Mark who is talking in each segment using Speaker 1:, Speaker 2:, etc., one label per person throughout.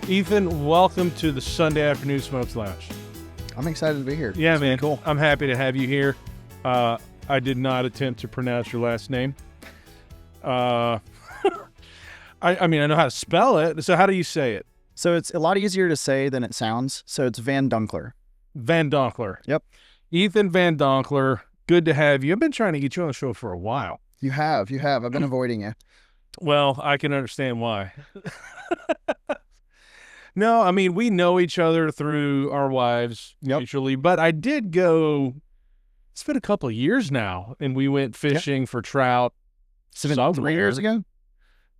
Speaker 1: Ethan, welcome to the Sunday Afternoon Smokes Lounge.
Speaker 2: I'm excited to be here.
Speaker 1: Yeah,
Speaker 2: it's
Speaker 1: man.
Speaker 2: Cool.
Speaker 1: I'm happy to have you here. I did not attempt to pronounce your last name. I mean, I know how to spell it. So how do you say it?
Speaker 2: So it's a lot easier to say than it sounds. So it's VanDonkelaar.
Speaker 1: VanDonkelaar.
Speaker 2: Yep.
Speaker 1: Ethan VanDonkelaar. Good to have you. I've been trying to get you on the show for a while.
Speaker 2: You have. I've been avoiding you.
Speaker 1: Well, I can understand why. No, I mean, we know each other through our wives, usually, but I did go, it's been a couple of years now, and we went fishing for trout.
Speaker 2: It's been 3 years ago?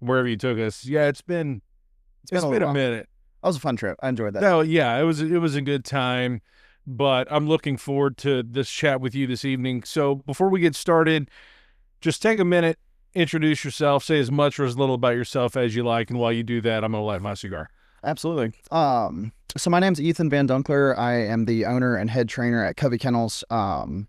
Speaker 1: Wherever you took us. Yeah, it's been a minute.
Speaker 2: That was a fun trip. I enjoyed that.
Speaker 1: No, yeah, it was a good time, but I'm looking forward to this chat with you this evening. So before we get started, just take a minute, introduce yourself, say as much or as little about yourself as you like, and while you do that, I'm going to light my cigar.
Speaker 2: Absolutely. So my name's Ethan VanDonkelaar. I am the owner and head trainer at Covey Kennels. I'm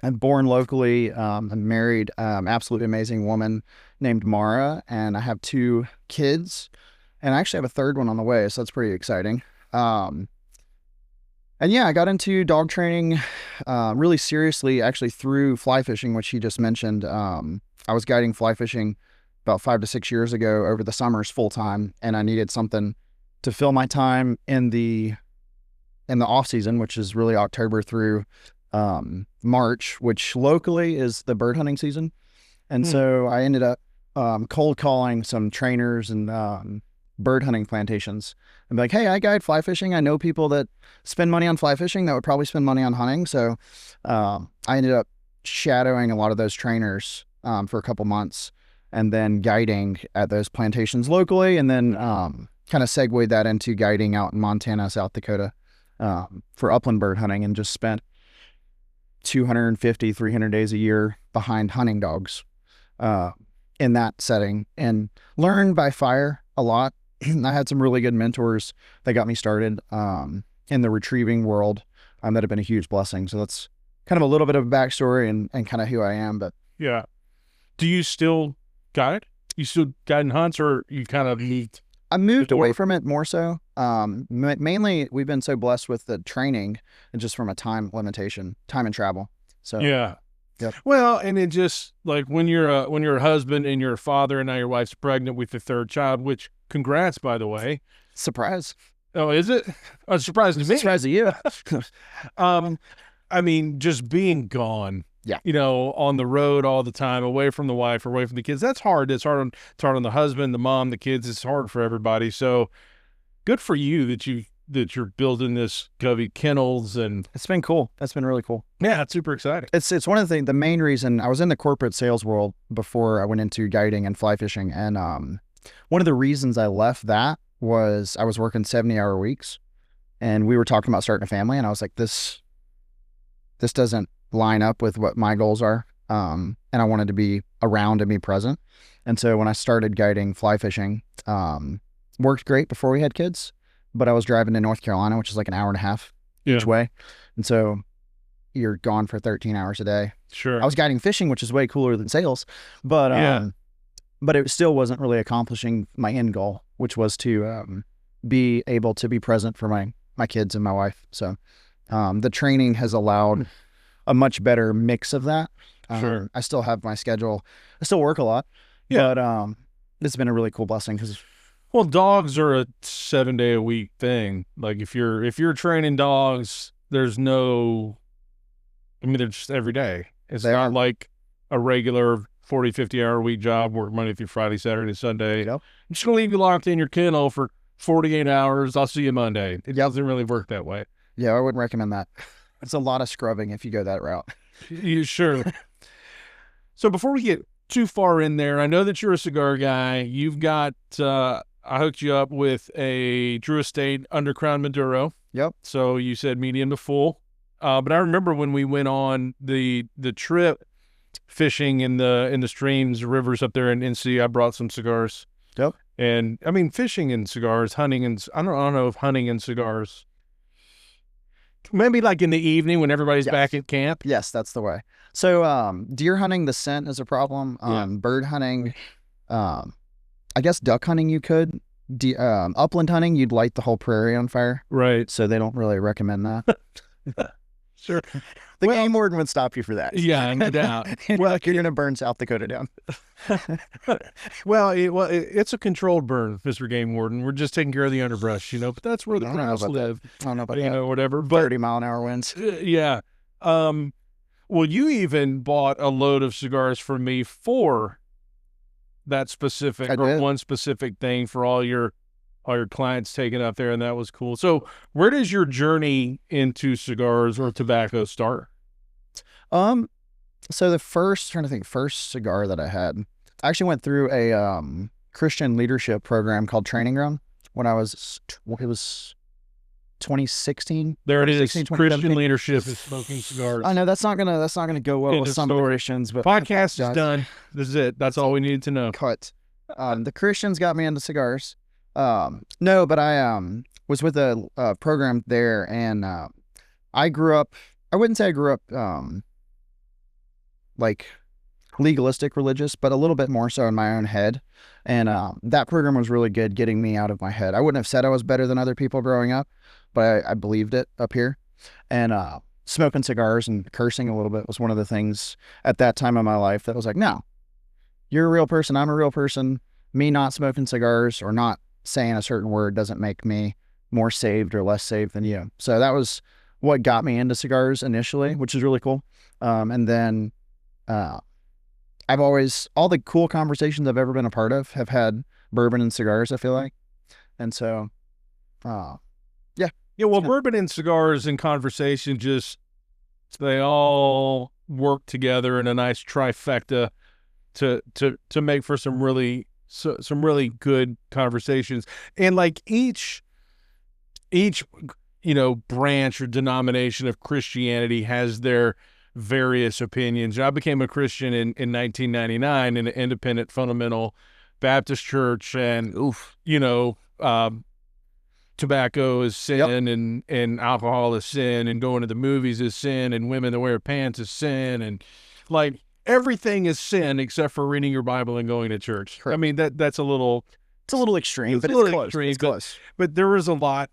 Speaker 2: born locally. I'm married, absolutely amazing woman named Mara, and I have 2 kids, and I actually have a 3rd one on the way, so that's pretty exciting. And yeah, I got into dog training really seriously, actually through fly fishing, which he just mentioned. I was guiding fly fishing about 5 to 6 years ago over the summers full time, and I needed something to fill my time in the off season, which is really October through March, which locally is the bird hunting season. And so I ended up cold calling some trainers and bird hunting plantations and be like, hey, I guide fly fishing. I know people that spend money on fly fishing that would probably spend money on hunting. So I ended up shadowing a lot of those trainers for a couple months and then guiding at those plantations locally, and then kind of segued that into guiding out in Montana, South Dakota for upland bird hunting, and just spent 250, 300 days a year behind hunting dogs in that setting, and learned by fire a lot. I had some really good mentors that got me started in the retrieving world that have been a huge blessing. So that's kind of a little bit of a backstory and kind of who I am. But
Speaker 1: yeah. Do you still guide? You still guide and hunts, or you kind of moved?
Speaker 2: I moved away from it more so. Mainly, we've been so blessed with the training and just from a time limitation, time and travel. So
Speaker 1: yeah.
Speaker 2: Yep.
Speaker 1: Well, and it just like when you're a husband and you're a father, and now your wife's pregnant with your 3rd child, which congrats, by the way.
Speaker 2: Surprise.
Speaker 1: Oh, is it? A surprise to me.
Speaker 2: Surprise to you.
Speaker 1: I mean, just being gone.
Speaker 2: Yeah.
Speaker 1: On the road all the time, away from the wife, away from the kids. That's hard. It's hard on the husband, the mom, the kids. It's hard for everybody. So good for you that you're building this Covey Kennels, and
Speaker 2: it's been cool. That's been really cool.
Speaker 1: Yeah, it's super exciting.
Speaker 2: It's one of the main reason I was in the corporate sales world before I went into guiding and fly fishing. And one of the reasons I left that was I was working 70-hour weeks, and we were talking about starting a family, and I was like, this doesn't line up with what my goals are. And I wanted to be around and be present. And so when I started guiding fly fishing, worked great before we had kids, but I was driving to North Carolina, which is like an hour and a half each way. And so you're gone for 13 hours a day.
Speaker 1: Sure.
Speaker 2: I was guiding fishing, which is way cooler than sales, but it still wasn't really accomplishing my end goal, which was to be able to be present for my kids and my wife. So the training has allowed a much better mix of that.
Speaker 1: Sure.
Speaker 2: I still have my schedule. I still work a lot, but it's been a really cool blessing because,
Speaker 1: well, dogs are a 7-day-a-week thing. Like if you're training dogs, they're just every day. It's not like a regular 40, 50-hour week job, work Monday through Friday, Saturday, Sunday. I'm just going to leave you locked in your kennel for 48 hours. I'll see you Monday. It doesn't really work that way.
Speaker 2: Yeah, I wouldn't recommend that. It's a lot of scrubbing if you go that route.
Speaker 1: You sure? So before we get too far in there, I know that you're a cigar guy. You've got, I hooked you up with a Drew Estate Undercrown Maduro.
Speaker 2: Yep.
Speaker 1: So you said medium to full. But I remember when we went on the trip fishing in the streams, rivers up there in NC, I brought some cigars.
Speaker 2: Yep.
Speaker 1: And I mean, fishing and cigars, hunting and I don't know if hunting and cigars. Maybe like in the evening when everybody's back at camp.
Speaker 2: Yes, that's the way. So deer hunting, the scent is a problem. Bird hunting, I guess duck hunting you could, upland hunting, you'd light the whole prairie on fire.
Speaker 1: Right.
Speaker 2: So they don't really recommend that.
Speaker 1: Sure.
Speaker 2: The game warden would stop you for that.
Speaker 1: Yeah, no doubt.
Speaker 2: Well, you're going to burn South Dakota down.
Speaker 1: It's a controlled burn, Mr. Game Warden. We're just taking care of the underbrush, but that's where the crows live.
Speaker 2: I don't know about
Speaker 1: whatever. But
Speaker 2: 30-mile-an-hour winds.
Speaker 1: Yeah. Well, you even bought a load of cigars from me for that specific one specific thing for all your clients taken up there, and that was cool. So where does your journey into cigars or tobacco start?
Speaker 2: So the first cigar that I had, I actually went through a Christian leadership program called Training Ground when it was 2016.
Speaker 1: There it is. Christian leadership is smoking cigars.
Speaker 2: I know that's not gonna go well with some Christians, but
Speaker 1: podcast is done. This is it. That's all we needed to know.
Speaker 2: Cut. The Christians got me into cigars. No, but I was with a program there, and I grew up. I wouldn't say I grew up like legalistic religious, but a little bit more so in my own head. And that program was really good getting me out of my head. I wouldn't have said I was better than other people growing up, but I believed it up here. And smoking cigars and cursing a little bit was one of the things at that time in my life that was like, no, you're a real person. I'm a real person. Me not smoking cigars or not saying a certain word doesn't make me more saved or less saved than you. So that was what got me into cigars initially, which is really cool. And then I've always, all the cool conversations I've ever been a part of have had bourbon and cigars, I feel like. And so, yeah.
Speaker 1: Yeah, well, bourbon and cigars and conversation they all work together in a nice trifecta to make for some really good conversations. And like each branch or denomination of Christianity has their various opinions. I became a Christian in 1999 in an independent fundamental Baptist church, and tobacco is sin, and alcohol is sin, and going to the movies is sin, and women that wear pants is sin, and like everything is sin except for reading your Bible and going to church.
Speaker 2: Correct.
Speaker 1: I mean that's a little
Speaker 2: extreme, but it's close.
Speaker 1: But there was a lot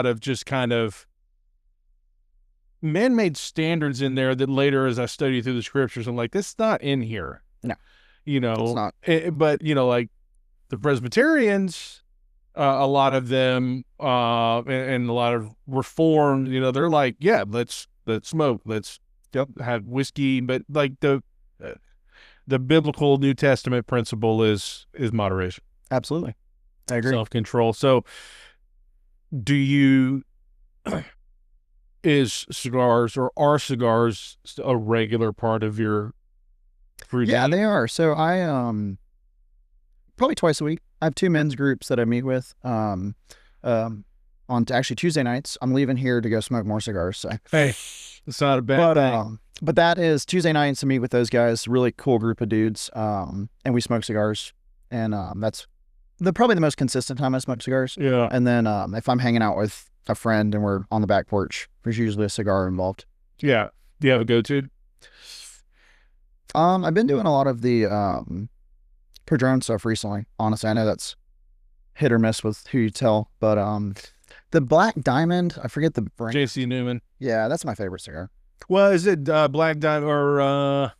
Speaker 1: of just kind of man-made standards in there that later, as I study through the scriptures, I'm like, this is not in here.
Speaker 2: No, it's not.
Speaker 1: But like the Presbyterians, a lot of them, and a lot of Reformed, they're like, yeah, let's smoke, let's have whiskey, but like the biblical New Testament principle is moderation.
Speaker 2: Absolutely, I agree.
Speaker 1: Self-control. So, do you? Is cigars or are cigars a regular part of your routine?
Speaker 2: Yeah, they are. So I probably twice a week. I have two men's groups that I meet with. On actually Tuesday nights, I'm leaving here to go smoke more cigars. So
Speaker 1: hey, it's not a bad thing.
Speaker 2: But that is Tuesday nights to meet with those guys. Really cool group of dudes. And we smoke cigars, and that's probably the most consistent time I smoke cigars.
Speaker 1: Yeah.
Speaker 2: And then if I'm hanging out with a friend and we're on the back porch, there's usually a cigar involved.
Speaker 1: Yeah. Do you have a go-to?
Speaker 2: I've been doing a lot of the Padron stuff recently. Honestly, I know that's hit or miss with who you tell, but the Black Diamond, I forget the brand.
Speaker 1: J.C. Newman.
Speaker 2: Yeah, that's my favorite cigar.
Speaker 1: Well, is it Black Diamond or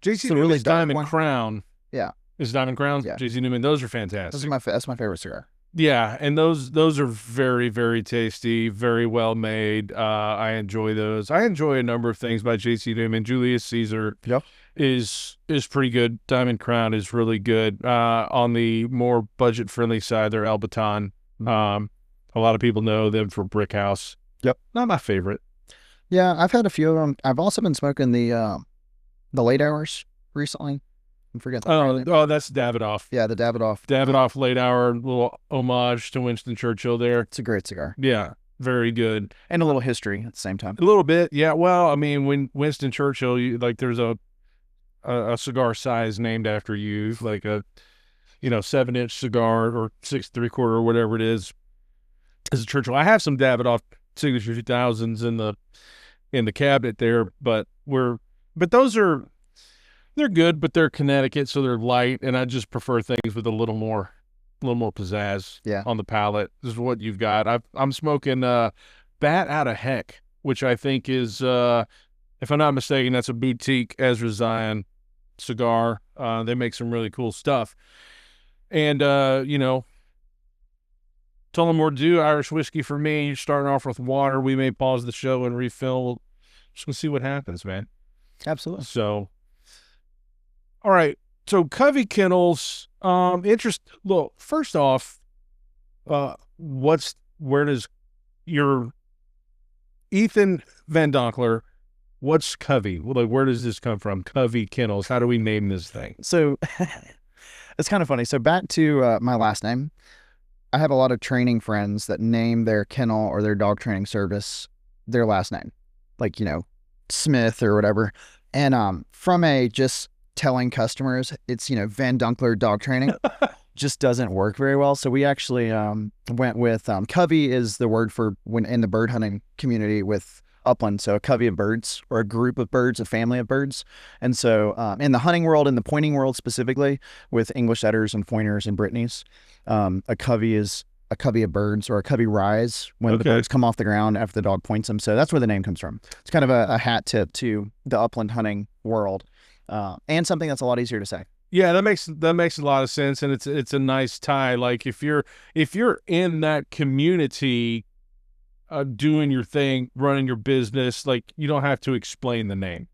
Speaker 1: J.C. Newman's really Diamond Crown?
Speaker 2: Yeah.
Speaker 1: Is Diamond Crown?
Speaker 2: Yeah.
Speaker 1: J.C. Newman. Those are fantastic.
Speaker 2: That's my favorite cigar.
Speaker 1: Yeah, and those are very, very tasty, very well made. I enjoy those. I enjoy a number of things by J.C. Newman. Julius Caesar is pretty good. Diamond Crown is really good. On the more budget-friendly side, they're El Baton. A lot of people know them for Brick House.
Speaker 2: Yep.
Speaker 1: Not my favorite.
Speaker 2: Yeah, I've had a few of them. I've also been smoking the late hours recently. I forget that.
Speaker 1: Oh, that's Davidoff.
Speaker 2: Yeah, the Davidoff.
Speaker 1: Davidoff late hour, little homage to Winston Churchill there.
Speaker 2: It's a great cigar.
Speaker 1: Yeah, very good.
Speaker 2: And a little history at the same time.
Speaker 1: A little bit, yeah. Well, I mean, when Winston Churchill, there's a cigar size named after you, like a 7-inch cigar or 6 3/4 or whatever it is. As a Churchill, I have some Davidoff Signature 2000s in the cabinet there, but those are They're good, but they're Connecticut, so they're light, and I just prefer things with a little more pizzazz
Speaker 2: Yeah.
Speaker 1: on the palate. This is what you've got. I'm smoking Bat Out of Heck, which I think is, if I'm not mistaken, that's a boutique Ezra Zion cigar. They make some really cool stuff. And, Tullamore Dew Irish whiskey for me. Starting off with water. We may pause the show and refill. Just gonna see what happens, man.
Speaker 2: Absolutely.
Speaker 1: So, all right. So Covey Kennels, look, first off, where does your Ethan VanDonkelaar, what's Covey? Well, like, where does this come from? Covey Kennels. How do we name this thing?
Speaker 2: So it's kind of funny. So back to my last name. I have a lot of training friends that name their kennel or their dog training service their last name, like, Smith or whatever. And from a just telling customers it's, VanDonkelaar dog training just doesn't work very well. So we actually went with covey is the word for when in the bird hunting community with upland. So a covey of birds, or a group of birds, a family of birds. And so in the hunting world, in the pointing world specifically, with English setters and pointers and Brittany's, a covey is a covey of birds, or a covey rise when the birds come off the ground after the dog points them. So that's where the name comes from. It's kind of a hat tip to the upland hunting world, and something that's a lot easier to say.
Speaker 1: Yeah, that makes a lot of sense, and it's a nice tie. Like if you're in that community, doing your thing, running your business, like you don't have to explain the name.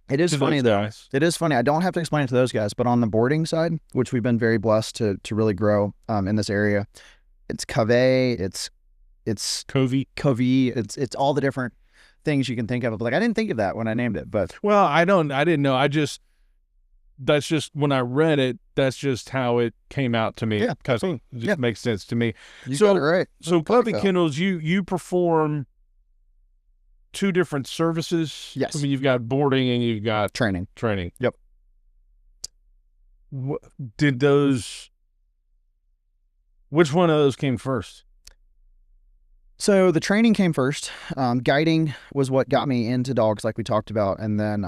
Speaker 2: It is funny though.
Speaker 1: Guys.
Speaker 2: It is funny. I don't have to explain it to those guys, but on the boarding side, which we've been very blessed to really grow in this area, it's Covey, it's
Speaker 1: Covey.
Speaker 2: It's all the different things you can think of. But like I didn't think of that when I named it, but
Speaker 1: well, I didn't know. That's just when I read it, that's just how it came out to me.
Speaker 2: Yeah,
Speaker 1: because it just makes sense to me.
Speaker 2: You got it right.
Speaker 1: So Covey Kennels, you perform two different services.
Speaker 2: Yes.
Speaker 1: I mean, you've got boarding and you've got
Speaker 2: Training.
Speaker 1: Yep. Which one of those came first?
Speaker 2: So the training came first. Guiding was what got me into dogs, like we talked about. And then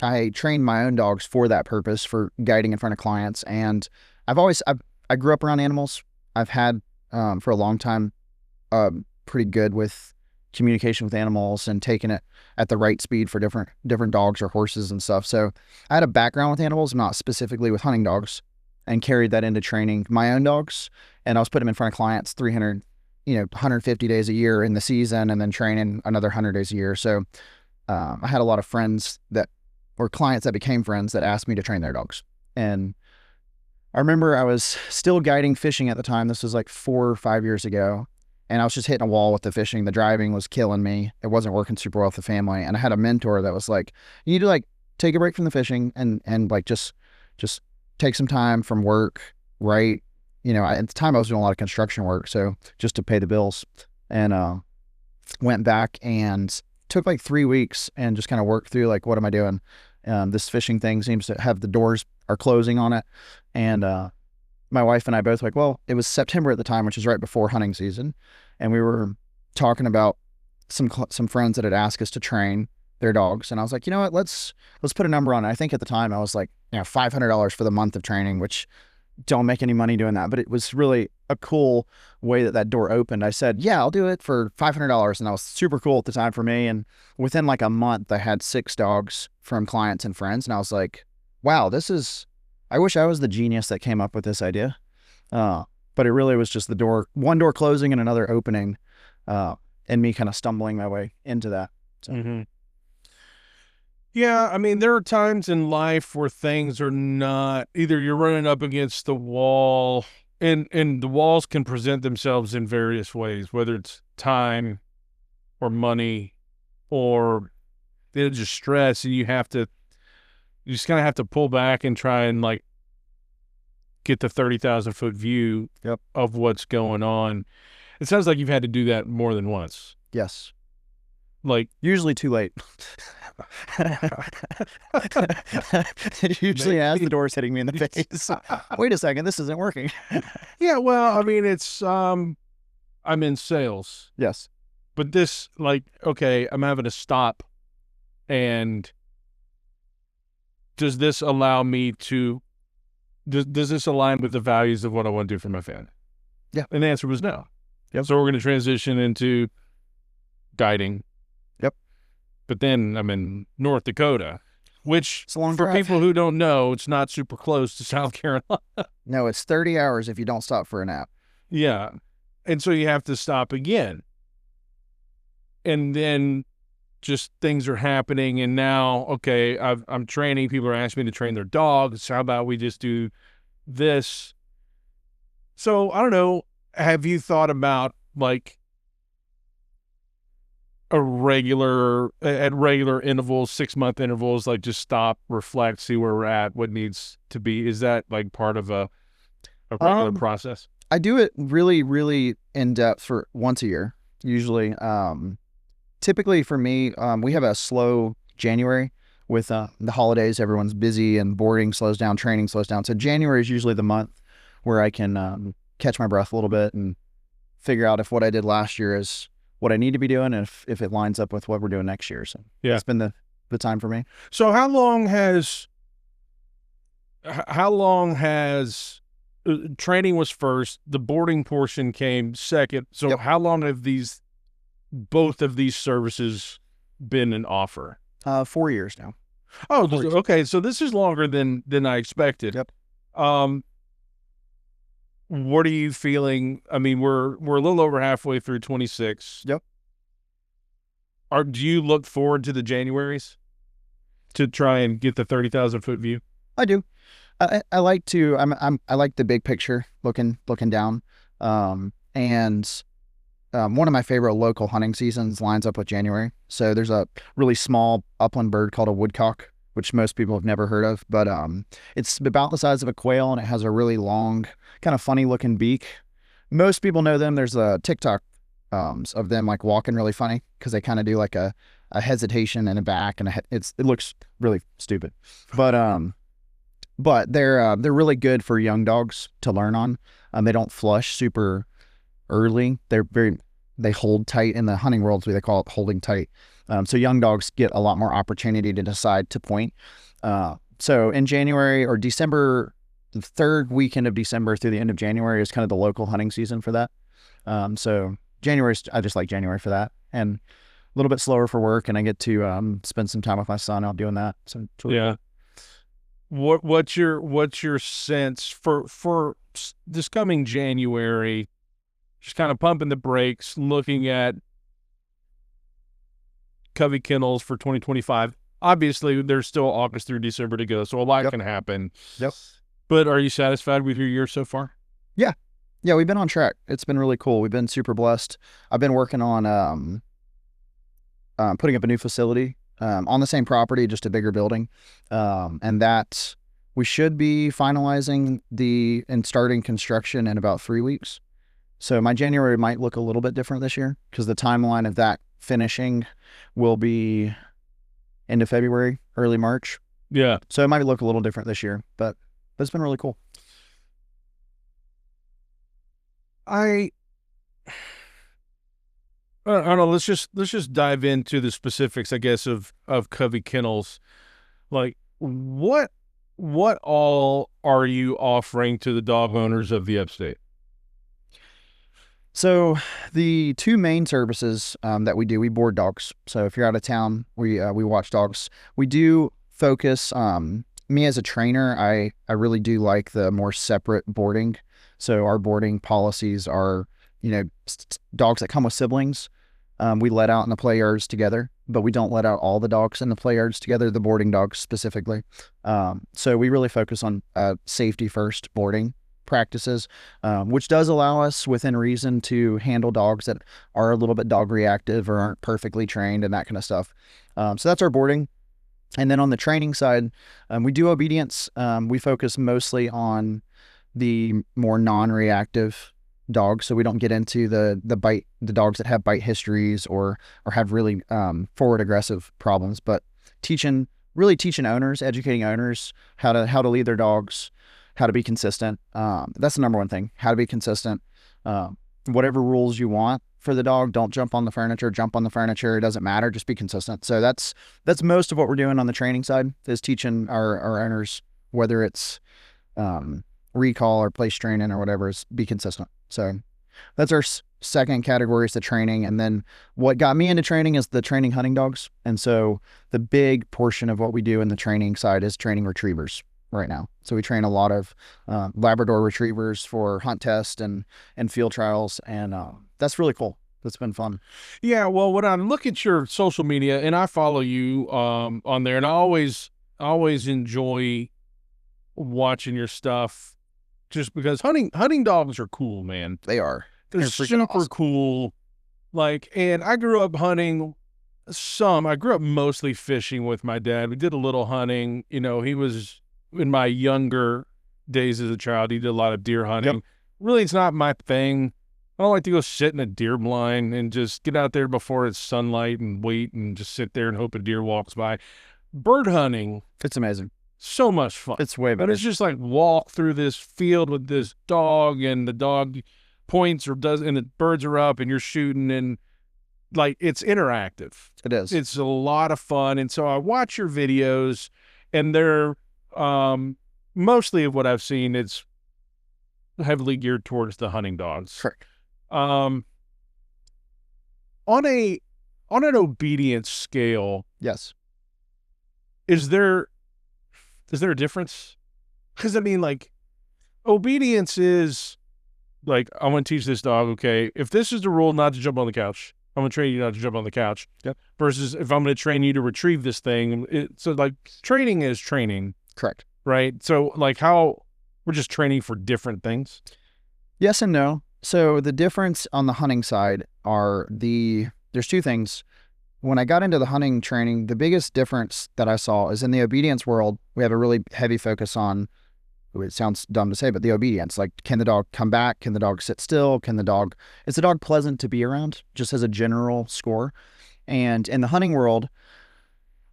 Speaker 2: I trained my own dogs for that purpose, for guiding in front of clients. And I grew up around animals. I've had, for a long time, pretty good with communication with animals and taking it at the right speed for different dogs or horses and stuff. So I had a background with animals, not specifically with hunting dogs, and carried that into training my own dogs. And I was putting them in front of clients 150 days a year in the season, and then training another 100 days a year. So I had a lot of friends or clients that became friends that asked me to train their dogs. And I remember I was still guiding fishing at the time. This was like 4 or 5 years ago. And I was just hitting a wall with the fishing. The driving was killing me. It wasn't working super well with the family. And I had a mentor that was like, you need to like take a break from the fishing and like just take some time from work, right? At the time I was doing a lot of construction work, so just to pay the bills. And went back and took like 3 weeks and just kind of worked through like, what am I doing? This fishing thing seems to have the doors are closing on it. And my wife and I both well, it was September at the time, which is right before hunting season. And we were talking about some friends that had asked us to train their dogs. And I was like, you know what, let's put a number on it. I think at the time I was like, $500 for the month of training, which don't make any money doing that. But it was really a cool way that door opened. I said, yeah, I'll do it for $500. And that was super cool at the time for me. And within like a month, I had 6 dogs from clients and friends. And I was like, wow, I wish I was the genius that came up with this idea. But it really was just one door closing and another opening, and me kind of stumbling my way into that. So.
Speaker 1: Mm-hmm. Yeah, I mean, there are times in life where things are not, either you're running up against the wall, and the walls can present themselves in various ways, whether it's time or money or just stress, and you just kind of have to pull back and try and like get the 30,000-foot view of what's going on. It sounds like you've had to do that more than once.
Speaker 2: Yes.
Speaker 1: Like
Speaker 2: usually too late. Usually as the door's hitting me in the face. Wait a second, this isn't working.
Speaker 1: Yeah, well, I mean, it's I'm in sales.
Speaker 2: Yes.
Speaker 1: But this, like, okay, I'm having to stop and does this allow me to, does this align with the values of what I want to do for my family?
Speaker 2: Yeah.
Speaker 1: And the answer was no.
Speaker 2: Yep.
Speaker 1: So we're going to transition into guiding.
Speaker 2: Yep.
Speaker 1: But then I'm in North Dakota, which
Speaker 2: It's a long
Speaker 1: for
Speaker 2: drive.
Speaker 1: people who don't know, it's not super close to South Carolina.
Speaker 2: No, it's 30 hours if you don't stop for a nap.
Speaker 1: Yeah. And so you have to stop again. And then just things are happening. And now, okay, I'm training. People are asking me to train their dogs. How about we just do this? So I don't know. Have you thought about like at regular intervals, 6-month intervals, like just stop, reflect, see where we're at, what needs to be? Is that like part of a regular process?
Speaker 2: I do it really, really in depth for once a year, usually. Typically for me, we have a slow January with the holidays. Everyone's busy and boarding slows down, training slows down. So January is usually the month where I can catch my breath a little bit and figure out if what I did last year is what I need to be doing, and if it lines up with what we're doing next year. So
Speaker 1: yeah,
Speaker 2: it's been the time for me.
Speaker 1: So how long has training was first, the boarding portion came second. So
Speaker 2: Yep.
Speaker 1: how long have both of these services been an offer?
Speaker 2: 4 years now.
Speaker 1: Oh, okay. So this is longer than I expected.
Speaker 2: Yep.
Speaker 1: What are you feeling? I mean, we're a little over halfway through 26.
Speaker 2: Yep.
Speaker 1: Do you look forward to the Januaries to try and get the 30,000 foot view?
Speaker 2: I do. I like to. I like the big picture, looking down. And one of my favorite local hunting seasons lines up with January. So there's a really small upland bird called a woodcock, which most people have never heard of, but it's about the size of a quail, and it has a really long, kind of funny looking beak. Most people know them. There's a TikTok of them like walking really funny because they kind of do like a hesitation and a back, and it looks really stupid, but they're really good for young dogs to learn on. They don't flush super early. They hold tight in the hunting world, so they call it holding tight. So young dogs get a lot more opportunity to decide to point. So in January or December, the third weekend of December through the end of January is kind of the local hunting season for that. So I just like January for that, and a little bit slower for work, and I get to spend some time with my son out doing that. So
Speaker 1: yeah. What's your sense for this coming January? Just kind of pumping the brakes, looking at Covey Kennels for 2025. Obviously, there's still August through December to go, so a lot can happen.
Speaker 2: Yep.
Speaker 1: But are you satisfied with your year so far?
Speaker 2: Yeah. Yeah, we've been on track. It's been really cool. We've been super blessed. I've been working on putting up a new facility on the same property, just a bigger building. And that we should be finalizing and starting construction in about 3 weeks. So my January might look a little bit different this year because the timeline of that finishing will be end of February, early March.
Speaker 1: Yeah.
Speaker 2: So it might look a little different this year, but it's been really cool.
Speaker 1: I don't know. Let's just dive into the specifics, I guess, of Covey Kennels. Like, what all are you offering to the dog owners of the Upstate?
Speaker 2: So the two main services that we do, we board dogs. So if you're out of town, we watch dogs. We do focus. Me as a trainer, I really do like the more separate boarding. So our boarding policies are, dogs that come with siblings, we let out in the play yards together, but we don't let out all the dogs in the play yards together, the boarding dogs specifically. So we really focus on safety first boarding practices, which does allow us within reason to handle dogs that are a little bit dog reactive or aren't perfectly trained and that kind of stuff. So that's our boarding. And then on the training side, we do obedience. We focus mostly on the more non-reactive dogs, so we don't get into the dogs that have bite histories or have really forward aggressive problems, but teaching owners, educating owners how to lead their dogs, how to be consistent. That's the number one thing, how to be consistent. Whatever rules you want, for the dog. Don't jump on the furniture, jump on the furniture. It doesn't matter. Just be consistent. So that's most of what we're doing on the training side, is teaching our owners, whether it's recall or place training or whatever, is be consistent. So that's our second category, is the training. And then what got me into training is the training hunting dogs. And so the big portion of what we do in the training side is training retrievers right now. So we train a lot of Labrador retrievers for hunt test and field trials. And that's really cool. That's been fun.
Speaker 1: Yeah. Well, when I look at your social media, and I follow you on there, and I always enjoy watching your stuff, just because hunting dogs are cool, man.
Speaker 2: They are.
Speaker 1: They're super awesome. Cool. Like, and I grew up hunting I grew up mostly fishing with my dad. We did a little hunting. You know, he was, in my younger days as a child, he did a lot of deer hunting. Yep. Really, it's not my thing. I don't like to go sit in a deer blind and just get out there before it's sunlight and wait and just sit there and hope a deer walks by. Bird hunting.
Speaker 2: It's amazing.
Speaker 1: So much fun.
Speaker 2: It's way better.
Speaker 1: But it's just like walk through this field with this dog, and the dog points and the birds are up and you're shooting, and like, it's interactive.
Speaker 2: It is.
Speaker 1: It's a lot of fun. And so I watch your videos, and they're mostly of what I've seen, it's heavily geared towards the hunting dogs.
Speaker 2: Correct.
Speaker 1: On an obedience scale,
Speaker 2: yes.
Speaker 1: Is there a difference? Because I mean, like, obedience is like, I want to teach this dog, okay, if this is the rule, not to jump on the couch, I'm going to train you not to jump on the couch.
Speaker 2: Yep.
Speaker 1: Versus if I'm going to train you to retrieve this thing. So like, training is training.
Speaker 2: Correct.
Speaker 1: Right. So like, how we're just training for different things.
Speaker 2: Yes and no. So the difference on the hunting side there's two things. When I got into the hunting training, the biggest difference that I saw is in the obedience world, we have a really heavy focus on, it sounds dumb to say, but the obedience. Like, can the dog come back? Can the dog sit still? Is the dog pleasant to be around, just as a general score? And in the hunting world,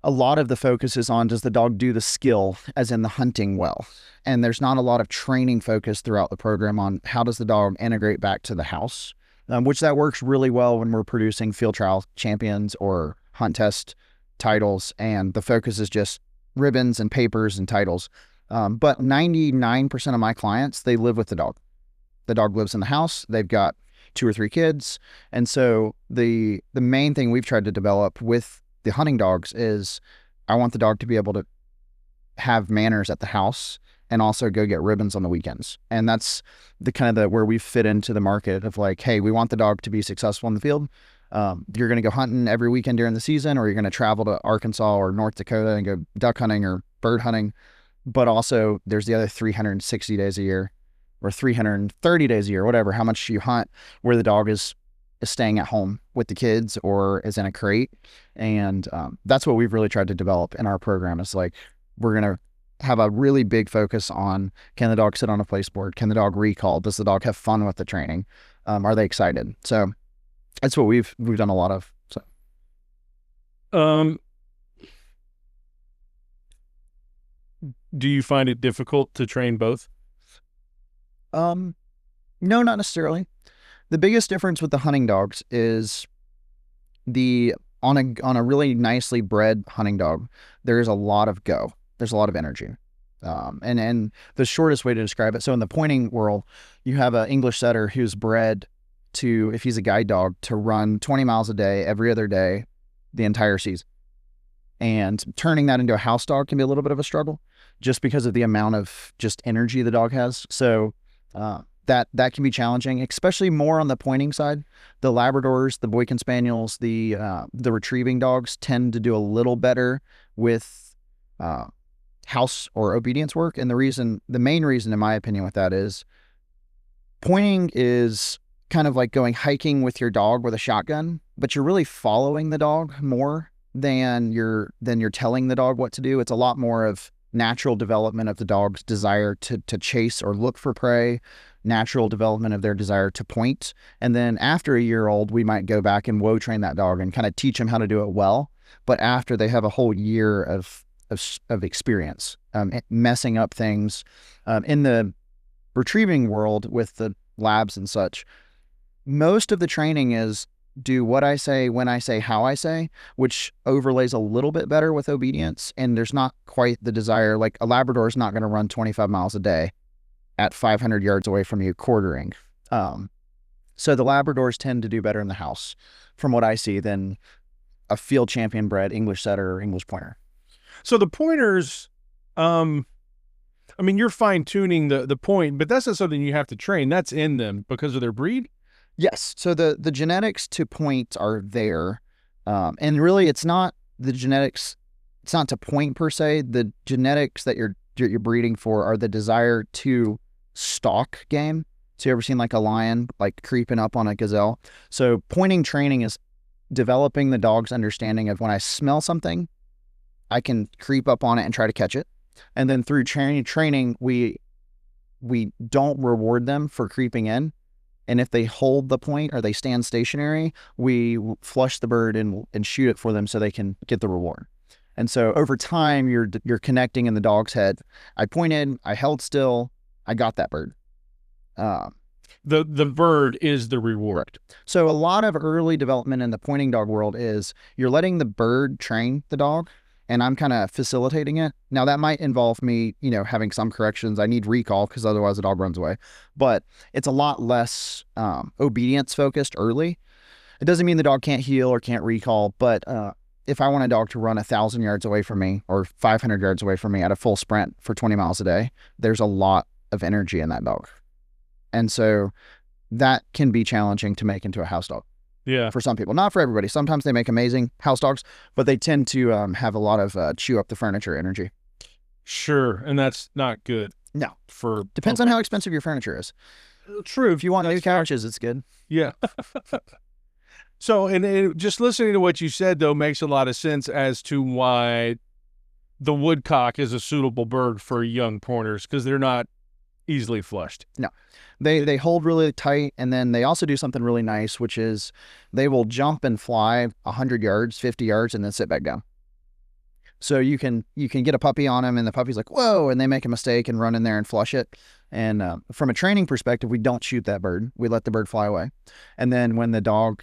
Speaker 2: a lot of the focus is on, does the dog do the skill, as in the hunting well? And there's not a lot of training focus throughout the program on how does the dog integrate back to the house, which that works really well when we're producing field trial champions or hunt test titles. And the focus is just ribbons and papers and titles. But 99% of my clients, they live with the dog. The dog lives in the house. They've got 2 or 3 kids. And so the main thing we've tried to develop with the hunting dogs is, I want the dog to be able to have manners at the house and also go get ribbons on the weekends. And that's the kind of where we fit into the market of like, hey, we want the dog to be successful in the field. You're going to go hunting every weekend during the season, or you're going to travel to Arkansas or North Dakota and go duck hunting or bird hunting. But also there's the other 360 days a year or 330 days a year, whatever, how much you hunt, where the dog is staying at home with the kids or is in a crate. And that's what we've really tried to develop in our program. Is like, we're going to have a really big focus on, can the dog sit on a place board? Can the dog recall? Does the dog have fun with the training? Are they excited? So that's what we've done a lot of. So,
Speaker 1: do you find it difficult to train both?
Speaker 2: No, not necessarily. The biggest difference with the hunting dogs is on a really nicely bred hunting dog, there's a lot of go. There's a lot of energy. And the shortest way to describe it, so in the pointing world, you have an English setter who's bred to, if he's a guide dog, to run 20 miles a day, every other day, the entire season. And turning that into a house dog can be a little bit of a struggle, just because of the amount of just energy the dog has. So that can be challenging, especially more on the pointing side. The Labradors, the Boykin Spaniels, the retrieving dogs tend to do a little better with house or obedience work. And the main reason, in my opinion, with that is, pointing is kind of like going hiking with your dog with a shotgun, but you're really following the dog more than you're telling the dog what to do. It's a lot more of natural development of the dog's desire to chase or look for prey, natural development of their desire to point. And then after a year old, we might go back and train that dog and kind of teach them how to do it well. But after they have a whole year of experience, messing up things, in the retrieving world with the labs and such, most of the training is do what I say, when I say, how I say, which overlays a little bit better with obedience. And there's not quite the desire, like a Labrador is not going to run 25 miles a day at 500 yards away from you quartering. So the Labradors tend to do better in the house, from what I see, than a field champion bred English setter or English pointer.
Speaker 1: So the pointers, I mean, you're fine tuning the point, but that's not something you have to train. That's in them because of their breed.
Speaker 2: Yes. So the genetics to point are there. And really it's not the genetics, it's not to point per se. The genetics that you're breeding for are the desire to stalk game. So you ever seen like a lion like creeping up on a gazelle? So pointing training is developing the dog's understanding of when I smell something, I can creep up on it and try to catch it. And then through training, we don't reward them for creeping in. And if they hold the point or they stand stationary, we flush the bird and shoot it for them so they can get the reward. And so over time, you're connecting in the dog's head. I pointed, I held still, I got that bird.
Speaker 1: The bird is the reward.
Speaker 2: So a lot of early development in the pointing dog world is you're letting the bird train the dog, and I'm kind of facilitating it. Now that might involve me, having some corrections. I need recall because otherwise the dog runs away. But it's a lot less obedience focused early. It doesn't mean the dog can't heel or can't recall, but if I want a dog to run 1,000 yards away from me or 500 yards away from me at a full sprint for 20 miles a day, there's a lot of energy in that dog. And so that can be challenging to make into a house dog.
Speaker 1: Yeah.
Speaker 2: For some people, not for everybody. Sometimes they make amazing house dogs, but they tend to have a lot of chew up the furniture energy.
Speaker 1: Sure. And that's not good.
Speaker 2: No.
Speaker 1: Depends
Speaker 2: on how expensive your furniture is.
Speaker 1: True.
Speaker 2: If you want new couches, it's good.
Speaker 1: Yeah. So, and just listening to what you said, though, makes a lot of sense as to why the woodcock is a suitable bird for young pointers, because they're not easily flushed.
Speaker 2: No. They hold really tight, and then they also do something really nice, which is they will jump and fly 100 yards, 50 yards, and then sit back down. So you can get a puppy on them, and the puppy's like, whoa, and they make a mistake and run in there and flush it. And from a training perspective, we don't shoot that bird. We let the bird fly away. And then when the dog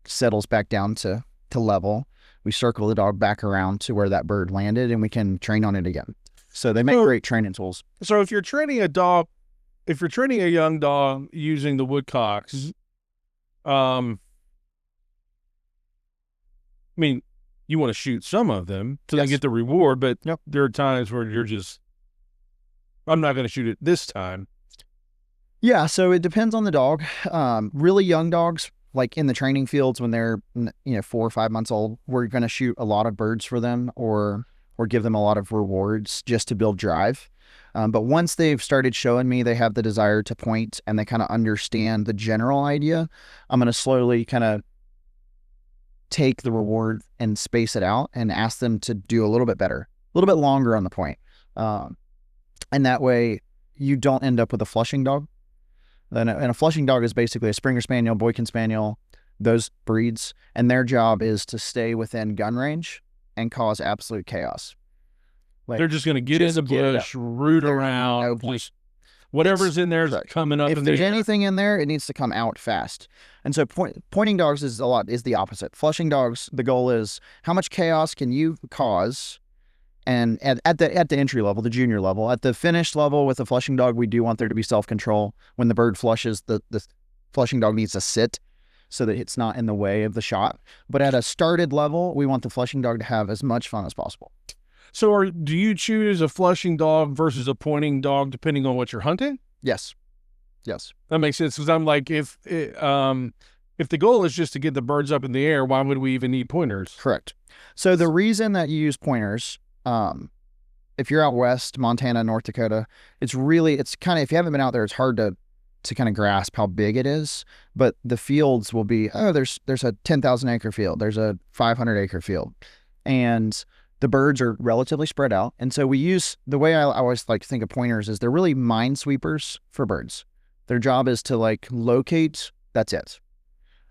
Speaker 2: settles back down to level, we circle the dog back around to where that bird landed, and we can train on it again. So they make great training tools.
Speaker 1: So if you're training a young dog using the woodcocks, I mean, you want to shoot some of them to then get the reward, but there are times where you're just, I'm not going to shoot it this time.
Speaker 2: Yeah, so it depends on the dog. Really young dogs, like in the training fields when they're 4 or 5 months old, we're going to shoot a lot of birds for them or give them a lot of rewards just to build drive. But once they've started showing me they have the desire to point and they kind of understand the general idea, I'm going to slowly kind of take the reward and space it out and ask them to do a little bit better, a little bit longer on the point. And that way you don't end up with a flushing dog. And a flushing dog is basically a Springer Spaniel, Boykin Spaniel, those breeds. And their job is to stay within gun range and cause absolute chaos.
Speaker 1: Like, they're just going to get in the bush, root around, whatever's in there is coming up.
Speaker 2: If there's anything in there, it needs to come out fast. And so pointing dogs is the opposite. Flushing dogs, the goal is how much chaos can you cause? And at the entry level, the junior level, at the finished level with a flushing dog, we do want there to be self-control. When the bird flushes, the flushing dog needs to sit so that it's not in the way of the shot. But at a started level, we want the flushing dog to have as much fun as possible.
Speaker 1: So do you choose a flushing dog versus a pointing dog depending on what you're hunting?
Speaker 2: Yes.
Speaker 1: That makes sense, because I'm like, if the goal is just to get the birds up in the air, why would we even need pointers?
Speaker 2: Correct. So the reason that you use pointers, if you're out west, Montana, North Dakota, it's kind of, if you haven't been out there, it's hard to kind of grasp how big it is. But the fields will be, there's a 10,000 acre field, there's a 500 acre field, and the birds are relatively spread out. And so the way I always like to think of pointers is they're really minesweepers for birds. Their job is to like locate, that's it.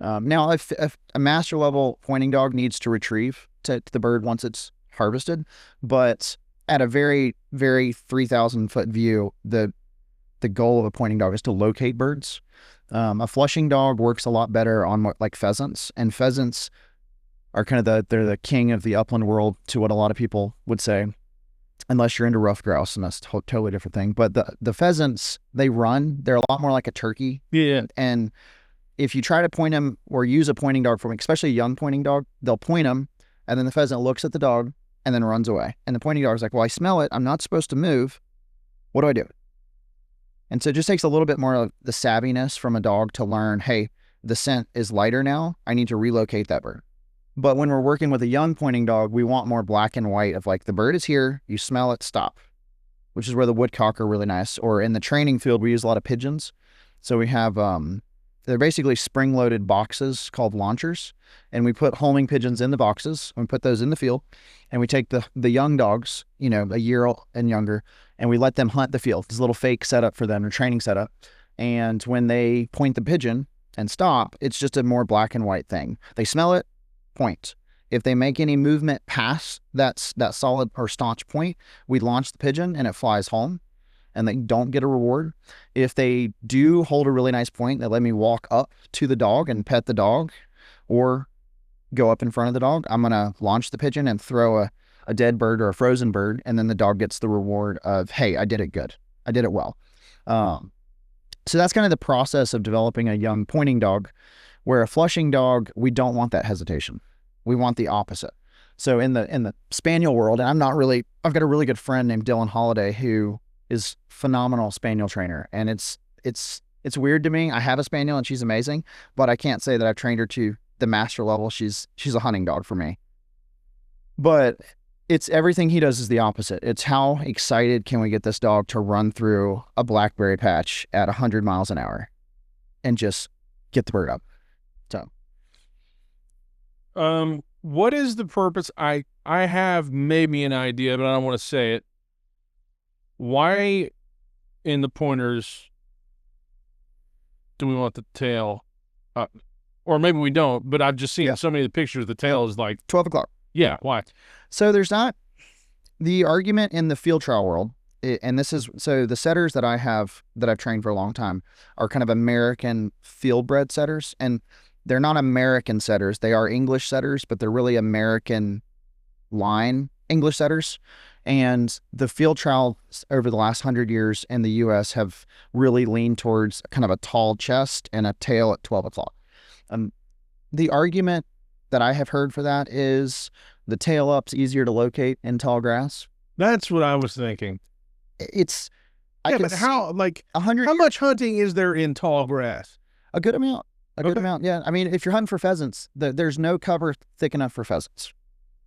Speaker 2: Now, if a master level pointing dog needs to retrieve to the bird once it's harvested, but at a very, very 3,000 foot view, the the goal of a pointing dog is to locate birds. A flushing dog works a lot better on like pheasants, and pheasants are kind of they're the king of the upland world to what a lot of people would say, unless you're into rough grouse, and that's a totally different thing. But the pheasants, they run. They're a lot more like a turkey.
Speaker 1: Yeah.
Speaker 2: And if you try to point them or use a pointing dog, especially a young pointing dog, they'll point them, and then the pheasant looks at the dog and then runs away. And the pointing dog is like, well, I smell it. I'm not supposed to move. What do I do? And so it just takes a little bit more of the savviness from a dog to learn, hey, the scent is lighter now. I need to relocate that bird. But when we're working with a young pointing dog, we want more black and white of like, the bird is here, you smell it, stop, which is where the woodcock are really nice. Or in the training field, we use a lot of pigeons. So we have, they're basically spring-loaded boxes called launchers. And we put homing pigeons in the boxes, and we put those in the field. And we take the young dogs, you know, a year old and younger, and we let them hunt the field. This little fake setup for them, a training setup. And when they point the pigeon and stop, it's just a more black and white thing. They smell it, point. If they make any movement past that solid or staunch point, we launch the pigeon and it flies home, and they don't get a reward. If they do hold a really nice point, they let me walk up to the dog and pet the dog, or go up in front of the dog, I'm going to launch the pigeon and throw a dead bird or a frozen bird, and then the dog gets the reward of, hey, I did it good. I did it well. So that's kind of the process of developing a young pointing dog, where a flushing dog, we don't want that hesitation. We want the opposite. So in the spaniel world, and I've got a really good friend named Dylan Holiday who is phenomenal spaniel trainer, and it's weird to me. I have a spaniel and she's amazing, but I can't say that I've trained her to the master level. She's a hunting dog for me. But it's everything he does is the opposite. It's how excited can we get this dog to run through a blackberry patch at 100 miles an hour and just get the bird up. So,
Speaker 1: what is the purpose? I have maybe an idea, but I don't want to say it. Why in the pointers do we want the tail up? Or maybe we don't, but I've just seen so many of the pictures. The tail is like
Speaker 2: 12 o'clock.
Speaker 1: Yeah, why?
Speaker 2: So there's not the argument in the field trial world, and this is, so the setters that I have that I've trained for a long time are kind of American field bred setters, and they're not American setters. They are English setters, but they're really American line English setters. And the field trials over the last 100 years in the U.S. have really leaned towards kind of a tall chest and a tail at 12 o'clock. The argument that I have heard for that is the tail up's easier to locate in tall grass.
Speaker 1: That's what I was thinking.
Speaker 2: It's
Speaker 1: but how much hunting is there in tall grass?
Speaker 2: A good amount. Good amount. Yeah. I mean, if you're hunting for pheasants, there's no cover thick enough for pheasants.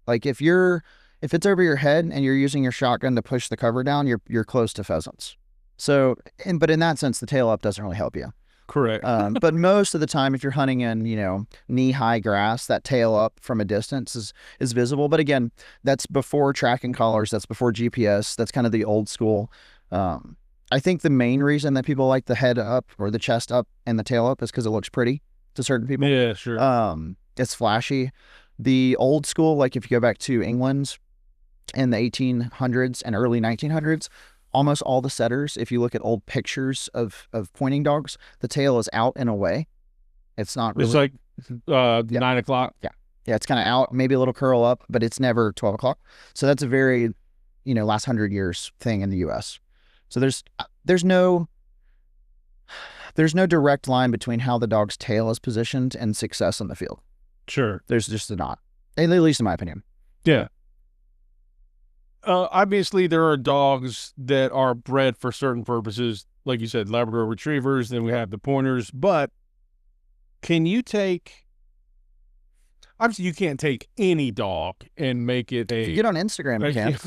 Speaker 2: Like if it's over your head and you're using your shotgun to push the cover down, you're close to pheasants. So, but in that sense, the tail up doesn't really help you.
Speaker 1: Correct.
Speaker 2: But most of the time, if you're hunting in, knee-high grass, that tail up from a distance is visible. But again, that's before tracking collars. That's before GPS. That's kind of the old school. I think the main reason that people like the head up or the chest up and the tail up is because it looks pretty to certain people.
Speaker 1: Yeah, sure.
Speaker 2: It's flashy. The old school, like if you go back to England in the 1800s and early 1900s, almost all the setters, if you look at old pictures of pointing dogs, the tail is out and away. It's not really.
Speaker 1: It's like 9 o'clock.
Speaker 2: Yeah. Yeah, it's kind of out, maybe a little curl up, but it's never 12 o'clock. So that's a very, last 100 years thing in the U.S. So there's no direct line between how the dog's tail is positioned and success in the field.
Speaker 1: Sure.
Speaker 2: There's just not, at least in my opinion.
Speaker 1: Yeah. Obviously, there are dogs that are bred for certain purposes. Like you said, Labrador retrievers, then we have the pointers. But can you take... Obviously, you can't take any dog and make it a...
Speaker 2: If you get on Instagram, you
Speaker 1: can.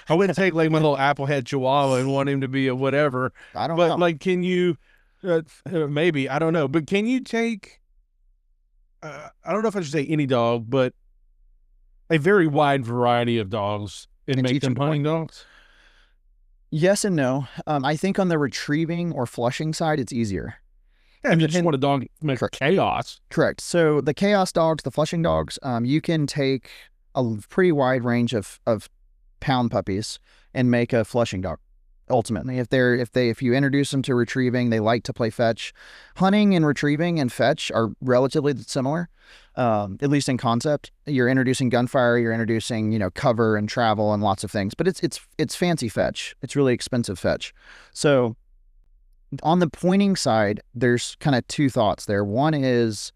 Speaker 1: I wouldn't take like my little applehead chihuahua and want him to be a whatever.
Speaker 2: I don't know.
Speaker 1: But like, can you... maybe, I don't know. But can you take... I don't know if I should say any dog, but a very wide variety of dogs and make them hunting dogs?
Speaker 2: Yes and no. I think on the retrieving or flushing side, it's easier.
Speaker 1: Yeah, I just want a dog to make chaos.
Speaker 2: Correct. So the chaos dogs, the flushing dogs, you can take a pretty wide range of pound puppies and make a flushing dog. Ultimately, if you introduce them to retrieving, they like to play fetch. Hunting and retrieving and fetch are relatively similar, at least in concept. You're introducing gunfire, you're introducing, you know, cover and travel and lots of things, but it's fancy fetch. It's really expensive fetch. So on the pointing side, there's kind of two thoughts there. One is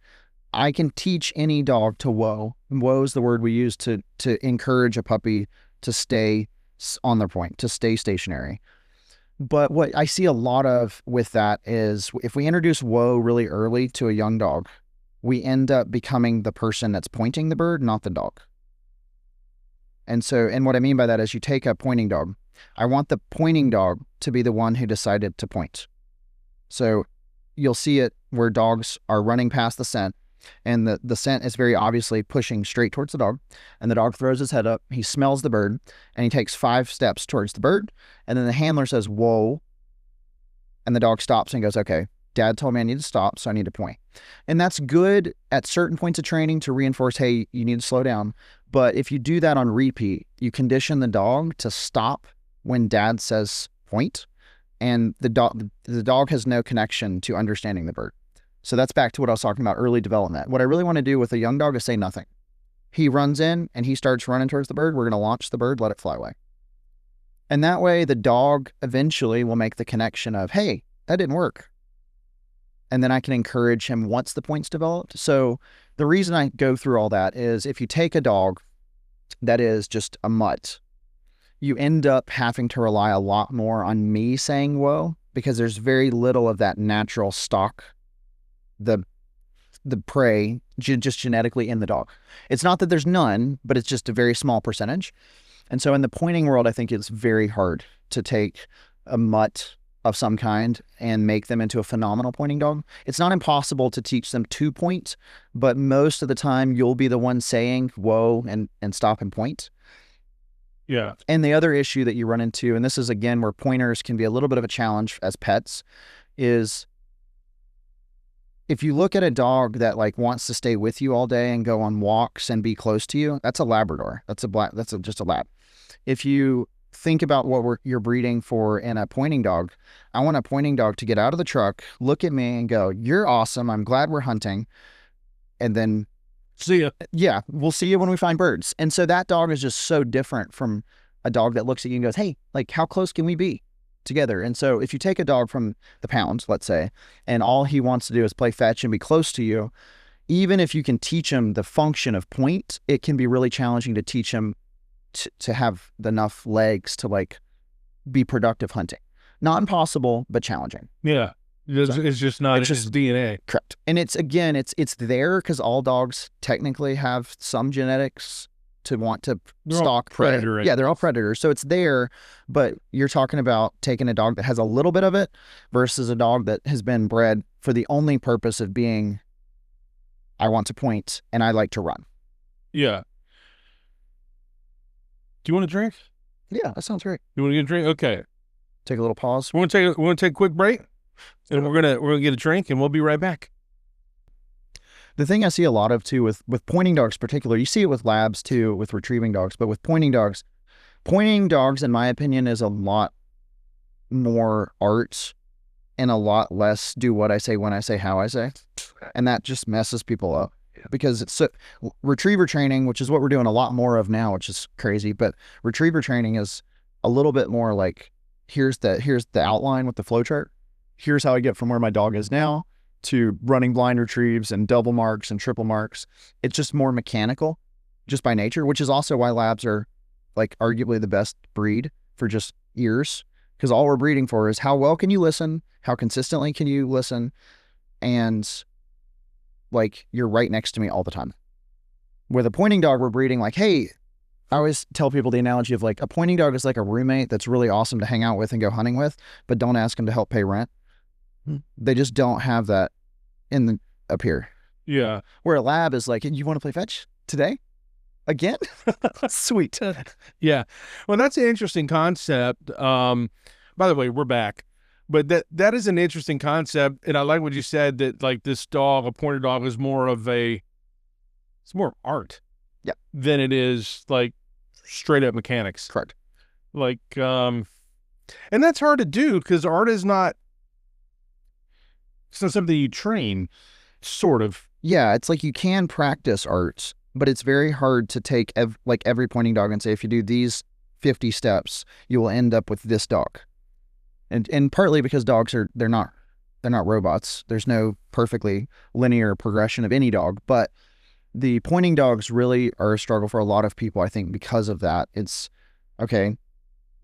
Speaker 2: I can teach any dog to whoa. Whoa is the word we use to encourage a puppy to stay on their point, to stay stationary. But what I see a lot of with that is if we introduce whoa really early to a young dog, we end up becoming the person that's pointing the bird, not the dog. And what I mean by that is you take a pointing dog. I want the pointing dog to be the one who decided to point. So you'll see it where dogs are running past the scent, and the scent is very obviously pushing straight towards the dog, and the dog throws his head up, he smells the bird, and he takes 5 steps towards the bird, and then the handler says, whoa, and the dog stops and goes, okay, dad told me I need to stop, so I need to point. And that's good at certain points of training to reinforce, hey, you need to slow down. But if you do that on repeat, you condition the dog to stop when dad says point, and the dog has no connection to understanding the bird. So that's back to what I was talking about, early development. What I really want to do with a young dog is say nothing. He runs in and he starts running towards the bird. We're going to launch the bird, let it fly away. And that way the dog eventually will make the connection of, hey, that didn't work. And then I can encourage him once the point's developed. So the reason I go through all that is if you take a dog that is just a mutt, you end up having to rely a lot more on me saying whoa, because there's very little of that natural stock, the prey just genetically in the dog. It's not that there's none, but it's just a very small percentage. And so in the pointing world, I think it's very hard to take a mutt of some kind and make them into a phenomenal pointing dog. It's not impossible to teach them to point, but most of the time you'll be the one saying whoa and stop and point.
Speaker 1: Yeah.
Speaker 2: And the other issue that you run into, and this is again where pointers can be a little bit of a challenge as pets, is if you look at a dog that like wants to stay with you all day and go on walks and be close to you, that's a Labrador. That's just a lab. If you think about what you're breeding for in a pointing dog, I want a pointing dog to get out of the truck, look at me and go, you're awesome. I'm glad we're hunting. And then
Speaker 1: see ya.
Speaker 2: Yeah, we'll see you when we find birds. And so that dog is just so different from a dog that looks at you and goes, hey, like how close can we be together? And so if you take a dog from the pound, let's say, and all he wants to do is play fetch and be close to you, even if you can teach him the function of point, it can be really challenging to teach him to have enough legs to like be productive hunting. Not impossible, but challenging.
Speaker 1: Yeah. It's just not, it's just DNA.
Speaker 2: Correct. And it's there because all dogs technically have some genetics to want to stalk prey. Yeah, they're all predators. So it's there, but you're talking about taking a dog that has a little bit of it versus a dog that has been bred for the only purpose of being, I want to point and I like to run.
Speaker 1: Yeah. Do you want a drink?
Speaker 2: Yeah, that sounds great.
Speaker 1: You want to get a drink? Okay.
Speaker 2: Take a little pause.
Speaker 1: We're gonna take a quick break, and we're gonna get a drink, and we'll be right back.
Speaker 2: The thing I see a lot of too with pointing dogs in particular, you see it with labs too, with retrieving dogs, but with pointing dogs, in my opinion, is a lot more art and a lot less do what I say when I say how I say. And that just messes people up. Because it's retriever training, which is what we're doing a lot more of now, which is crazy, but retriever training is a little bit more like, here's the outline with the flow chart. Here's how I get from where my dog is now to running blind retrieves and double marks and triple marks. It's just more mechanical just by nature, which is also why labs are like arguably the best breed for just ears, because all we're breeding for is how well can you listen, how consistently can you listen, and like you're right next to me all the time. With a pointing dog, we're breeding like, hey, I always tell people the analogy of like a pointing dog is like a roommate that's really awesome to hang out with and go hunting with, but don't ask them to help pay rent. They just don't have that up here.
Speaker 1: Yeah.
Speaker 2: Where a lab is like, you want to play fetch today? Again? Sweet.
Speaker 1: Yeah. Well, that's an interesting concept. By the way, we're back. But that is an interesting concept, and I like what you said, that like this dog, a pointer dog, is more of it's more art, than it is like straight up mechanics.
Speaker 2: Correct.
Speaker 1: Like And that's hard to do because art is not something you train, sort of.
Speaker 2: Yeah, it's like you can practice art, but it's very hard to take like every pointing dog and say, if you do these 50 steps, you will end up with this dog. And partly because dogs they're not robots. There's no perfectly linear progression of any dog, but the pointing dogs really are a struggle for a lot of people, I think, because of that. It's okay,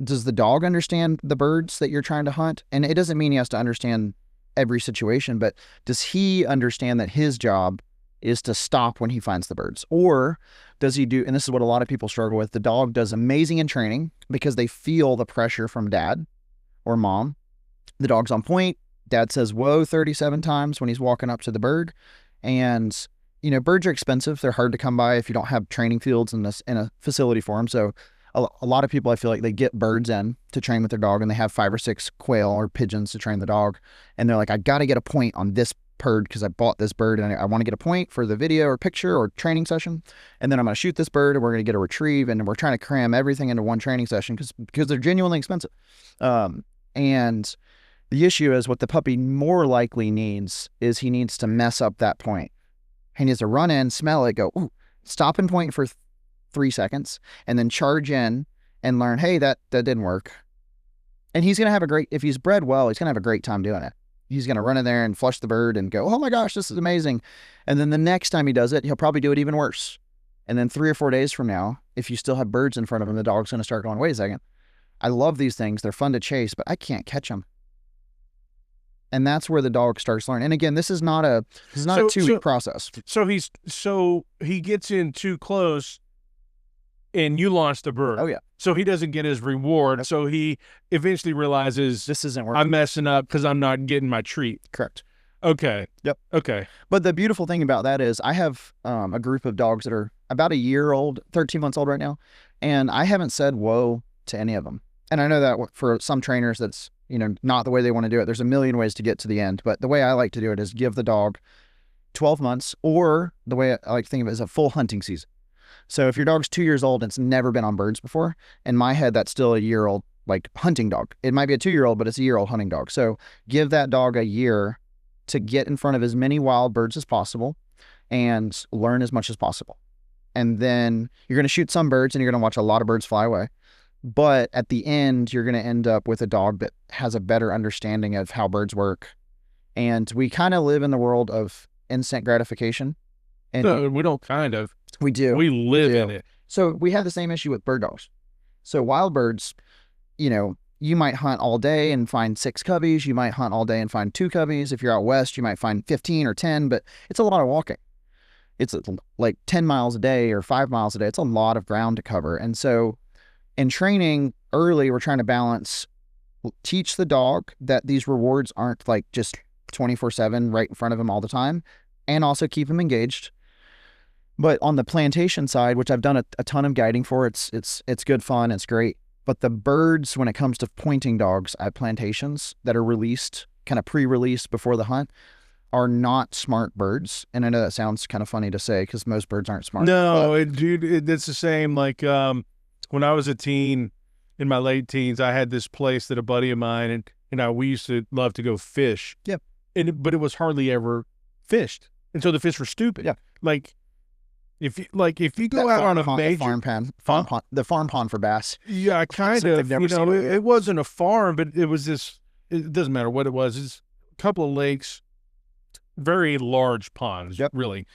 Speaker 2: does the dog understand the birds that you're trying to hunt? And it doesn't mean he has to understand every situation, but does he understand that his job is to stop when he finds the birds? Or does he do, and this is what a lot of people struggle with, the dog does amazing in training because they feel the pressure from dad or mom. The dog's on point. Dad says, whoa, 37 times when he's walking up to the bird. And, you know, birds are expensive. They're hard to come by if you don't have training fields in a facility for them. So a lot of people, I feel like, they get birds in to train with their dog, and they have 5 or 6 quail or pigeons to train the dog. And they're like, I got to get a point on this bird because I bought this bird and I want to get a point for the video or picture or training session. And then I'm going to shoot this bird and we're going to get a retrieve. And we're trying to cram everything into one training session because they're genuinely expensive. And the issue is, what the puppy more likely needs is he needs to mess up that point. He needs to run in, smell it, go, ooh, stop and point for 3 seconds, and then charge in and learn, hey, that didn't work. And he's going to have if he's bred well, he's going to have a great time doing it. He's going to run in there and flush the bird and go, oh my gosh, this is amazing. And then the next time he does it, he'll probably do it even worse. And then 3 or 4 days from now, if you still have birds in front of him, the dog's going to start going, wait a second, I love these things. They're fun to chase, but I can't catch them. And that's where the dog starts learning. And again, this is not a 2-week process.
Speaker 1: So he gets in too close and you launched the bird.
Speaker 2: Oh yeah.
Speaker 1: So he doesn't get his reward. So he eventually realizes,
Speaker 2: this isn't working.
Speaker 1: I'm messing up because I'm not getting my treat.
Speaker 2: Correct.
Speaker 1: Okay.
Speaker 2: Yep.
Speaker 1: Okay.
Speaker 2: But the beautiful thing about that is I have a group of dogs that are about a year old, 13 months old right now. And I haven't said whoa to any of them. And I know that for some trainers, that's, you know, not the way they want to do it. There's a million ways to get to the end. But the way I like to do it is give the dog 12 months, or the way I like to think of it is a full hunting season. So if your dog's 2 years old and it's never been on birds before, in my head, that's still a year-old, like, hunting dog. It might be a 2-year-old, but it's a year-old hunting dog. So give that dog a year to get in front of as many wild birds as possible and learn as much as possible. And then you're going to shoot some birds and you're going to watch a lot of birds fly away. But at the end, you're going to end up with a dog that has a better understanding of how birds work. And we kind of live in the world of instant gratification. And
Speaker 1: no, we don't kind of.
Speaker 2: We do.
Speaker 1: We live in it.
Speaker 2: So we have the same issue with bird dogs. So wild birds, you know, you might hunt all day and find 6 coveys. You might hunt all day and find 2 coveys. If you're out west, you might find 15 or 10, but it's a lot of walking. It's like 10 miles a day or 5 miles a day. It's a lot of ground to cover. And so in training early, we're trying to balance, teach the dog that these rewards aren't like just 24/7 right in front of him all the time, and also keep him engaged. But on the plantation side, which I've done a ton of guiding for, it's good fun, it's great. But the birds, when it comes to pointing dogs at plantations that are released, kind of pre-released before the hunt, are not smart birds. And I know that sounds kind of funny to say because most birds aren't smart.
Speaker 1: No, dude, it's the same. Like when I was a teen, in my late teens, I had this place that a buddy of mine and we used to love to go fish.
Speaker 2: Yep.
Speaker 1: But it was hardly ever fished, and so the fish were stupid.
Speaker 2: Yeah.
Speaker 1: Like if you go out on a major
Speaker 2: the farm pond for bass.
Speaker 1: Yeah, kind of. You know, it wasn't a farm, but it was this. It doesn't matter what it was. It's a couple of lakes, very large ponds.
Speaker 2: Yep.
Speaker 1: Really.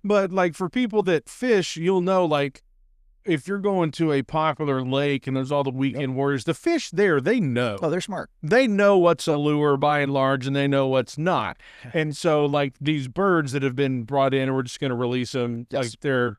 Speaker 1: But like for people that fish, you'll know, like if you're going to a popular lake and there's all the weekend warriors, the fish there, they know.
Speaker 2: Oh, they're smart.
Speaker 1: They know what's a lure by and large, and they know what's not. And so, like these birds that have been brought in, and we're just going to release them.
Speaker 2: Yes.
Speaker 1: Like they're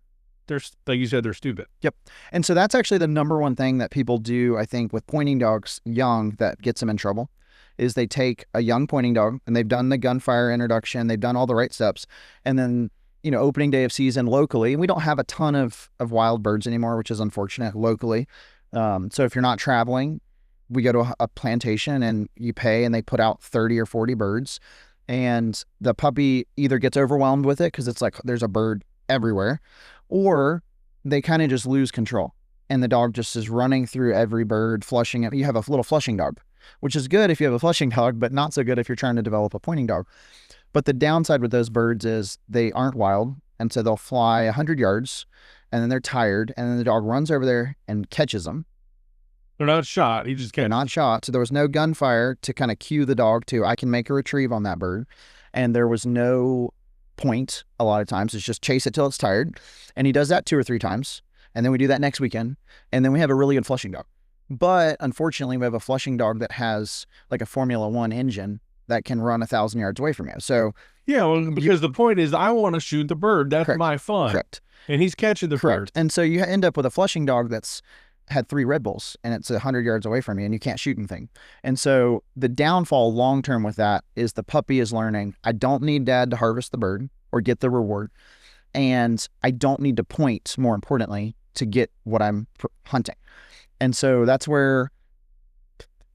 Speaker 1: like you said, they're stupid.
Speaker 2: Yep. And so that's actually the number one thing that people do, I think, with pointing dogs young that gets them in trouble, is they take a young pointing dog and they've done the gunfire introduction, they've done all the right steps, and then, you know, opening day of season locally, and we don't have a ton of wild birds anymore, which is unfortunate locally. So if you're not traveling, we go to a plantation and you pay and they put out 30 or 40 birds, and the puppy either gets overwhelmed with it because it's like there's a bird everywhere, or they kind of just lose control. and the dog just is running through every bird, flushing it. You have a little flushing dog, which is good if you have a flushing dog, but not so good if you're trying to develop a pointing dog. But the downside with those birds is they aren't wild, and so they'll fly 100 yards, and then they're tired, and then the dog runs over there and catches them.
Speaker 1: They're not shot. He just
Speaker 2: They're
Speaker 1: can't.
Speaker 2: not shot, so there was no gunfire to kind of cue the dog to, I can make a retrieve on that bird. And there was no point a lot of times. It's just chase it till it's tired. And he does that 2 or 3 times. And then we do that next weekend. And then we have a really good flushing dog. But unfortunately, we have a flushing dog that has like a Formula One engine that can run 1,000 yards away from you. So
Speaker 1: yeah, well, because the point is, I want to shoot the bird. That's
Speaker 2: Correct.
Speaker 1: my fun.
Speaker 2: Correct.
Speaker 1: And he's catching the
Speaker 2: Correct.
Speaker 1: bird.
Speaker 2: And so you end up with a flushing dog that's had 3 Red Bulls and it's 100 yards away from you and you can't shoot anything. And so the downfall long term with that is the puppy is learning, I don't need dad to harvest the bird or get the reward. And I don't need to point, more importantly, to get what I'm hunting. And so that's where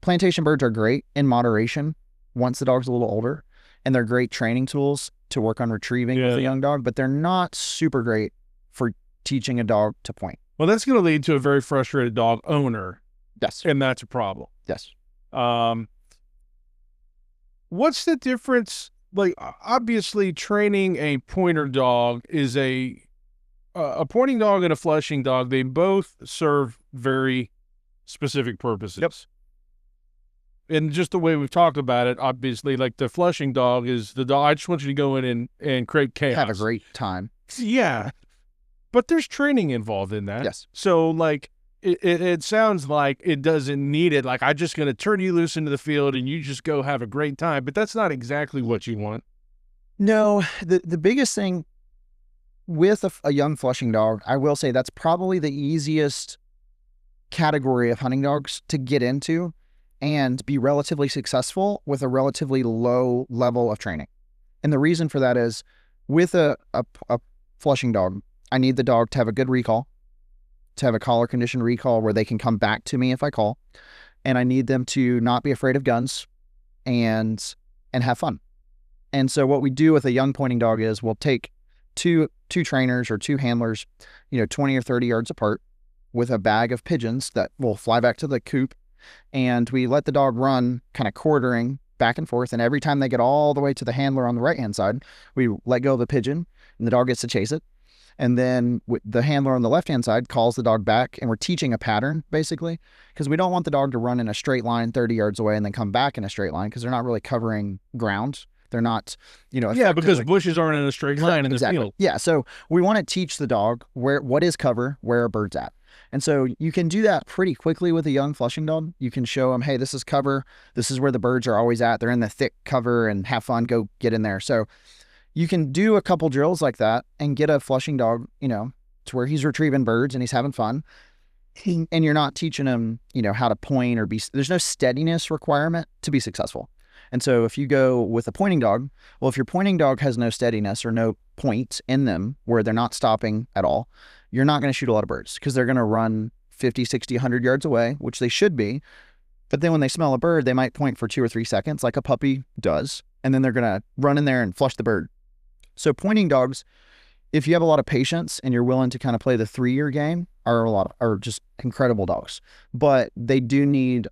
Speaker 2: plantation birds are great in moderation once the dog's a little older. And they're great training tools to work on retrieving with a young dog, but they're not super great for teaching a dog to point.
Speaker 1: Well, that's going to lead to a very frustrated dog owner.
Speaker 2: Yes.
Speaker 1: And that's a problem.
Speaker 2: Yes.
Speaker 1: What's the difference? Like, obviously, training a pointer dog is a pointing dog and a flushing dog. They both serve very specific purposes.
Speaker 2: Yep.
Speaker 1: And just the way we've talked about it, obviously, like the flushing dog is the dog. I just want you to go in and create chaos.
Speaker 2: Have a great time.
Speaker 1: Yeah. But there's training involved in that.
Speaker 2: Yes.
Speaker 1: So, like, it sounds like it doesn't need it. Like, I'm just going to turn you loose into the field and you just go have a great time. But that's not exactly what you want.
Speaker 2: No, the biggest thing with a young flushing dog, I will say that's probably the easiest category of hunting dogs to get into and be relatively successful with a relatively low level of training. And the reason for that is with a flushing dog, I need the dog to have a good recall, to have a collar conditioned recall where they can come back to me if I call. And I need them to not be afraid of guns and have fun. And so what we do with a young pointing dog is we'll take two trainers or 2 handlers, 20 or 30 yards apart with a bag of pigeons that will fly back to the coop. And we let the dog run kind of quartering back and forth. And every time they get all the way to the handler on the right-hand side, we let go of the pigeon and the dog gets to chase it. And then the handler on the left-hand side calls the dog back, and we're teaching a pattern, basically, because we don't want the dog to run in a straight line 30 yards away and then come back in a straight line because they're not really covering ground. They're not,
Speaker 1: Yeah, because bushes aren't in a straight line in the field.
Speaker 2: Yeah, so we want to teach the dog what is cover, where a bird's at. And so you can do that pretty quickly with a young flushing dog. You can show them, hey, this is cover. This is where the birds are always at. They're in the thick cover and have fun. Go get in there. So you can do a couple drills like that and get a flushing dog, to where he's retrieving birds and he's having fun. And you're not teaching him, how to point or there's no steadiness requirement to be successful. And so if you go with a pointing dog, well, if your pointing dog has no steadiness or no point in them where they're not stopping at all, you're not going to shoot a lot of birds because they're going to run 50, 60, 100 yards away, which they should be. But then when they smell a bird, they might point for 2 or 3 seconds like a puppy does. And then they're going to run in there and flush the bird. So pointing dogs, if you have a lot of patience and you're willing to kind of play the 3-year game, are just incredible dogs. But they do need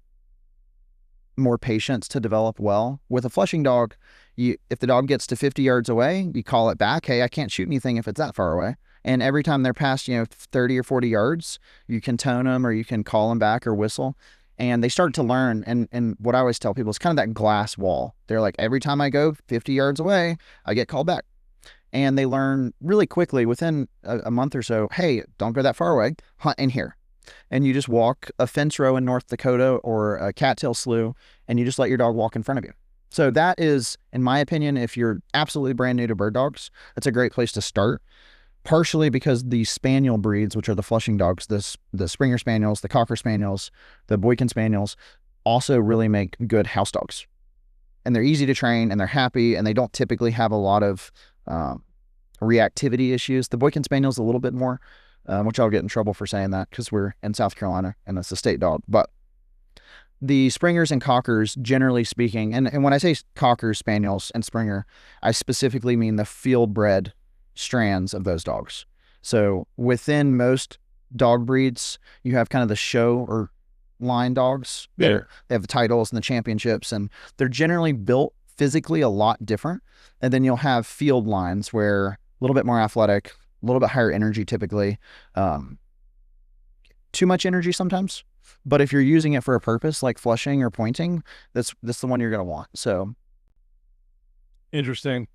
Speaker 2: more patience to develop well. With a flushing dog, if the dog gets to 50 yards away, you call it back. Hey, I can't shoot anything if it's that far away. And every time they're past, 30 or 40 yards, you can tone them or you can call them back or whistle. And they start to learn. And what I always tell people is kind of that glass wall. They're like, every time I go 50 yards away, I get called back. And they learn really quickly within a month or so, hey, don't go that far away, hunt in here. And you just walk a fence row in North Dakota or a cattail slough, and you just let your dog walk in front of you. So that is, in my opinion, if you're absolutely brand new to bird dogs, that's a great place to start. Partially because the spaniel breeds, which are the flushing dogs, the Springer Spaniels, the Cocker Spaniels, the Boykin Spaniels, also really make good house dogs. And they're easy to train, and they're happy, and they don't typically have a lot of reactivity issues. The Boykin Spaniel's a little bit more, which I'll get in trouble for saying that because we're in South Carolina and it's a state dog. But the Springers and Cockers, generally speaking, and when I say Cockers, Spaniels, and Springer, I specifically mean the field bred strands of those dogs. So within most dog breeds. You have kind of the show or line dogs.
Speaker 1: Yeah.
Speaker 2: They have the titles and the championships, and they're generally built physically a lot different. And then you'll have field lines where a little bit more athletic, a little bit higher energy typically. Too much energy sometimes. But if you're using it for a purpose like flushing or pointing, that's the one you're going to want. So
Speaker 1: Interesting.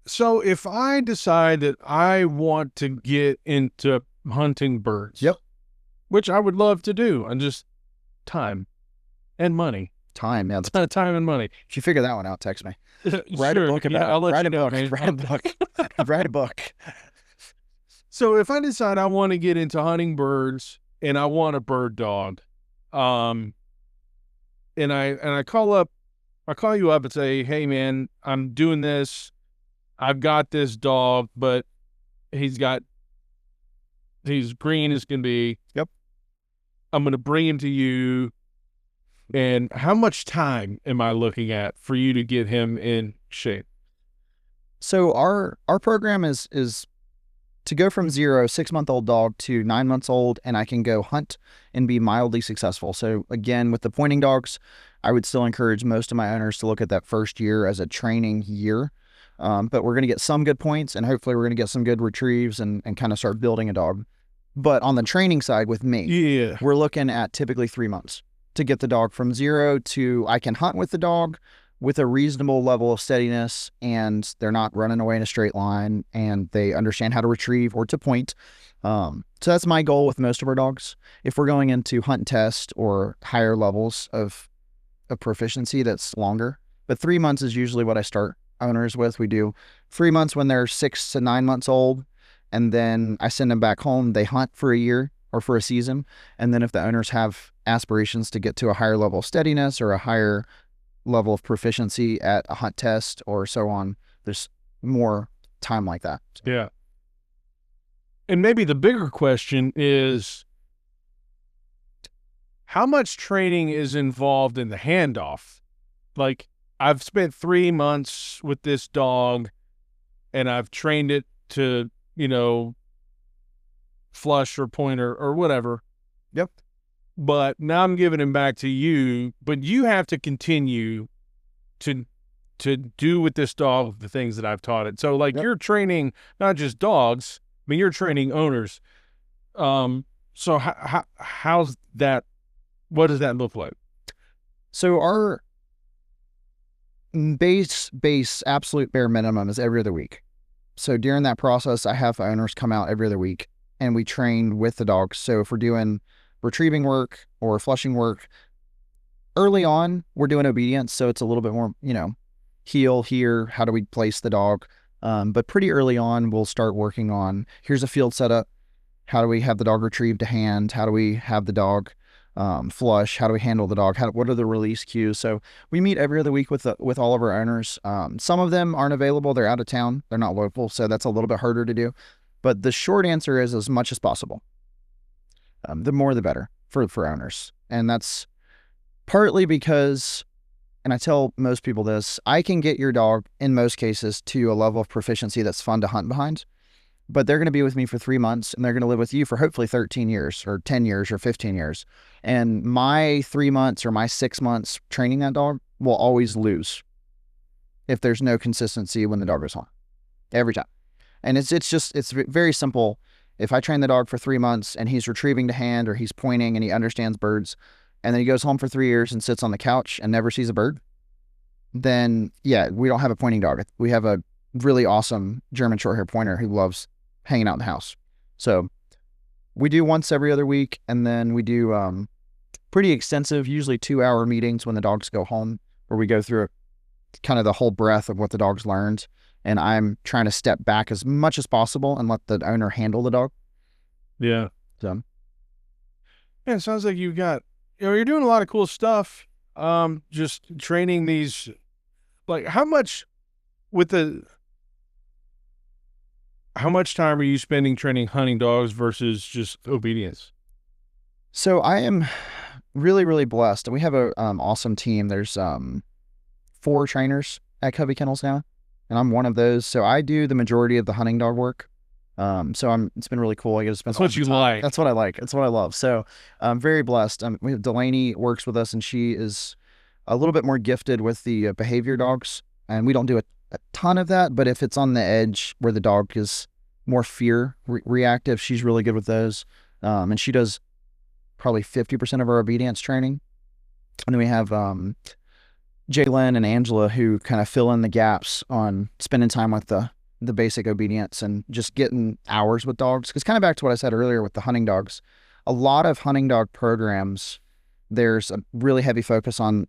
Speaker 1: So if I decide that I want to get into hunting birds,
Speaker 2: Yep.
Speaker 1: which I would love to do, and just time and money,
Speaker 2: time, yeah.
Speaker 1: time and money.
Speaker 2: If you figure that one out, text me. Write
Speaker 1: Sure.
Speaker 2: a book about
Speaker 1: Yeah, I'll let
Speaker 2: write
Speaker 1: you
Speaker 2: a
Speaker 1: know,
Speaker 2: book.
Speaker 1: man.
Speaker 2: Write a book. Write a book.
Speaker 1: So if I decide I want to get into hunting birds and I want a bird dog, and I call you up and say, hey man, I'm doing this. I've got this dog, but he's green as can be.
Speaker 2: Yep.
Speaker 1: I'm going to bring him to you. And how much time am I looking at for you to get him in shape?
Speaker 2: So our program is to go from 0 6-month-old dog to 9 months old, and I can go hunt and be mildly successful. So again, with the pointing dogs, I would still encourage most of my owners to look at that first year as a training year. But we're going to get some good points, and hopefully we're going to get some good retrieves and kind of start building a dog. But on the training side with me,
Speaker 1: Yeah.
Speaker 2: we're looking at typically 3 months to get the dog from 0 to I can hunt with the dog with a reasonable level of steadiness, and they're not running away in a straight line, and they understand how to retrieve or to point. So that's my goal with most of our dogs. If we're going into hunt and test or higher levels of proficiency, that's longer. But 3 months is usually what I start owners with. We do 3 months when they're 6 to 9 months old, and then I send them back home. They hunt for a year or for a season. And then if the owners have aspirations to get to a higher level of steadiness or a higher level of proficiency at a hunt test or so on, there's more time like that.
Speaker 1: Yeah. And maybe the bigger question is, how much training is involved in the handoff? Like, I've spent 3 months with this dog and I've trained it to, flush or point or whatever.
Speaker 2: Yep.
Speaker 1: But now I'm giving him back to you, but you have to continue to do with this dog the things that I've taught it. So like,
Speaker 2: Yep.
Speaker 1: You're training not just dogs, I mean, you're training owners. So how's that? What does that look like?
Speaker 2: So our base absolute bare minimum is every other week. So during that process, I have owners come out every other week and we train with the dogs. So if we're doing retrieving work or flushing work, early on, we're doing obedience. So it's a little bit more, heel here. How do we place the dog? But pretty early on, we'll start working on, here's a field setup. How do we have the dog retrieved to hand? How do we have the dog flush? How do we handle the dog? What are the release cues? So we meet every other week with all of our owners. Some of them aren't available. They're out of town. They're not local. So that's a little bit harder to do. But the short answer is as much as possible. The more the better for owners. And that's partly because, and I tell most people this, I can get your dog in most cases to a level of proficiency that's fun to hunt behind. But they're going to be with me for 3 months and they're going to live with you for hopefully 13 years or 10 years or 15 years. And my 3 months or my 6 months training that dog will always lose if there's no consistency when the dog goes home. Every time. And it's very simple. If I train the dog for 3 months and he's retrieving to hand or he's pointing and he understands birds, and then he goes home for 3 years and sits on the couch and never sees a bird, then yeah, we don't have a pointing dog. We have a really awesome German short-hair pointer who loves hanging out in the house. So we do once every other week, and then we do pretty extensive, usually 2-hour meetings when the dogs go home, where we go through kind of the whole breadth of what the dog's learned. And I'm trying to step back as much as possible and let the owner handle the dog.
Speaker 1: Yeah.
Speaker 2: So
Speaker 1: yeah, it sounds like you've got, you're doing a lot of cool stuff. Just training these, like how much time are you spending training hunting dogs versus just obedience?
Speaker 2: So I am really, really blessed. We have a awesome team. There's 4 trainers at Covey Kennels now, and I'm one of those. So I do the majority of the hunting dog work. So it's been really cool. I get to spend
Speaker 1: That's
Speaker 2: all
Speaker 1: what
Speaker 2: the
Speaker 1: you
Speaker 2: time.
Speaker 1: like.
Speaker 2: That's what I like. That's what I love. So I'm very blessed. We have Delaney works with us, and she is a little bit more gifted with the behavior dogs. And we don't do a ton of that, but if it's on the edge where the dog is more fear reactive, she's really good with those. And she does probably 50% of our obedience training. And then we have Jalen and Angela who kind of fill in the gaps on spending time with the basic obedience and just getting hours with dogs. Because kind of back to what I said earlier with the hunting dogs, a lot of hunting dog programs, there's a really heavy focus on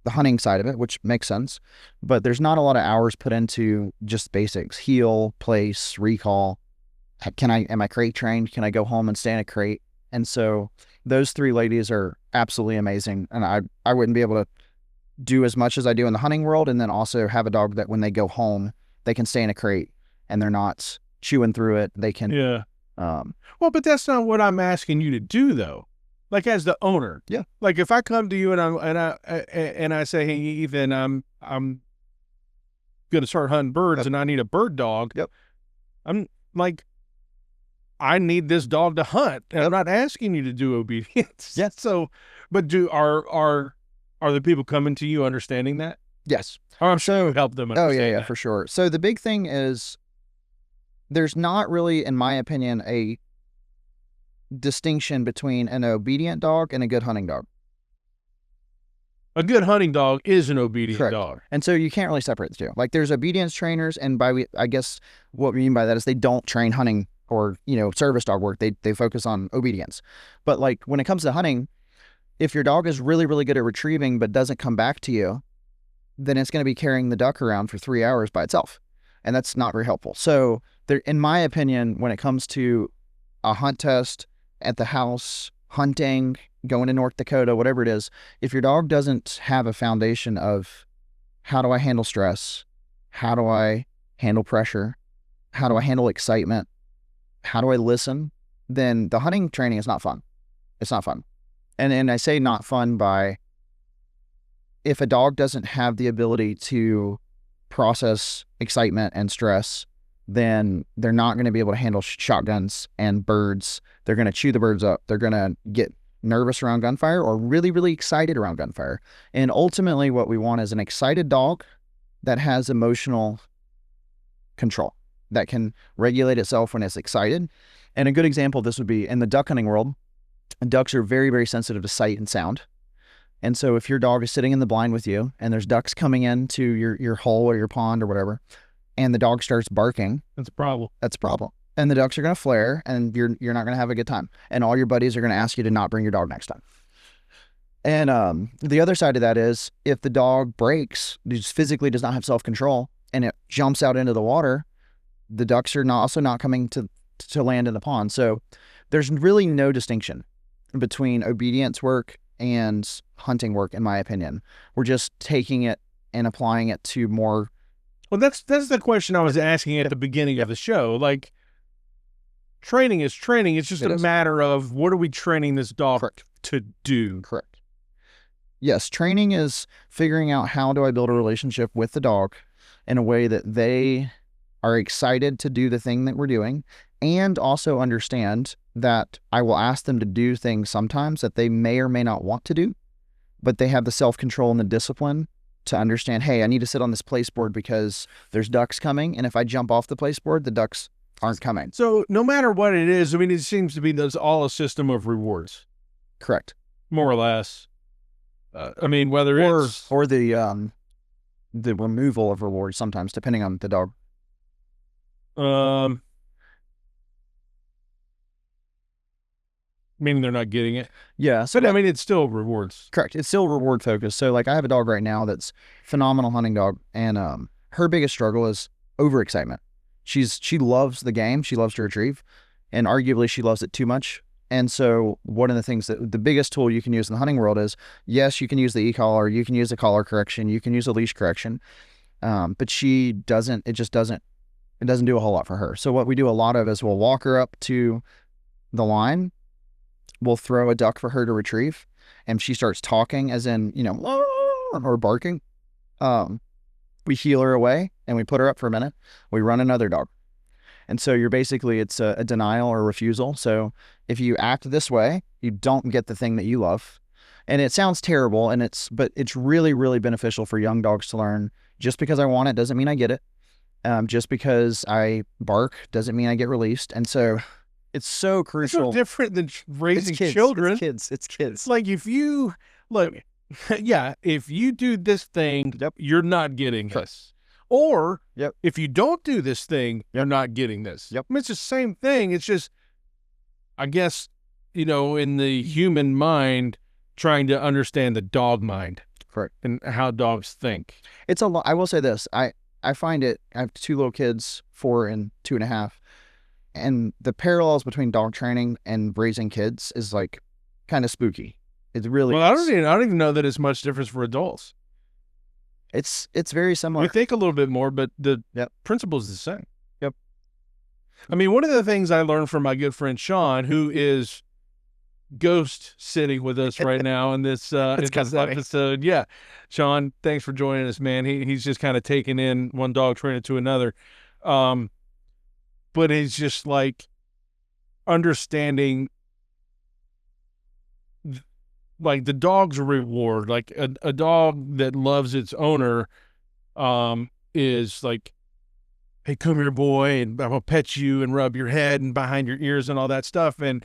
Speaker 2: the hunting side of it, which makes sense, but there's not a lot of hours put into just basics: heel, place, recall. Am I crate trained? Can I go home and stay in a crate? And so those three ladies are absolutely amazing. And I wouldn't be able to do as much as I do in the hunting world, and then also have a dog that when they go home, they can stay in a crate and they're not chewing through it. They can,
Speaker 1: Yeah. Well, but that's not what I'm asking you to do, though. Like as the owner,
Speaker 2: Yeah.
Speaker 1: Like if I come to you and I say, hey, Ethan, I'm gonna start hunting birds,
Speaker 2: Yep.
Speaker 1: and I need a bird dog.
Speaker 2: Yep.
Speaker 1: I'm like, I need this dog to hunt. And I'm not asking you to do obedience.
Speaker 2: Yeah.
Speaker 1: So, but are the people coming to you understanding that?
Speaker 2: Yes.
Speaker 1: Or I'm sure it help them
Speaker 2: Oh
Speaker 1: understand
Speaker 2: yeah,
Speaker 1: that.
Speaker 2: for sure. So the big thing is there's not really, in my opinion, a distinction between an obedient dog and a good hunting dog.
Speaker 1: A good hunting dog is an obedient
Speaker 2: Correct.
Speaker 1: dog.
Speaker 2: And so you can't really separate the two. Like there's obedience trainers, and I guess what we mean by that is they don't train hunting or, service dog work. They focus on obedience. But like when it comes to hunting, if your dog is really, really good at retrieving but doesn't come back to you, then it's going to be carrying the duck around for 3 hours by itself. And that's not very helpful. So there, in my opinion, when it comes to a hunt test at the house, hunting, going to North Dakota, whatever it is, if your dog doesn't have a foundation of how do I handle stress? How do I handle pressure? How do I handle excitement? How do I listen? Then the hunting training is not fun. It's not fun. And I say not fun by, if a dog doesn't have the ability to process excitement and stress, then they're not going to be able to handle shotguns and birds. They're going to chew the birds up. They're going to get nervous around gunfire or really, really excited around gunfire. And ultimately what we want is an excited dog that has emotional control, that can regulate itself when it's excited. And a good example of this would be in the duck hunting world. Ducks are very, very sensitive to sight and sound. And so if your dog is sitting in the blind with you and there's ducks coming into your hole or your pond or whatever, and the dog starts barking,
Speaker 1: That's a problem.
Speaker 2: that's a problem. And the ducks are going to flare, and you're not going to have a good time. And all your buddies are going to ask you to not bring your dog next time. And the other side of that is if the dog breaks, just physically does not have self-control, and it jumps out into the water, the ducks are also not coming to land in the pond. So there's really no distinction between obedience work and hunting work, in my opinion. We're just taking it and applying it to more.
Speaker 1: Well, that's the question I was asking at the beginning of the show. Like, training is training. It's just a matter of what are we training this dog to do?
Speaker 2: Correct. Yes, training is figuring out how do I build a relationship with the dog in a way that they are excited to do the thing that we're doing, and also understand that I will ask them to do things sometimes that they may or may not want to do, but they have the self-control and the discipline to understand, hey, I need to sit on this place board because there's ducks coming, and if I jump off the place board, the ducks aren't coming.
Speaker 1: So no matter what it is, I mean, it seems to be there's all a system of rewards.
Speaker 2: Correct.
Speaker 1: More or less. I mean, whether it's...
Speaker 2: Or the removal of rewards sometimes, depending on the dog.
Speaker 1: Meaning they're not getting it.
Speaker 2: Yeah. So
Speaker 1: but I mean, it's still rewards.
Speaker 2: Correct. It's still reward focused. So like I have a dog right now that's phenomenal hunting dog, and her biggest struggle is overexcitement. She loves the game. She loves to retrieve, and arguably she loves it too much. And so one of the things that the biggest tool you can use in the hunting world is, yes, you can use the e-collar, you can use the collar correction, you can use a leash correction. But it doesn't do a whole lot for her. So what we do a lot of is we'll walk her up to the line. We'll throw a duck for her to retrieve, and she starts talking, as in, or barking. We heel her away and we put her up for a minute. We run another dog. And so you're basically, it's a denial or refusal. So if you act this way, you don't get the thing that you love. And it sounds terrible, but it's really, really beneficial for young dogs to learn. Just because I want it doesn't mean I get it. Just because I bark doesn't mean I get released. And so it's so crucial.
Speaker 1: It's no different than raising
Speaker 2: kids,
Speaker 1: children.
Speaker 2: It's kids.
Speaker 1: Like if you look, yeah, if you do this thing, you're not getting this. Or if you don't do this thing, you're not getting this. I mean, it's the same thing. It's just, I guess, you know, in the human mind, trying to understand the dog mind.
Speaker 2: Correct.
Speaker 1: And how dogs think.
Speaker 2: It's a lot. I will say this. I find it, I have 2 little kids, 4 and 2.5. And the parallels between dog training and raising kids is like kind of spooky. It really
Speaker 1: is. I don't even know that it's much difference for adults.
Speaker 2: It's very similar.
Speaker 1: We think a little bit more, but the principle is the same. I mean, one of the things I learned from my good friend Sean, who is ghost sitting with us right now in this episode. Yeah. Sean, thanks for joining us, man. He's just kind of taking in one dog trainer to another. But it's just like understanding like the dog's reward. Like a dog that loves its owner is like, hey, come here, boy, and I'm gonna pet you and rub your head and behind your ears and all that stuff. And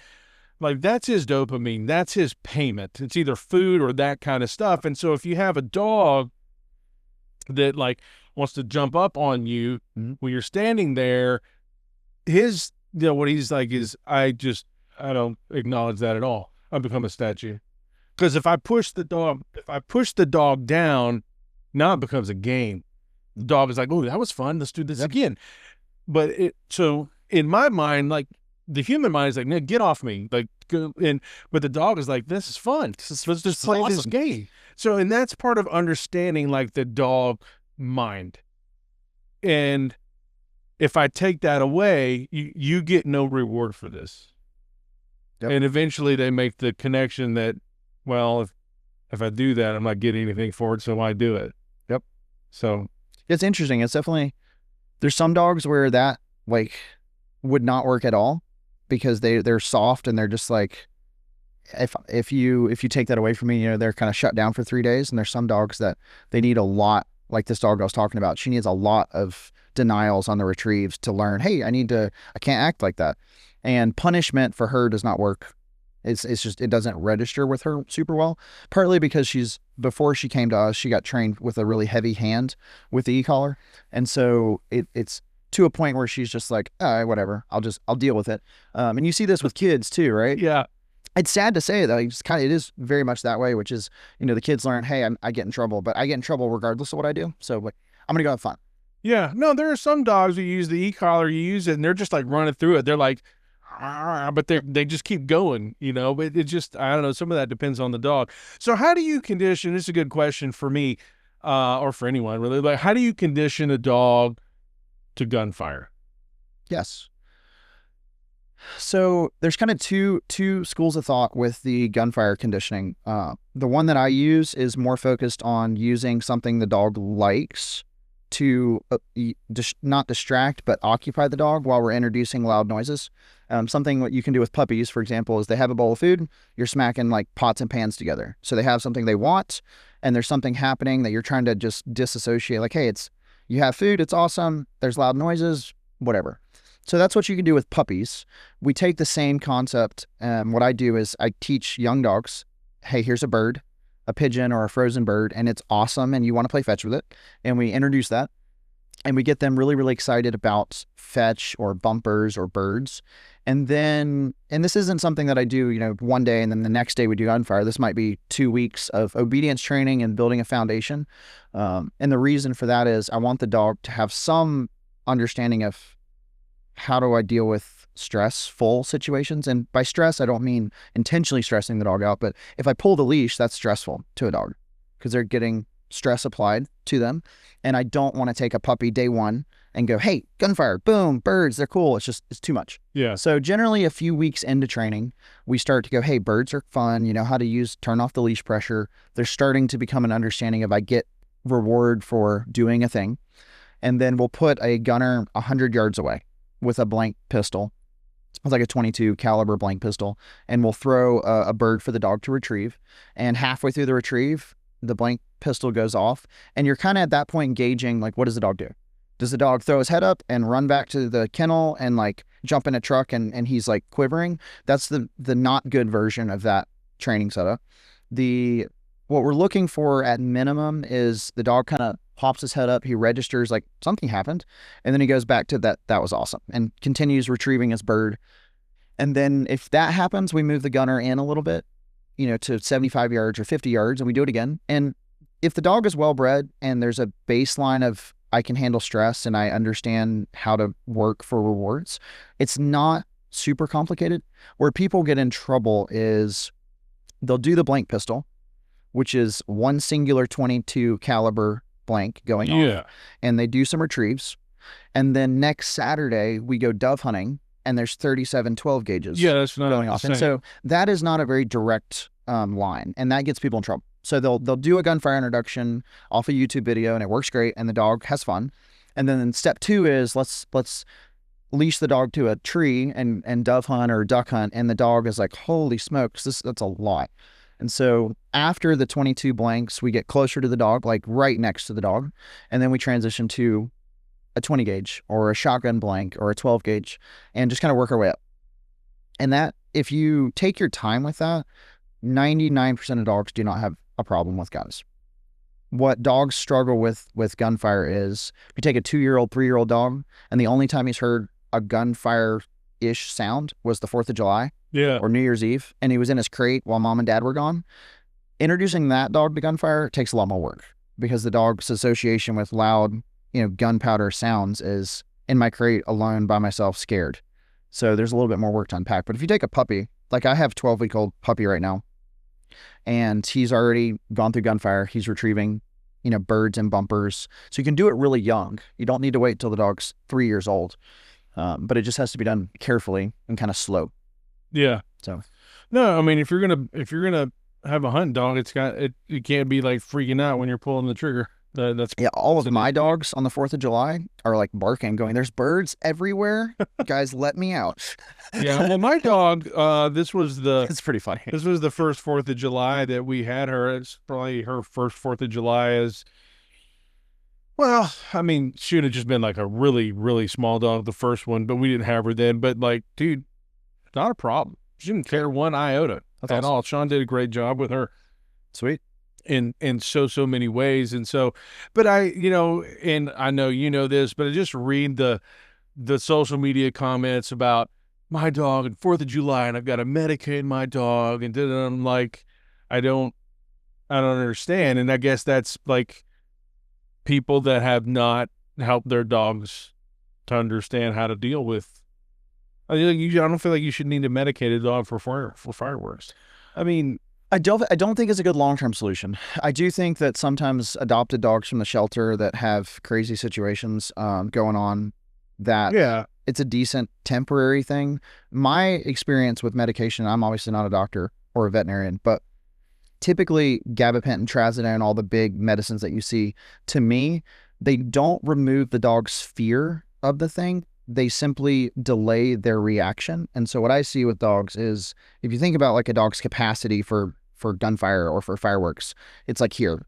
Speaker 1: like, that's his dopamine. That's his payment. It's either food or that kind of stuff. And so if you have a dog that like wants to jump up on you when you're standing there, his, you know, what he's like is, I don't acknowledge that at all. I become a statue. Because if I push the dog down, now it becomes a game. The dog is like, oh, that was fun. Let's do this again. But so in my mind, like the human mind is like, no, get off me. Like, but the dog is like, this is fun. Let's just play this game. So, and that's part of understanding like the dog mind. And if I take that away, you get no reward for this. And eventually they make the connection that, well, if I do that, I'm not getting anything for it, so why do it? So
Speaker 2: it's interesting. It's definitely, there's some dogs where that like would not work at all because they're soft and they're just like, if you take that away from me, you know, they're kind of shut down for 3 days. And there's some dogs that they need a lot, like this dog I was talking about. She needs a lot of denials on the retrieves to learn, hey, I can't act like that. And punishment for her does not work. It's just, it doesn't register with her super well, partly because before she came to us, she got trained with a really heavy hand with the e-collar. And so it's to a point where she's just like, oh, whatever, I'll deal with it. And you see this with kids too, right?
Speaker 1: Yeah.
Speaker 2: It's sad to say though, it is very much that way, which is, you know, the kids learn, hey, I get in trouble, but I get in trouble regardless of what I do. So like, I'm going to go have fun.
Speaker 1: Yeah. No, there are some dogs who use the e-collar, you use it and they're just like running through it. They're like, but they just keep going, you know, but it just, I don't know, some of that depends on the dog. So how do you condition, this is a good question for me, or for anyone really, like how do you condition a dog to gunfire?
Speaker 2: Yes. So there's kind of two schools of thought with the gunfire conditioning. The one that I use is more focused on using something the dog likes to not distract, but occupy the dog while we're introducing loud noises. Something what you can do with puppies, for example, is they have a bowl of food, you're smacking like pots and pans together. So they have something they want, and there's something happening that you're trying to just disassociate. Like, hey, you have food, it's awesome, there's loud noises, whatever. So that's what you can do with puppies. We take the same concept. What I do is I teach young dogs, hey, here's a bird, a pigeon or a frozen bird, and it's awesome, and you want to play fetch with it. And we introduce that, and we get them really, really excited about fetch or bumpers or birds. And then, and this isn't something that I do, you know, one day and then the next day we do gunfire. This might be 2 weeks of obedience training and building a foundation. And the reason for that is I want the dog to have some understanding of how do I deal with stressful situations. And by stress, I don't mean intentionally stressing the dog out, but if I pull the leash, that's stressful to a dog because they're getting stress applied to them. And I don't want to take a puppy day one and go, hey, gunfire, boom, birds, they're cool. It's too much.
Speaker 1: Yeah.
Speaker 2: So generally a few weeks into training, we start to go, hey, birds are fun. You know how to turn off the leash pressure. They're starting to become an understanding of I get reward for doing a thing. And then we'll put a gunner 100 yards away. with a blank pistol. It's like a 22 caliber blank pistol, and we'll throw a bird for the dog to retrieve. And halfway through the retrieve, the blank pistol goes off, and you're kind of at that point gauging, like, what does the dog do? Does the dog throw his head up and run back to the kennel and like jump in a truck and he's like quivering? That's the not good version of that training setup. What we're looking for at minimum is the dog kind of pops his head up, he registers like something happened, and then he goes back to that was awesome and continues retrieving his bird. And then if that happens, we move the gunner in a little bit, to 75 yards or 50 yards, and we do it again. And if the dog is well bred and there's a baseline of I can handle stress and I understand how to work for rewards, it's not super complicated. Where people get in trouble is they'll do the blank pistol, which is one singular 22 caliber blank going off, and they do some retrieves. And then next Saturday we go dove hunting, and there's 37 12 gauges
Speaker 1: that's not
Speaker 2: going off. And so that is not a very direct line, and that gets people in trouble. So they'll do a gunfire introduction off a YouTube video, and it works great, and the dog has fun. And then step 2 is let's leash the dog to a tree and dove hunt or duck hunt, and the dog is like, holy smokes, that's a lot. And so after the 22 blanks, we get closer to the dog, like right next to the dog, and then we transition to a 20 gauge or a shotgun blank or a 12 gauge and just kind of work our way up. And that, if you take your time with that, 99% of dogs do not have a problem with guns. What dogs struggle with gunfire is if you take a 2-year-old, 3-year-old dog, and the only time he's heard a gunfire-ish sound was the 4th of July or New Year's Eve, and he was in his crate while mom and dad were gone. Introducing that dog to gunfire takes a lot more work because the dog's association with loud, gunpowder sounds is in my crate alone by myself, scared. So there's a little bit more work to unpack. But if you take a puppy, like I have a 12-week-old puppy right now, and he's already gone through gunfire. He's retrieving, birds and bumpers. So you can do it really young. You don't need to wait till the dog's 3 years old. But it just has to be done carefully and kind of slow.
Speaker 1: Yeah.
Speaker 2: So,
Speaker 1: no, I mean, if you're gonna have a hunting dog, you can't be like freaking out when you're pulling the trigger. That's
Speaker 2: all of my dogs on the 4th of July are like barking, going, there's birds everywhere. Guys, let me out.
Speaker 1: Yeah. Well, my dog,
Speaker 2: it's pretty funny.
Speaker 1: This was the first 4th of July that we had her. It's probably her first 4th of July as well. I mean, she would have just been like a really, really small dog, the first one, but we didn't have her then. But like, dude, not a problem. She didn't care one iota at all. Sean did a great job with her.
Speaker 2: Sweet.
Speaker 1: In so many ways. And so, but and I know this, but I just read the social media comments about my dog and 4th of July, and I've got to medicate my dog, and then I'm like, I don't understand. And I guess that's like people that have not helped their dogs to understand how to deal with. I don't feel like you should need to medicate a dog for fireworks. I mean,
Speaker 2: I don't think it's a good long-term solution. I do think that sometimes adopted dogs from the shelter that have crazy situations going on, that it's a decent temporary thing. My experience with medication, I'm obviously not a doctor or a veterinarian, but typically gabapentin, trazodone, all the big medicines that you see, to me, they don't remove the dog's fear of the thing. They simply delay their reaction. And so what I see with dogs is, if you think about like a dog's capacity for gunfire or for fireworks, it's like here.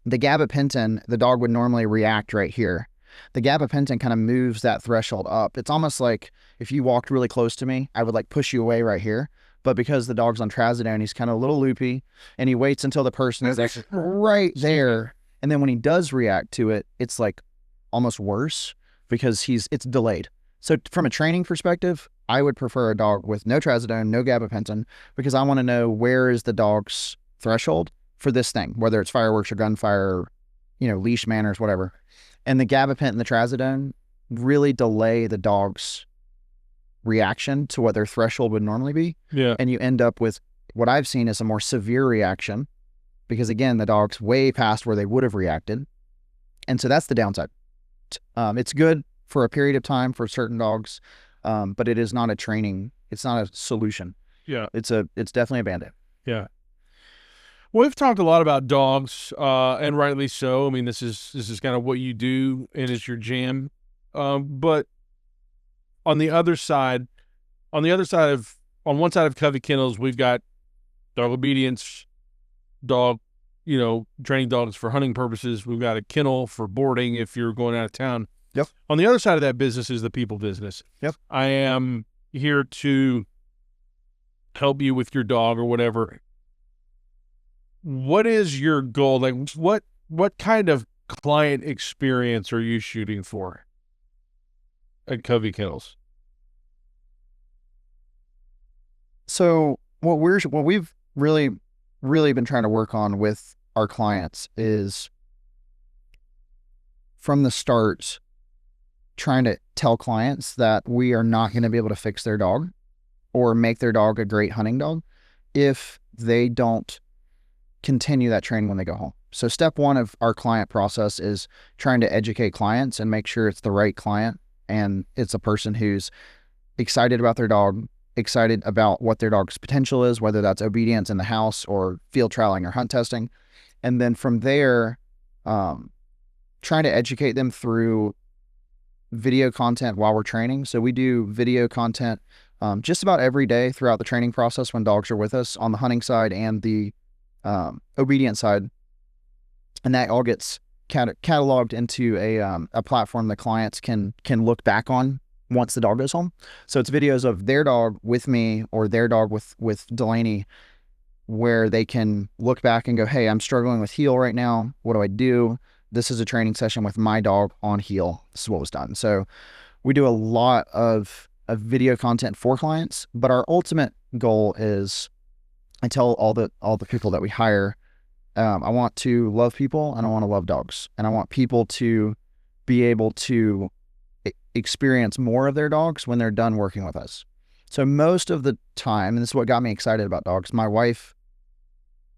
Speaker 2: The gabapentin, the dog would normally react right here. The gabapentin kind of moves that threshold up. It's almost like if you walked really close to me, I would like push you away right here. But because the dog's on trazodone, he's kind of a little loopy, and he waits until the person is like right there. And then when he does react to it, it's like almost worse because it's delayed. So from a training perspective, I would prefer a dog with no trazodone, no gabapentin, because I want to know where is the dog's threshold for this thing, whether it's fireworks or gunfire, or, leash manners, whatever. And the gabapentin and the trazodone really delay the dog's reaction to what their threshold would normally be.
Speaker 1: Yeah.
Speaker 2: And you end up with what I've seen is a more severe reaction because, again, the dog's way past where they would have reacted. And so that's the downside. It's good for a period of time for certain dogs, but it is not a training. It's not a solution.
Speaker 1: Yeah.
Speaker 2: It's definitely a Band-Aid.
Speaker 1: Yeah. Well, we've talked a lot about dogs, and rightly so. I mean, this is kind of what you do, and it's your jam. But on the other side, on one side of Covey Kennels, we've got dog obedience, dog, training dogs for hunting purposes. We've got a kennel for boarding if you're going out of town.
Speaker 2: Yep.
Speaker 1: On the other side of that business is the people business.
Speaker 2: Yep.
Speaker 1: I am here to help you with your dog or whatever. What is your goal? Like, what kind of client experience are you shooting for at Covey Kennels?
Speaker 2: So what we've really been trying to work on with our clients is from the start trying to tell clients that we are not going to be able to fix their dog or make their dog a great hunting dog if they don't continue that training when they go home. So step one of our client process is trying to educate clients and make sure it's the right client and it's a person who's excited about their dog, excited about what their dog's potential is, whether that's obedience in the house or field trialing or hunt testing. And then from there, trying to educate them through video content while we're training. So we do video content just about every day throughout the training process when dogs are with us on the hunting side and the obedience side. And that all gets cataloged into a platform the clients can look back on once the dog goes home. So it's videos of their dog with me or their dog with Delaney, where they can look back and go, hey, I'm struggling with heel right now. What do I do? This is a training session with my dog on heel. This is what was done. So we do a lot of video content for clients, but our ultimate goal is, I tell all the people that we hire, I want to love people and I want to love dogs. And I want people to be able to experience more of their dogs when they're done working with us. So most of the time, and this is what got me excited about dogs, my wife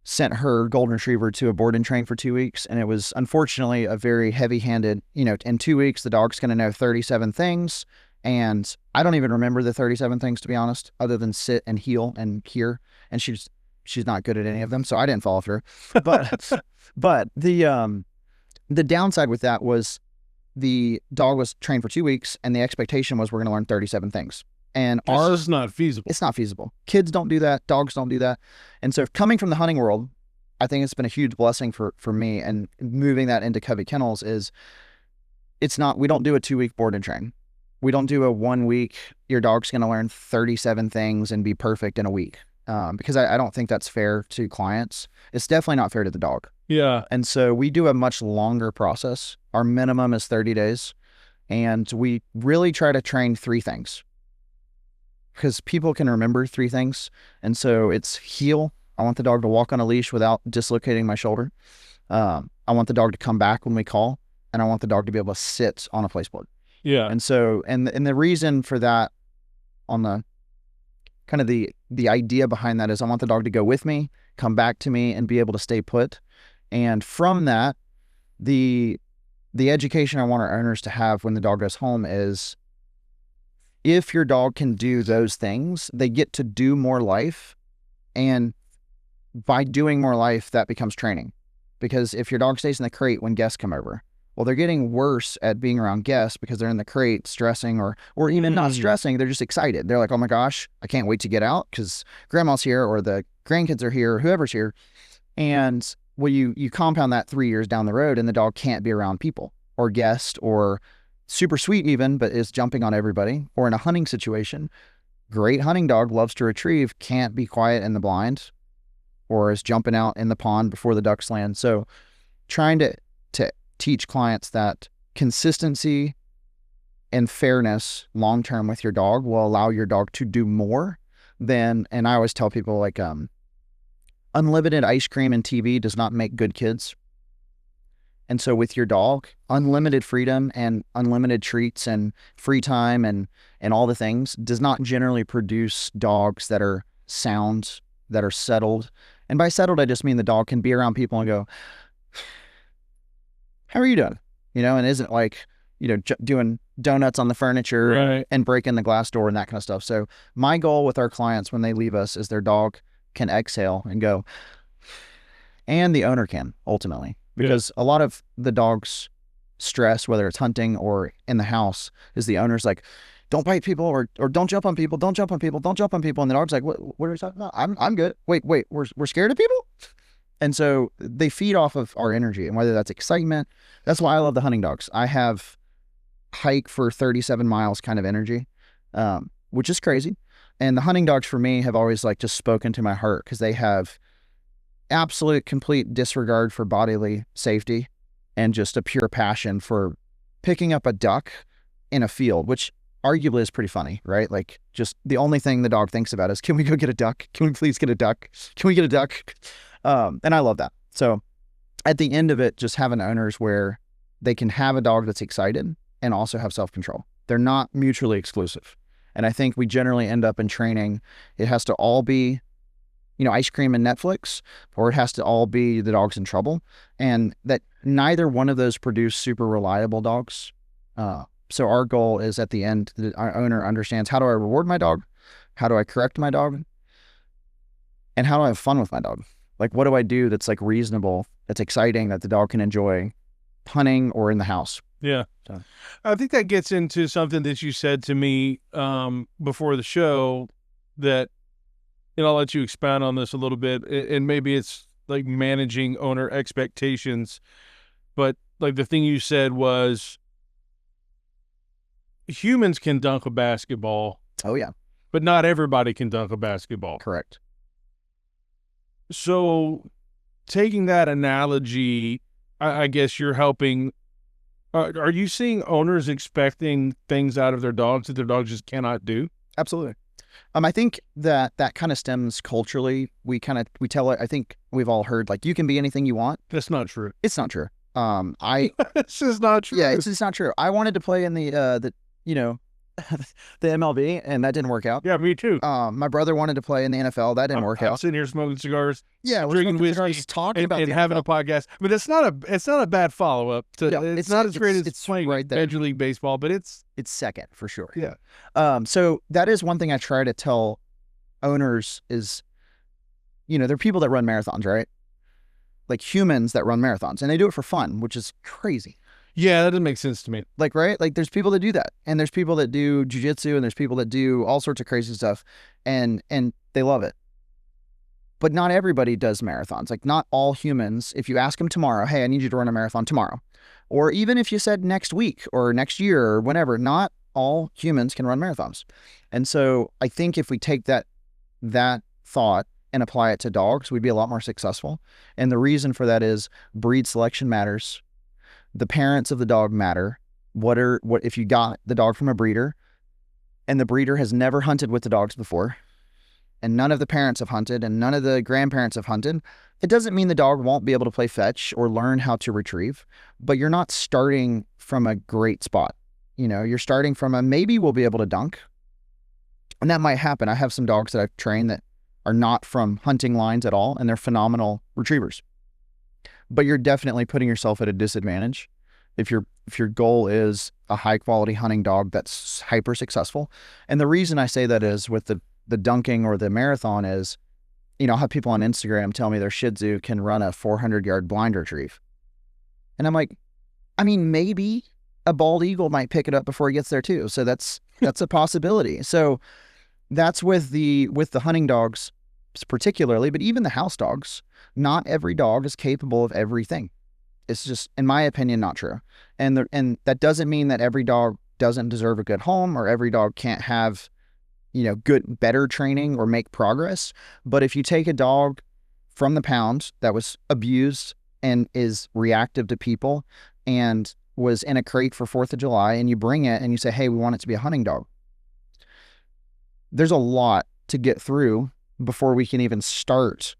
Speaker 2: sent her golden retriever to a board and train for 2 weeks. And it was unfortunately a very heavy-handed, in 2 weeks, the dog's going to know 37 things. And I don't even remember the 37 things, to be honest, other than sit and heel and hear. And she's not good at any of them. So I didn't follow through. But the downside with that was the dog was trained for 2 weeks and the expectation was we're going to learn 37 things. And
Speaker 1: ours is not feasible.
Speaker 2: It's not feasible. Kids don't do that. Dogs don't do that. And so coming from the hunting world, I think it's been a huge blessing for me, and moving that into Covey Kennels is we don't do a 2-week board and train. We don't do a 1 week, your dog's going to learn 37 things and be perfect in a week. Because I don't think that's fair to clients. It's definitely not fair to the dog.
Speaker 1: Yeah.
Speaker 2: And so we do a much longer process. Our minimum is 30 days. And we really try to train 3 things. Because people can remember 3 things. And so it's heel. I want the dog to walk on a leash without dislocating my shoulder. I want the dog to come back when we call. And I want the dog to be able to sit on a place board.
Speaker 1: Yeah.
Speaker 2: And so, and the reason for that, on the kind of the idea behind that, is I want the dog to go with me, come back to me, and be able to stay put. And from that, the education I want our owners to have when the dog goes home is, if your dog can do those things, they get to do more life. And by doing more life, that becomes training. Because if your dog stays in the crate when guests come over, well, they're getting worse at being around guests because they're in the crate stressing, or even not stressing. They're just excited. They're like, oh my gosh, I can't wait to get out because grandma's here or the grandkids are here or whoever's here. And well, you compound that 3 years down the road and the dog can't be around people or guests, or super sweet even, but is jumping on everybody. Or in a hunting situation, great hunting dog, loves to retrieve, can't be quiet in the blind, or is jumping out in the pond before the ducks land. So trying to teach clients that consistency and fairness long-term with your dog will allow your dog to do more than, and I always tell people, like, unlimited ice cream and TV does not make good kids. And so with your dog, unlimited freedom and unlimited treats and free time and all the things does not generally produce dogs that are sound, that are settled. And by settled, I just mean the dog can be around people and go, how are you doing? And isn't like, doing donuts on the furniture,
Speaker 1: right,
Speaker 2: and breaking the glass door and that kind of stuff. So my goal with our clients when they leave us is their dog can exhale and go, and the owner can ultimately, because a lot of the dog's stress, whether it's hunting or in the house, is the owner's like, don't bite people, or don't jump on people, don't jump on people, don't jump on people. And the dog's like, what are you talking about? I'm good. Wait, we're scared of people? And so they feed off of our energy, and whether that's excitement, that's why I love the hunting dogs. I have hike for 37 miles kind of energy, which is crazy. And the hunting dogs for me have always like just spoken to my heart, because they have absolute complete disregard for bodily safety and just a pure passion for picking up a duck in a field, which arguably is pretty funny, right? Like, just the only thing the dog thinks about is, can we go get a duck? Can we please get a duck? Can we get a duck? And I love that. So at the end of it, just having owners where they can have a dog that's excited and also have self-control. They're not mutually exclusive. And I think we generally end up in training, it has to all be, ice cream and Netflix, or it has to all be the dog's in trouble. And that neither one of those produce super reliable dogs. So our goal is, at the end, that our owner understands, how do I reward my dog? How do I correct my dog? And how do I have fun with my dog? Like, what do I do that's like reasonable, that's exciting, that the dog can enjoy hunting or in the house?
Speaker 1: Yeah.
Speaker 2: So.
Speaker 1: I think that gets into something that you said to me before the show that, I'll let you expound on this a little bit, and maybe it's like managing owner expectations, but like the thing you said was, humans can dunk a basketball.
Speaker 2: Oh, yeah.
Speaker 1: But not everybody can dunk a basketball.
Speaker 2: Correct.
Speaker 1: So taking that analogy, I guess you're helping. Are you seeing owners expecting things out of their dogs that their dogs just cannot do?
Speaker 2: Absolutely. I think that kind of stems culturally. We tell it, I think we've all heard, like, you can be anything you want.
Speaker 1: That's not true.
Speaker 2: It's not true.
Speaker 1: This is not true.
Speaker 2: Yeah, it's not true. I wanted to play in the the MLB, and that didn't work out.
Speaker 1: Yeah, me too.
Speaker 2: My brother wanted to play in the NFL. That didn't work out.
Speaker 1: Sitting here smoking cigars.
Speaker 2: Yeah,
Speaker 1: drinking whiskey,
Speaker 2: talking about
Speaker 1: and having a podcast. I mean, it's not a bad follow up. It's not as great as playing
Speaker 2: right there.
Speaker 1: Major League Baseball, but it's
Speaker 2: second for sure.
Speaker 1: Yeah.
Speaker 2: So that is one thing I try to tell owners is, there are people that run marathons, right? Like humans that run marathons, and they do it for fun, which is crazy.
Speaker 1: Yeah, that doesn't make sense to me.
Speaker 2: Like, right? Like, there's people that do that, and there's people that do jiu-jitsu, and there's people that do all sorts of crazy stuff, and they love it. But not everybody does marathons. Like, not all humans, if you ask them tomorrow, hey, I need you to run a marathon tomorrow, or even if you said next week or next year or whenever, not all humans can run marathons. And so I think if we take that thought and apply it to dogs, we'd be a lot more successful. And the reason for that is breed selection matters. The parents of the dog matter. What if you got the dog from a breeder and the breeder has never hunted with the dogs before, and none of the parents have hunted and none of the grandparents have hunted, it doesn't mean the dog won't be able to play fetch or learn how to retrieve, but you're not starting from a great spot. You're starting from a, maybe we'll be able to dunk. And that might happen. I have some dogs that I've trained that are not from hunting lines at all, and they're phenomenal retrievers. But you're definitely putting yourself at a disadvantage if your goal is a high quality hunting dog that's hyper successful. And the reason I say that is with the dunking or the marathon is, I'll have people on Instagram tell me their Shih Tzu can run a 400-yard blind retrieve. And I'm like, maybe a bald eagle might pick it up before he gets there too. So that's a possibility. So that's with the hunting dogs particularly, but even the house dogs, not every dog is capable of everything. It's just, in my opinion, not true. And that doesn't mean that every dog doesn't deserve a good home, or every dog can't have, better training or make progress. But if you take a dog from the pound that was abused and is reactive to people and was in a crate for 4th of July, and you bring it and you say, hey, we want it to be a hunting dog, there's a lot to get through before we can even start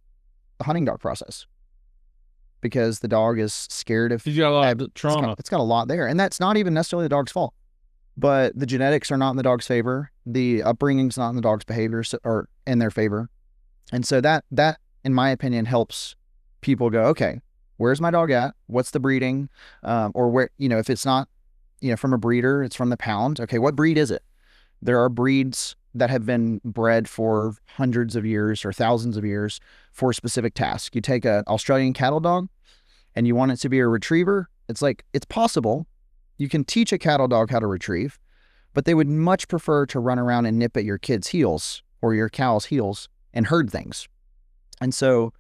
Speaker 2: the hunting dog process, because the dog is scared of.
Speaker 1: He's got a lot of trauma.
Speaker 2: It's got a lot there, and that's not even necessarily the dog's fault. But the genetics are not in the dog's favor. The upbringing's not in the dog's behavior or in their favor, and so that in my opinion helps people go, okay, where's my dog at? What's the breeding? Or where, if it's not, from a breeder, it's from the pound. Okay, what breed is it? There are breeds that have been bred for hundreds of years or thousands of years for a specific task. You take an Australian cattle dog and you want it to be a retriever. It's possible. You can teach a cattle dog how to retrieve, but they would much prefer to run around and nip at your kid's heels or your cow's heels and herd things. And so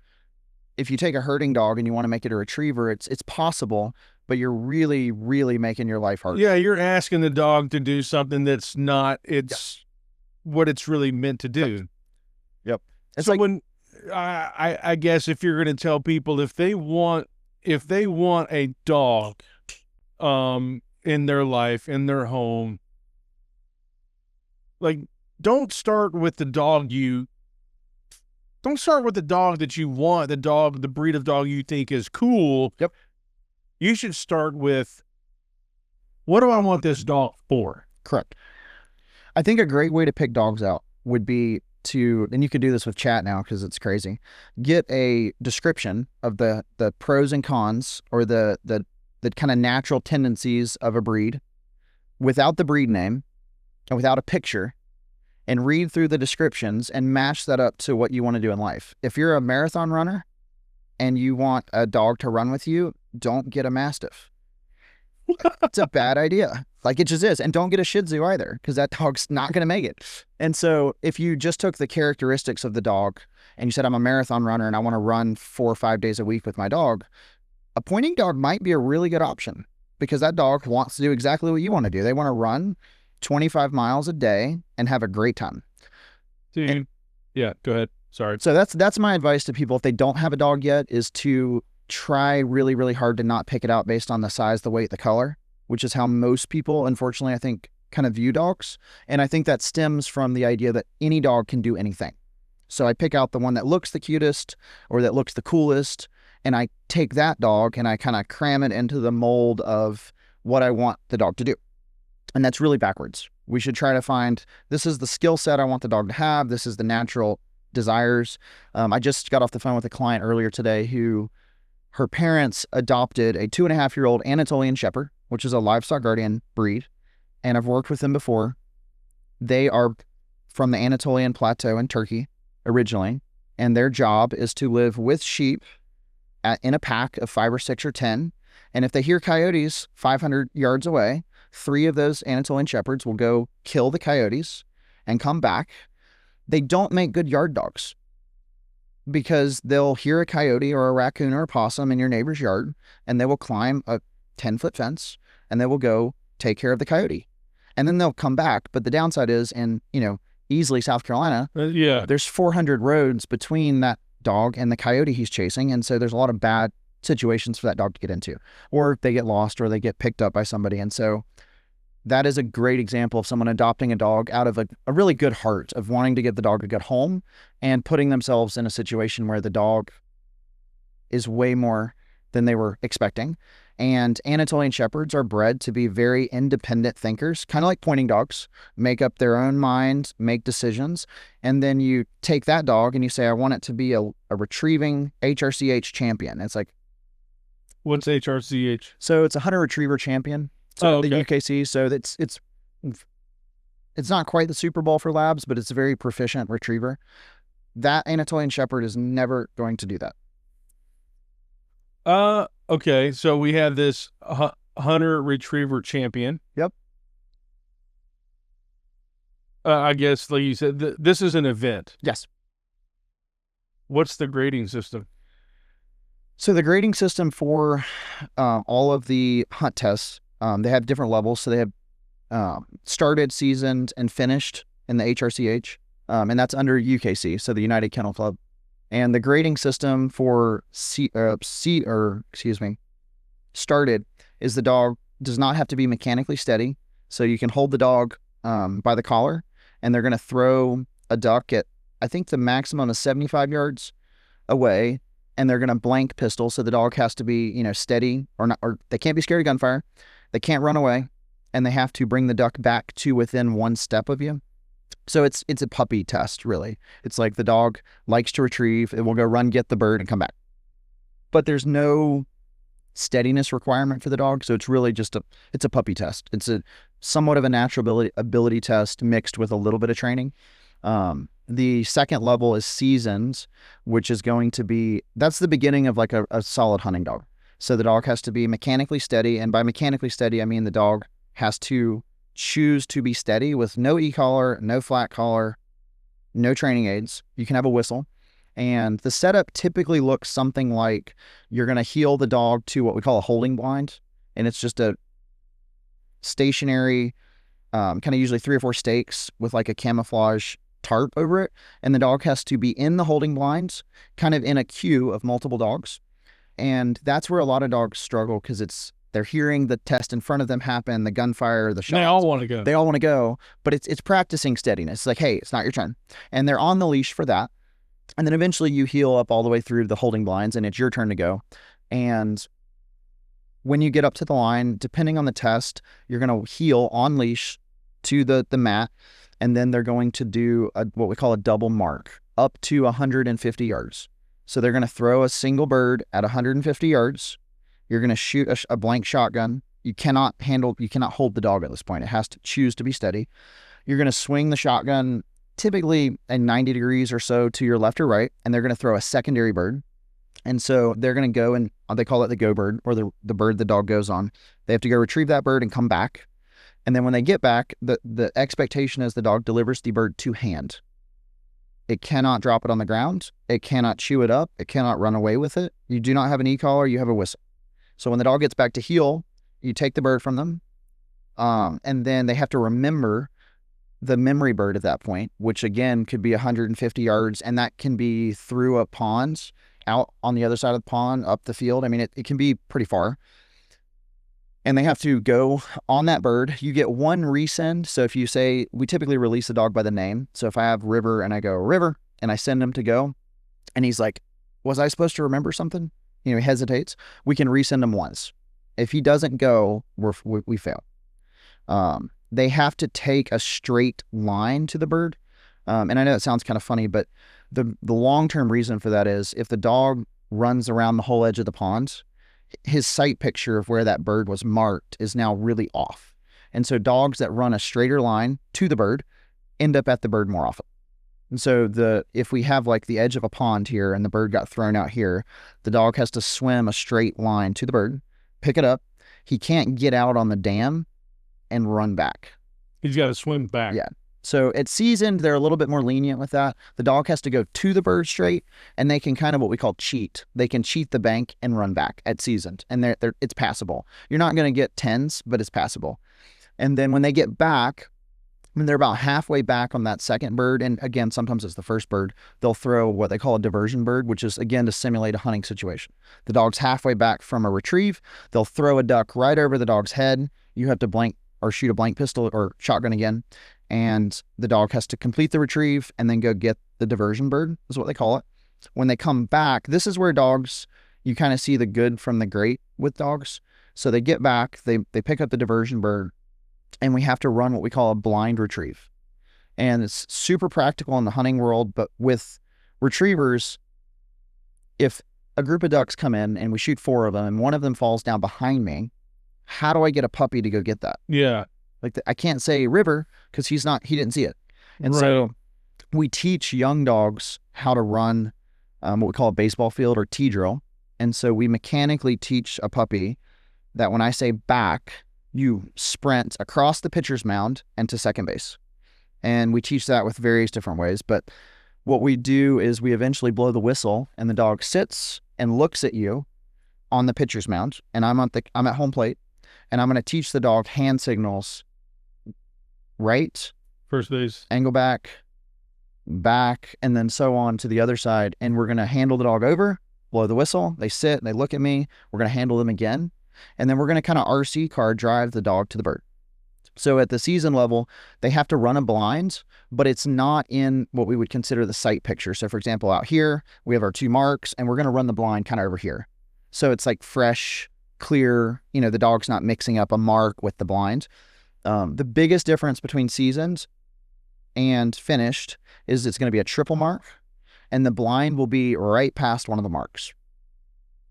Speaker 2: if you take a herding dog and you want to make it a retriever, it's possible, but you're really, really making your life hard.
Speaker 1: Yeah, you're asking the dog to do something that's not what it's really meant to do.
Speaker 2: Yep. It's
Speaker 1: so
Speaker 2: like
Speaker 1: when I guess if you're going to tell people if they want a dog in their life, in their home, like don't start with the dog that you want, the breed of dog you think is cool.
Speaker 2: Yep.
Speaker 1: You should start with, what do I want this dog for?
Speaker 2: Correct. I think a great way to pick dogs out would be and you could do this with chat now because it's crazy, get a description of the pros and cons or the kind of natural tendencies of a breed without the breed name and without a picture, and read through the descriptions and match that up to what you want to do in life. If you're a marathon runner and you want a dog to run with you, don't get a Mastiff. It's a bad idea. Like, it just is. And don't get a Shih Tzu either, because that dog's not going to make it. And so if you just took the characteristics of the dog and you said, I'm a marathon runner and I want to run 4 or 5 days a week with my dog, a pointing dog might be a really good option, because that dog wants to do exactly what you want to do. They want to run 25 miles a day and have a great time.
Speaker 1: Dude, yeah, go ahead. Sorry.
Speaker 2: So that's my advice to people if they don't have a dog yet, is to try really, really hard to not pick it out based on the size, the weight, the color, which is how most people, unfortunately, I think, kind of view dogs. And I think that stems from the idea that any dog can do anything. So I pick out the one that looks the cutest or that looks the coolest, and I take that dog and I kind of cram it into the mold of what I want the dog to do. And that's really backwards. We should try to find, this is the skill set I want the dog to have. This is the natural desires. I just got off the phone with a client earlier today who, her parents adopted a 2.5-year-old Anatolian Shepherd, which is a livestock guardian breed. And I've worked with them before. They are from the Anatolian Plateau in Turkey originally. And their job is to live with sheep in a pack of 5 or 6 or 10. And if they hear coyotes 500 yards away, 3 of those Anatolian Shepherds will go kill the coyotes and come back. They don't make good yard dogs, because they'll hear a coyote or a raccoon or a possum in your neighbor's yard, and they will climb a 10-foot fence and they will go take care of the coyote. And then they'll come back. But the downside is in, Easley, South Carolina, there's 400 roads between that dog and the coyote he's chasing. And so there's a lot of bad situations for that dog to get into, or they get lost or they get picked up by somebody. And so that is a great example of someone adopting a dog out of a really good heart of wanting to give the dog a good home and putting themselves in a situation where the dog is way more than they were expecting. And Anatolian Shepherds are bred to be very independent thinkers, kind of like pointing dogs, make up their own mind, make decisions. And then you take that dog and you say, I want it to be a retrieving HRCH champion. It's like,
Speaker 1: what's HRCH?
Speaker 2: So it's a hunter retriever champion. So
Speaker 1: okay.
Speaker 2: The UKC. So it's not quite the Super Bowl for labs, but it's a very proficient retriever. That Anatolian Shepherd is never going to do that.
Speaker 1: Okay. So we have this hunter retriever champion.
Speaker 2: Yep.
Speaker 1: I guess, like you said, this is an event.
Speaker 2: Yes.
Speaker 1: What's the grading system?
Speaker 2: So the grading system for all of the hunt tests, they have different levels. So they have started, seasoned, and finished in the HRCH, and that's under UKC, so the United Kennel Club. And the grading system for started is the dog does not have to be mechanically steady. So you can hold the dog by the collar, and they're going to throw a duck at, I think the maximum is 75 yards away, and they're going to blank pistol. So the dog has to be, steady, or they can't be scared of gunfire. They can't run away, and they have to bring the duck back to within 1 step of you. So it's a puppy test, really. It's like the dog likes to retrieve. It will go run, get the bird, and come back. But there's no steadiness requirement for the dog. So it's really just it's a puppy test. It's a somewhat of a natural ability test mixed with a little bit of training. The second level is seasons, which is going to be, that's the beginning of like a solid hunting dog. So the dog has to be mechanically steady. And by mechanically steady, I mean the dog has to choose to be steady with no e-collar, no flat collar, no training aids. You can have a whistle. And the setup typically looks something like you're going to heel the dog to what we call a holding blind. And it's just a stationary, kind of usually 3 or 4 stakes with like a camouflage tarp over it. And the dog has to be in the holding blinds, kind of in a queue of multiple dogs. And that's where a lot of dogs struggle because they're hearing the test in front of them happen, the gunfire, the shots.
Speaker 1: They all want to go.
Speaker 2: They all want to go, but it's practicing steadiness. It's like, hey, it's not your turn. And they're on the leash for that. And then eventually you heel up all the way through the holding blinds and it's your turn to go. And when you get up to the line, depending on the test, you're going to heel on leash to the mat. And then they're going to do what we call a double mark up to 150 yards. So they're going to throw a single bird at 150 yards. You're going to shoot a blank shotgun. You cannot hold the dog at this point. It has to choose to be steady. You're going to swing the shotgun typically at 90 degrees or so to your left or right, and they're going to throw a secondary bird. And so they're going to go and they call it the go bird, or the bird the dog goes on. They have to go retrieve that bird and come back. And then when they get back, the expectation is the dog delivers the bird to hand. It cannot drop it on the ground. It cannot chew it up. It cannot run away with it. You do not have an e-collar. You have a whistle. So when the dog gets back to heel, you take the bird from them. And then they have to remember the memory bird at that point, which again could be 150 yards. And that can be through a pond, out on the other side of the pond, up the field. I mean, it can be pretty far. And they have to go on that bird. You get one resend. So if you say, we typically release the dog by the name. So if I have River and I go, River, and I send him to go, and he's like, was I supposed to remember something? He hesitates. We can resend him once. If he doesn't go, we fail. They have to take a straight line to the bird. And I know it sounds kind of funny, but the long-term reason for that is if the dog runs around the whole edge of the pond, his sight picture of where that bird was marked is now really off. And so dogs that run a straighter line to the bird end up at the bird more often. And so if we have like the edge of a pond here and the bird got thrown out here, the dog has to swim a straight line to the bird, pick it up. He can't get out on the dam and run back.
Speaker 1: He's got to swim back.
Speaker 2: Yeah. So at seasoned, they're a little bit more lenient with that. The dog has to go to the bird straight, and they can kind of what we call cheat. They can cheat the bank and run back at seasoned, and it's passable. You're not going to get 10s, but it's passable. And then when they get back, when they're about halfway back on that second bird, and again, sometimes it's the first bird, they'll throw what they call a diversion bird, which is, again, to simulate a hunting situation. The dog's halfway back from a retrieve. They'll throw a duck right over the dog's head. You have to blank or shoot a blank pistol or shotgun again. And the dog has to complete the retrieve and then go get the diversion bird, is what they call it. When they come back, this is where dogs, you kind of see the good from the great with dogs. So they get back, they pick up the diversion bird, and we have to run what we call a blind retrieve. And it's super practical in the hunting world, but with retrievers, if a group of ducks come in and we shoot 4 of them and one of them falls down behind me, how do I get a puppy to go get that?
Speaker 1: Yeah.
Speaker 2: Like I can't say River because he didn't see it. And so we teach young dogs how to run what we call a baseball field or T-drill. And so we mechanically teach a puppy that when I say back, you sprint across the pitcher's mound and to second base. And we teach that with various different ways. But what we do is we eventually blow the whistle and the dog sits and looks at you on the pitcher's mound. And I'm at home plate, and I'm going to teach the dog hand signals. Right,
Speaker 1: first base,
Speaker 2: angle back, and then so on to the other side. And we're going to handle the dog over, blow the whistle. They sit and they look at me. We're going to handle them again. And then we're going to kind of RC car drive the dog to the bird. So at the season level, they have to run a blind, but it's not in what we would consider the sight picture. So for example, out here, we have our 2 marks and we're going to run the blind kind of over here. So it's like fresh, clear, the dog's not mixing up a mark with the blind. The biggest difference between seasoned and finished is it's going to be a triple mark, and the blind will be right past one of the marks.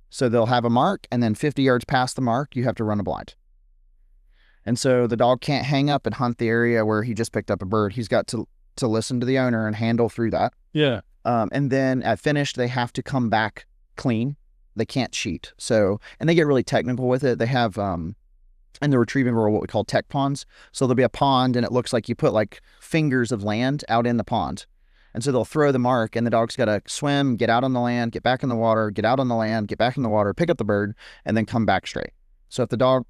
Speaker 2: So they'll have a mark, and then 50 yards past the mark, you have to run a blind. And so the dog can't hang up and hunt the area where he just picked up a bird. He's got to listen to the owner and handle through that.
Speaker 1: Yeah.
Speaker 2: And then at finished, they have to come back clean. They can't cheat. So, and they get really technical with it. They have in the retrieving world what we call tech ponds. So there'll be a pond and it looks like you put like fingers of land out in the pond. And so they'll throw the mark and the dog's got to swim, get out on the land, get back in the water, get out on the land, get back in the water, pick up the bird, and then come back straight. So if the dog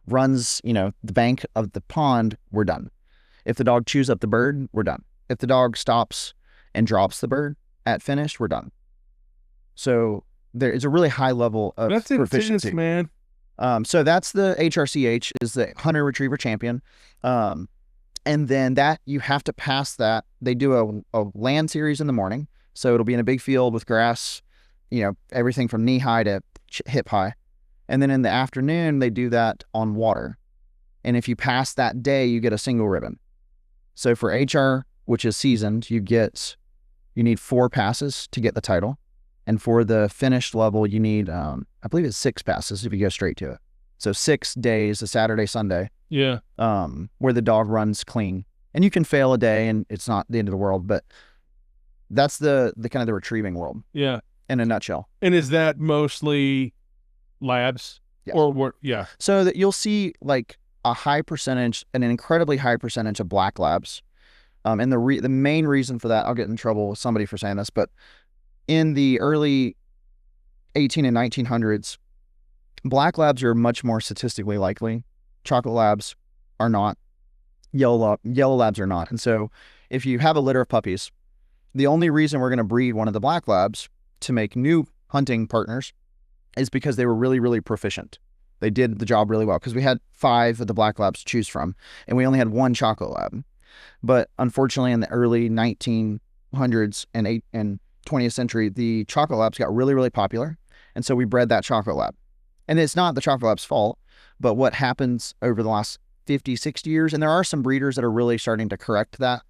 Speaker 2: runs, the bank of the pond, we're done. If the dog chews up the bird, we're done. If the dog stops and drops the bird at finish, we're done. So there is a really high level of proficiency.
Speaker 1: Intense, man.
Speaker 2: So that's the HRCH, is the Hunter Retriever Champion. And then that you have to pass that. They do a land series in the morning. So it'll be in a big field with grass, everything from knee high to hip high. And then in the afternoon, they do that on water. And if you pass that day, you get a single ribbon. So for HR, which is seasoned, you need 4 passes to get the title. And for the finished level, you need, I believe it's 6 passes if you go straight to it. So 6 days, a Saturday, Sunday.
Speaker 1: Yeah.
Speaker 2: Where the dog runs clean. And you can fail a day and it's not the end of the world, but that's the kind of the retrieving world.
Speaker 1: Yeah.
Speaker 2: In a nutshell.
Speaker 1: And is that mostly labs?
Speaker 2: Yes.
Speaker 1: Or what? Yeah.
Speaker 2: So that you'll see like a high percentage, an incredibly high percentage of black labs. And the main reason for that, I'll get in trouble with somebody for saying this, but in the early 18 and 1900s, black labs are much more statistically likely. Chocolate labs are not. Yellow labs are not. And so if you have a litter of puppies, the only reason we're going to breed one of the black labs to make new hunting partners is because they were really, really proficient. They did the job really well, because we had 5 of the black labs to choose from, and we only had 1 chocolate lab. But unfortunately, in the early 1900s and 20th century, the chocolate labs got really, really popular. And so we bred that chocolate lab. And it's not the chocolate lab's fault, but what happens over the last 50, 60 years, and there are some breeders that are really starting to correct that,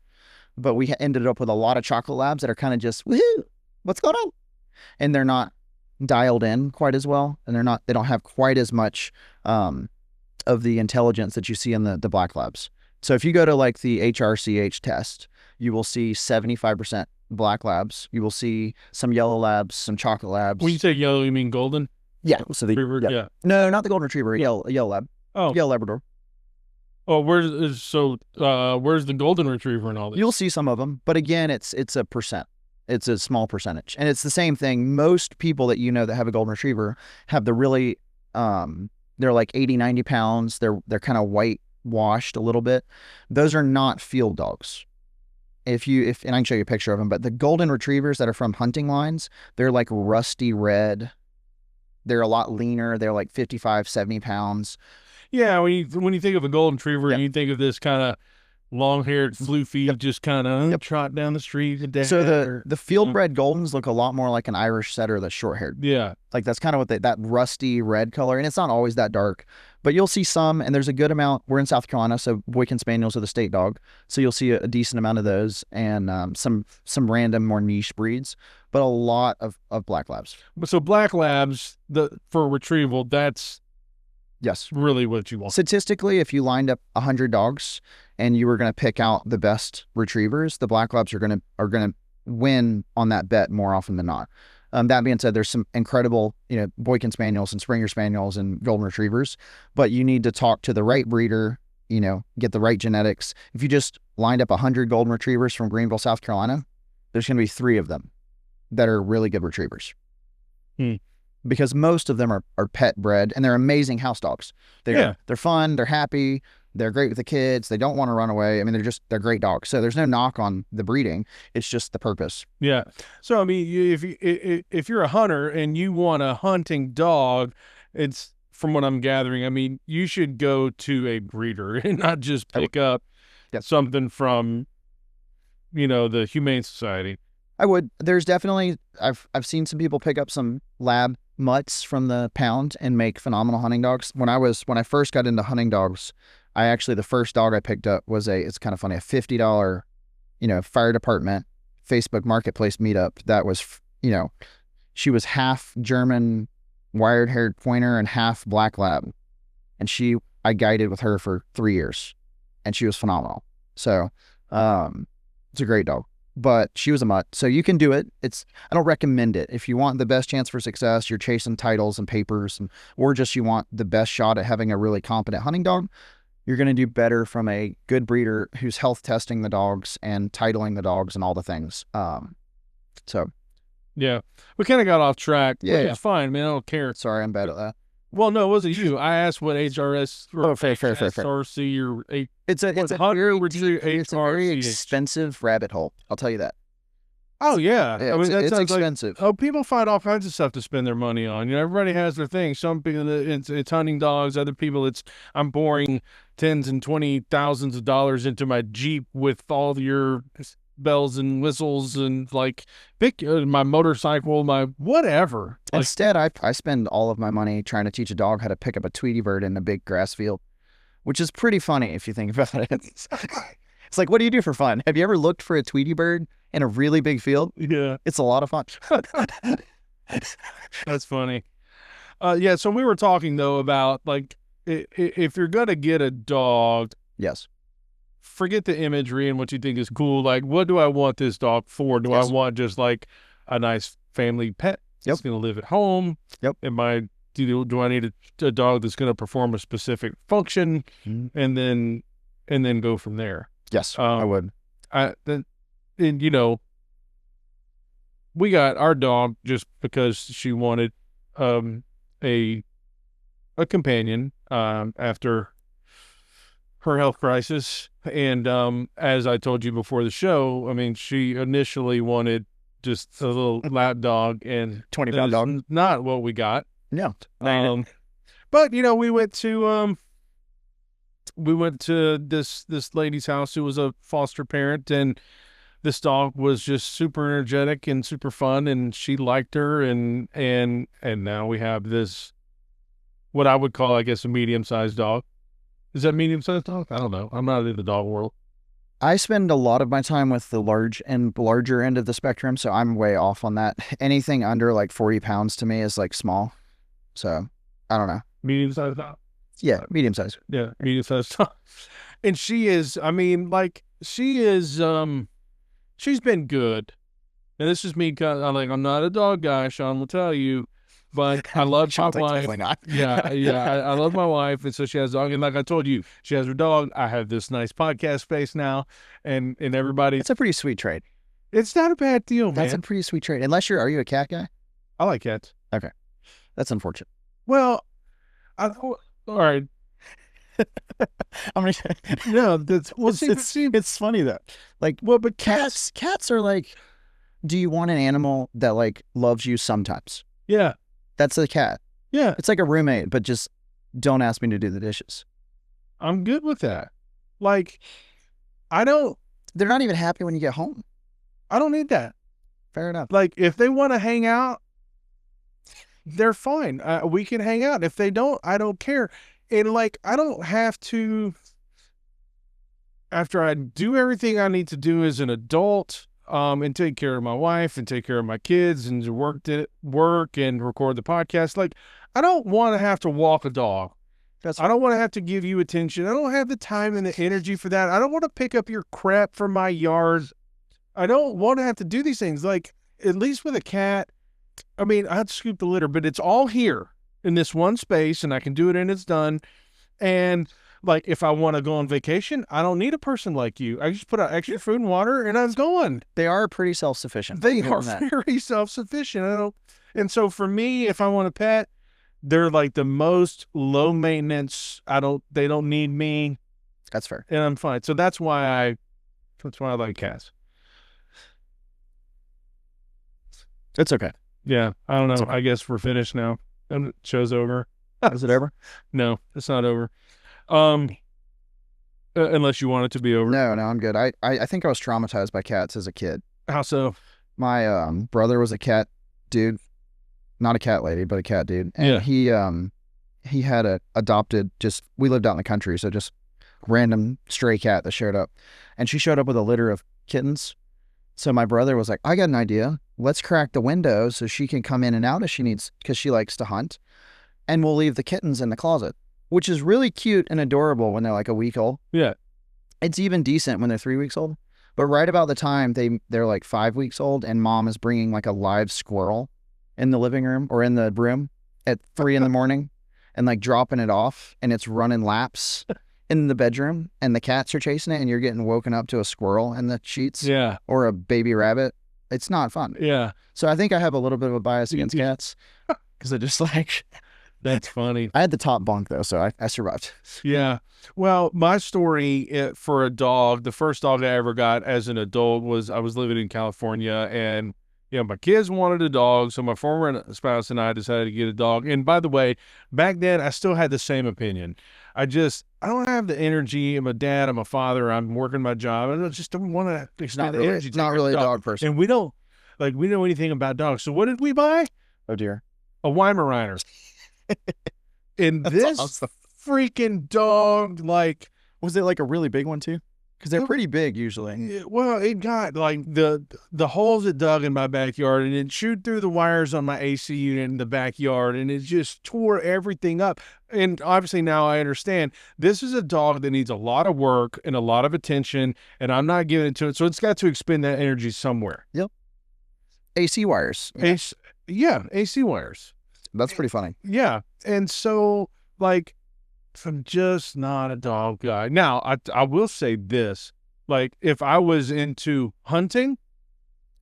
Speaker 2: but we ended up with a lot of chocolate labs that are kind of just, woohoo, what's going on? And they're not dialed in quite as well, and they don't have quite as much of the intelligence that you see in the black labs. So if you go to like the HRCH test, you will see 75% black labs. You will see some yellow labs, some chocolate labs.
Speaker 1: When you say yellow, you mean golden?
Speaker 2: Yeah. So
Speaker 1: Yeah.
Speaker 2: No, not the golden retriever. Yellow lab.
Speaker 1: Oh.
Speaker 2: Yellow Labrador.
Speaker 1: Oh, where's the golden retriever and all this?
Speaker 2: You'll see some of them, but again, it's a percent. It's a small percentage, and it's the same thing. Most people that that have a golden retriever have the really, they're like 80, 90 pounds. They're kind of white washed a little bit. Those are not field dogs. And I can show you a picture of them, but the golden retrievers that are from hunting lines, they're like rusty red. They're a lot leaner. They're like 55, 70 pounds.
Speaker 1: Yeah, when you think of a golden retriever,
Speaker 2: Yep.
Speaker 1: you think of this kind of long-haired, floofy, just kind of trot down the street.
Speaker 2: So the field-bred Goldens look a lot more like an Irish setter that's short-haired.
Speaker 1: Yeah.
Speaker 2: Like that's kind of what that rusty red color, and it's not always that dark, but you'll see some, and there's a good amount. We're in South Carolina, so Boykin Spaniels are the state dog, so you'll see a decent amount of those, and some random more niche breeds, but a lot of black labs.
Speaker 1: So black labs, for retrieval, that's
Speaker 2: Yes.
Speaker 1: really what you want.
Speaker 2: Statistically, if you lined up 100 dogs and you were going to pick out the best retrievers, the black labs are going to win on that bet more often than not. That being said, there's some incredible, Boykin Spaniels and Springer Spaniels and Golden Retrievers, but you need to talk to the right breeder, get the right genetics. If you just lined up 100 Golden Retrievers from Greenville, South Carolina, there's going to be 3 of them that are really good retrievers. Because most of them are pet bred, and they're amazing house dogs. They're fun, they're happy, they're great with the kids, they don't want to run away. I mean, they're great dogs. So there's no knock on the breeding. It's just the purpose.
Speaker 1: Yeah. So I mean, if you're a hunter and you want a hunting dog, it's, from what I'm gathering, I mean, you should go to a breeder and not just pick up something from, the Humane Society.
Speaker 2: I would. There's definitely, I've seen some people pick up some lab mutts from the pound and make phenomenal hunting dogs. When I first got into hunting dogs, the first dog I picked up was it's kind of funny, a $50, fire department Facebook marketplace meetup. That was, she was half German wired-haired pointer and half black lab. And I guided with her for 3 years, and she was phenomenal. So, it's a great dog. but she was a mutt. So you can do it. I don't recommend it. If you want the best chance for success, you're chasing titles and papers, or just you want the best shot at having a really competent hunting dog, you're going to do better from a good breeder who's health testing the dogs and titling the dogs and all the things. So
Speaker 1: Yeah. We kind of got off track.
Speaker 2: Yeah,
Speaker 1: Which is fine, man. I don't care.
Speaker 2: sorry, I'm bad at that.
Speaker 1: Well, no, it wasn't you. I asked what HRS or
Speaker 2: fair.
Speaker 1: HRC or
Speaker 2: It's a very
Speaker 1: HRC.
Speaker 2: expensive rabbit hole. I'll tell you that.
Speaker 1: Oh yeah,
Speaker 2: Yeah,
Speaker 1: I mean
Speaker 2: it's
Speaker 1: that's
Speaker 2: expensive.
Speaker 1: Like, people find all kinds of stuff to spend their money on. You know, everybody has their thing. Some people it's hunting dogs. Other people I'm pouring tens and $20,000s of dollars into my Jeep with all your bells and whistles and like my motorcycle, my whatever. Like,
Speaker 2: Instead, I spend all of my money trying to teach a dog how to pick up a Tweety bird in a big grass field, which is pretty funny if you think about it. It's like, what do you do for fun? Have you ever looked for a Tweety bird in a really big field?
Speaker 1: yeah,
Speaker 2: It's a lot of fun.
Speaker 1: that's funny. Yeah, so we were talking though about like if you're gonna get a dog,
Speaker 2: Yes.
Speaker 1: forget the imagery and what you think is cool. Like, what do I want this dog for? Do
Speaker 2: Yes.
Speaker 1: I want just like a nice family pet that's going to live at home?
Speaker 2: Yep.
Speaker 1: Do I need a dog that's going to perform a specific function, and then go from there?
Speaker 2: Yes, I would.
Speaker 1: And you know, we got our dog just because she wanted a companion after her health crisis. And as I told you before the show, I mean, she initially wanted just a little lap dog, and
Speaker 2: 20-pound dog.
Speaker 1: Not what we got.
Speaker 2: No.
Speaker 1: But you know, we went to this lady's house who was a foster parent, and this dog was just super energetic and super fun, and she liked her, and now we have this, what I would call, I guess, a medium-sized dog. Is that medium-sized dog? I don't know. I'm not in the dog world.
Speaker 2: I spend a lot of my time with the larger end of the spectrum, so I'm way off on that. Anything under like 40 pounds to me is like small. So I don't know.
Speaker 1: Medium-sized dog?
Speaker 2: Yeah, medium size.
Speaker 1: Yeah, medium-sized dog. And she is, I mean, like, she is, she's been good. And this is me, I'm not a dog guy, Sean will tell you, but I love my wife. I love my wife, and so she has a dog. And like I told you, she has her dog. I have this nice podcast space now, and everybody.
Speaker 2: It's a pretty sweet trait.
Speaker 1: It's not a bad deal, man.
Speaker 2: That's a pretty sweet trait. Are you a cat guy?
Speaker 1: I like cats.
Speaker 2: Okay, that's unfortunate.
Speaker 1: Well, all right.
Speaker 2: I'm gonna.
Speaker 1: No, that's
Speaker 2: it's funny though. Like, well, but cats are like, do you want an animal that like loves you sometimes?
Speaker 1: Yeah.
Speaker 2: That's a cat.
Speaker 1: Yeah.
Speaker 2: It's like a roommate, but just don't ask me to do the dishes.
Speaker 1: I'm good with that. Like,
Speaker 2: they're not even happy when you get home.
Speaker 1: I don't need that.
Speaker 2: Fair enough.
Speaker 1: Like, if they want to hang out, they're fine. We can hang out. If they don't, I don't care. And like, I don't have to, after I do everything I need to do as an adult, and take care of my wife and take care of my kids and work and record the podcast. Like, I don't want to have to walk a dog. I don't want to have to give you attention. I don't have the time and the energy for that. I don't want to pick up your crap from my yard. I don't want to have to do these things. Like, at least with a cat, I mean, I have to scoop the litter, but it's all here in this one space, and I can do it and it's done. And like, if I want to go on vacation, I don't need a person like you. I just put out extra food and water, and I'm going.
Speaker 2: They are pretty self-sufficient.
Speaker 1: They are very self-sufficient. And so for me, if I want a pet, they're like the most low maintenance. They don't need me.
Speaker 2: That's fair.
Speaker 1: And I'm fine. So that's why I like cats.
Speaker 2: It's okay.
Speaker 1: Yeah. I don't know. I guess we're finished now. And show's over.
Speaker 2: Is it over?
Speaker 1: No, it's not over. Unless you want it to be over.
Speaker 2: No, I'm good. I think I was traumatized by cats as a kid.
Speaker 1: How so?
Speaker 2: My brother was a cat dude, not a cat lady, but a cat dude. And he had we lived out in the country, so just random stray cat that showed up. And she showed up with a litter of kittens. So my brother was like, I got an idea. Let's crack the window so she can come in and out as she needs, because she likes to hunt. And we'll leave the kittens in the closet, which is really cute and adorable when they're like a week old.
Speaker 1: Yeah.
Speaker 2: It's even decent when they're 3 weeks old. But right about the time they're like 5 weeks old, and mom is bringing like a live squirrel in the living room or in the room at 3 in the morning, and like dropping it off, and it's running laps in the bedroom, and the cats are chasing it, and you're getting woken up to a squirrel in the sheets,
Speaker 1: Yeah.
Speaker 2: or a baby rabbit. It's not fun.
Speaker 1: Yeah.
Speaker 2: So I think I have a little bit of a bias against cats because I just like.
Speaker 1: That's funny.
Speaker 2: I had the top bunk though, so I survived.
Speaker 1: Yeah. Well, my story for a dog, the first dog I ever got as an adult was I was living in California, and my kids wanted a dog, so my former spouse and I decided to get a dog. And by the way, back then I still had the same opinion. I don't have the energy. I'm a dad, I'm a father, I'm working my job, and I just don't want to expend the energy.
Speaker 2: Not really a dog person.
Speaker 1: And we don't know anything about dogs. So what did we buy?
Speaker 2: Oh dear.
Speaker 1: A Weimaraner. And this
Speaker 2: awesome.
Speaker 1: freaking dog, like,
Speaker 2: was it like a really big one too? Because they're pretty big usually.
Speaker 1: Well, it got like the holes it dug in my backyard, and it chewed through the wires on my AC unit in the backyard, and it just tore everything up. And obviously now I understand this is a dog that needs a lot of work and a lot of attention, and I'm not giving it to it. So it's got to expend that energy somewhere.
Speaker 2: Yep. AC wires.
Speaker 1: AC wires.
Speaker 2: That's pretty funny.
Speaker 1: Yeah. And so, like, I'm just not a dog guy. Now, I will say this. Like, if I was into hunting.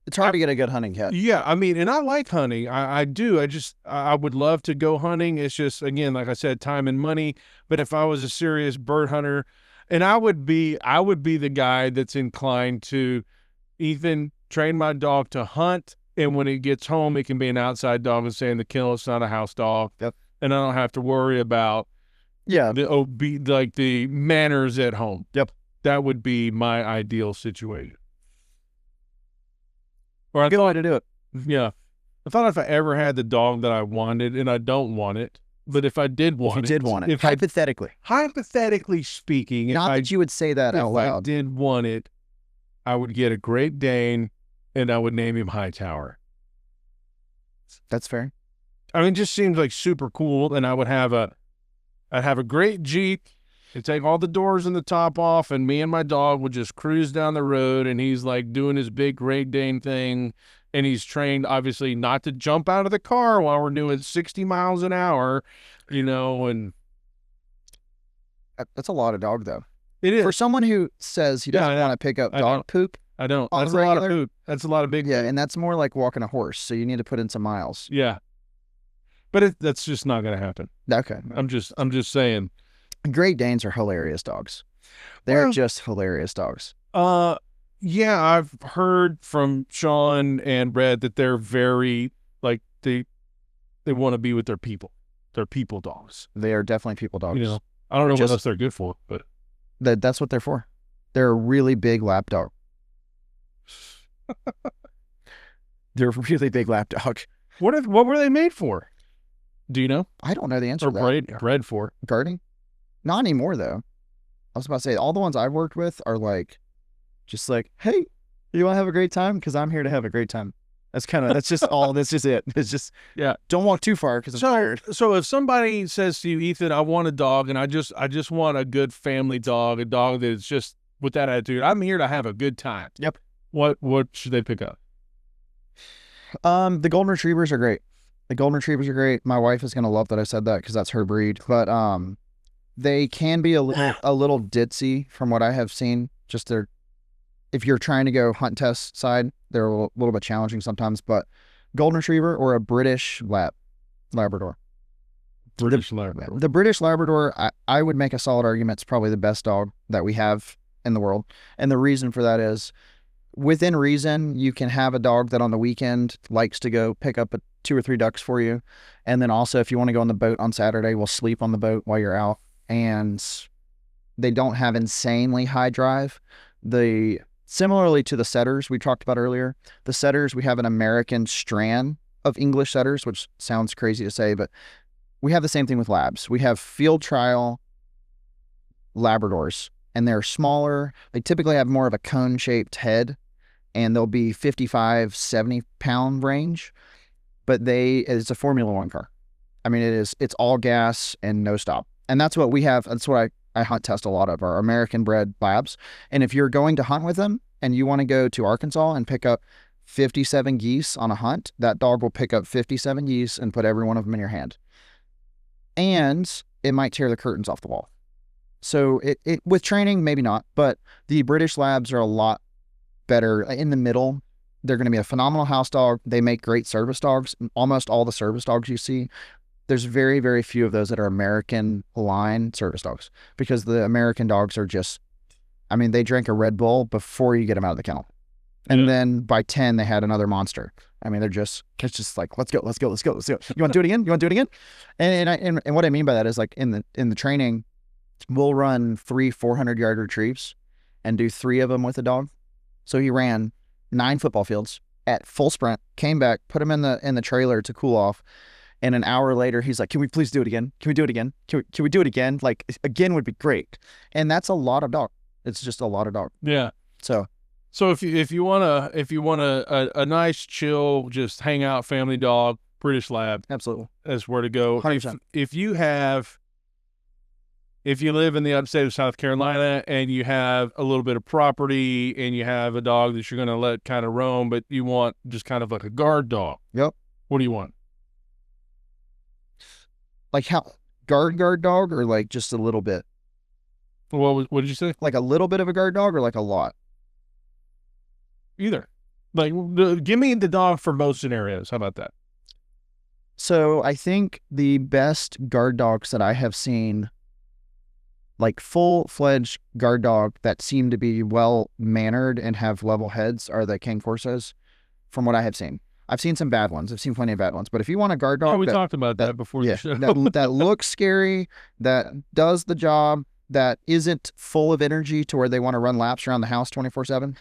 Speaker 2: It's hard to get a good hunting cat.
Speaker 1: Yeah. I mean, and I like hunting. I do. I would love to go hunting. It's just, again, like I said, time and money. But if I was a serious bird hunter, and I would be the guy that's inclined to even train my dog to hunt. And when it gets home, it can be an outside dog and stay in the kennel. It's not a house dog.
Speaker 2: Yep.
Speaker 1: And I don't have to worry about the manners at home.
Speaker 2: Yep.
Speaker 1: That would be my ideal situation. Or
Speaker 2: good way to do it.
Speaker 1: Yeah. I thought if I ever had the dog that I wanted, and I don't want it, but if I did want it. Hypothetically speaking.
Speaker 2: Not that you would say that out loud.
Speaker 1: If I did want it, I would get a Great Dane, and I would name him Hightower.
Speaker 2: That's fair.
Speaker 1: I mean, it just seems like super cool. And I'd have a great Jeep and take all the doors and the top off, and me and my dog would just cruise down the road, and he's like doing his big Great Dane thing, and he's trained obviously not to jump out of the car while we're doing 60 miles an hour, and
Speaker 2: that's a lot of dog though.
Speaker 1: It is.
Speaker 2: For someone who says he doesn't want to pick up dog poop.
Speaker 1: I don't. That's a lot of poop. That's a lot of big.
Speaker 2: Yeah, and that's more like walking a horse, so you need to put in some miles.
Speaker 1: Yeah, but that's just not going to happen.
Speaker 2: Okay,
Speaker 1: I'm just saying.
Speaker 2: Great Danes are hilarious dogs. They're just hilarious dogs.
Speaker 1: Yeah, I've heard from Sean and Brad that they're very like they want to be with their people. They're people dogs.
Speaker 2: They are definitely people dogs.
Speaker 1: I don't know what else they're good for, but
Speaker 2: that's what they're for. They're a really big lap dog. They're a really big lap dog.
Speaker 1: What were they made for? Do you know?
Speaker 2: I don't know the answer.
Speaker 1: Or bred for
Speaker 2: guarding? Not anymore though. I was about to say all the ones I've worked with are like, just like, hey, you want to have a great time? Because I'm here to have a great time. That's just all. That's just it. It's just don't walk too far because I'm tired.
Speaker 1: So if somebody says to you, Ethan, I want a dog, and I just want a good family dog, a dog that's just with that attitude, I'm here to have a good time.
Speaker 2: Yep.
Speaker 1: What should they pick up?
Speaker 2: The golden retrievers are great. My wife is gonna love that I said that because that's her breed. But they can be a little ditzy from what I have seen. Just if you're trying to go hunt test side, they're a little bit challenging sometimes. But golden retriever or a British Labrador. The British Labrador, I would make a solid argument. It's probably the best dog that we have in the world, and the reason for that is, within reason, you can have a dog that on the weekend likes to go pick up 2 or 3 ducks for you. And then also, if you want to go on the boat on Saturday, we'll sleep on the boat while you're out. And they don't have insanely high drive. Similarly to the setters we talked about earlier, the setters, we have an American strand of English setters, which sounds crazy to say, but we have the same thing with labs. We have field trial Labradors, and they're smaller. They typically have more of a cone-shaped head, and they'll be 55, 70-pound range, but it's a Formula One car. I mean, it's all gas and no stop. And that's what we have. That's what I hunt test a lot of are American bred labs. And if you're going to hunt with them and you want to go to Arkansas and pick up 57 geese on a hunt, that dog will pick up 57 geese and put every one of them in your hand. And it might tear the curtains off the wall. So it with training, maybe not, but the British labs are a lot better in the middle. They're going to be a phenomenal house dog. They make great service dogs. Almost all the service dogs you see, there's very, very few of those that are American line service dogs, because the American dogs are just, I mean, they drink a Red Bull before you get them out of the kennel. And then by 10, they had another monster. I mean, it's just like, let's go. You want to do it again? You want to do it again? And what I mean by that is, like, in the training, we'll run 400 yard retrieves and do 3 of them with a dog. So he ran 9 football fields at full sprint, came back, put him in the trailer to cool off. And an hour later, he's like, can we please do it again? Can we do it again? Can we do it again? Like, again would be great. And that's a lot of dog. It's just a lot of dog.
Speaker 1: Yeah.
Speaker 2: So
Speaker 1: if you want a nice, chill, just hang out family dog, British Lab,
Speaker 2: absolutely,
Speaker 1: that's where to go.
Speaker 2: 100%.
Speaker 1: If you live in the upstate of South Carolina and you have a little bit of property and you have a dog that you're going to let kind of roam, but you want just kind of like a guard dog.
Speaker 2: Yep.
Speaker 1: What do you want?
Speaker 2: Like how guard dog, or like just a little bit?
Speaker 1: What did you say?
Speaker 2: Like a little bit of a guard dog, or like a lot?
Speaker 1: Either. Like, give me the dog for most scenarios. How about that?
Speaker 2: So I think the best guard dogs that I have seen, like full-fledged guard dog that seem to be well-mannered and have level heads, are the King Corsos, from what I have seen. I've seen some bad ones. I've seen plenty of bad ones. But if you want a guard dog...
Speaker 1: we talked about that before the show.
Speaker 2: that looks scary, that does the job, that isn't full of energy to where they want to run laps around the house 24/7.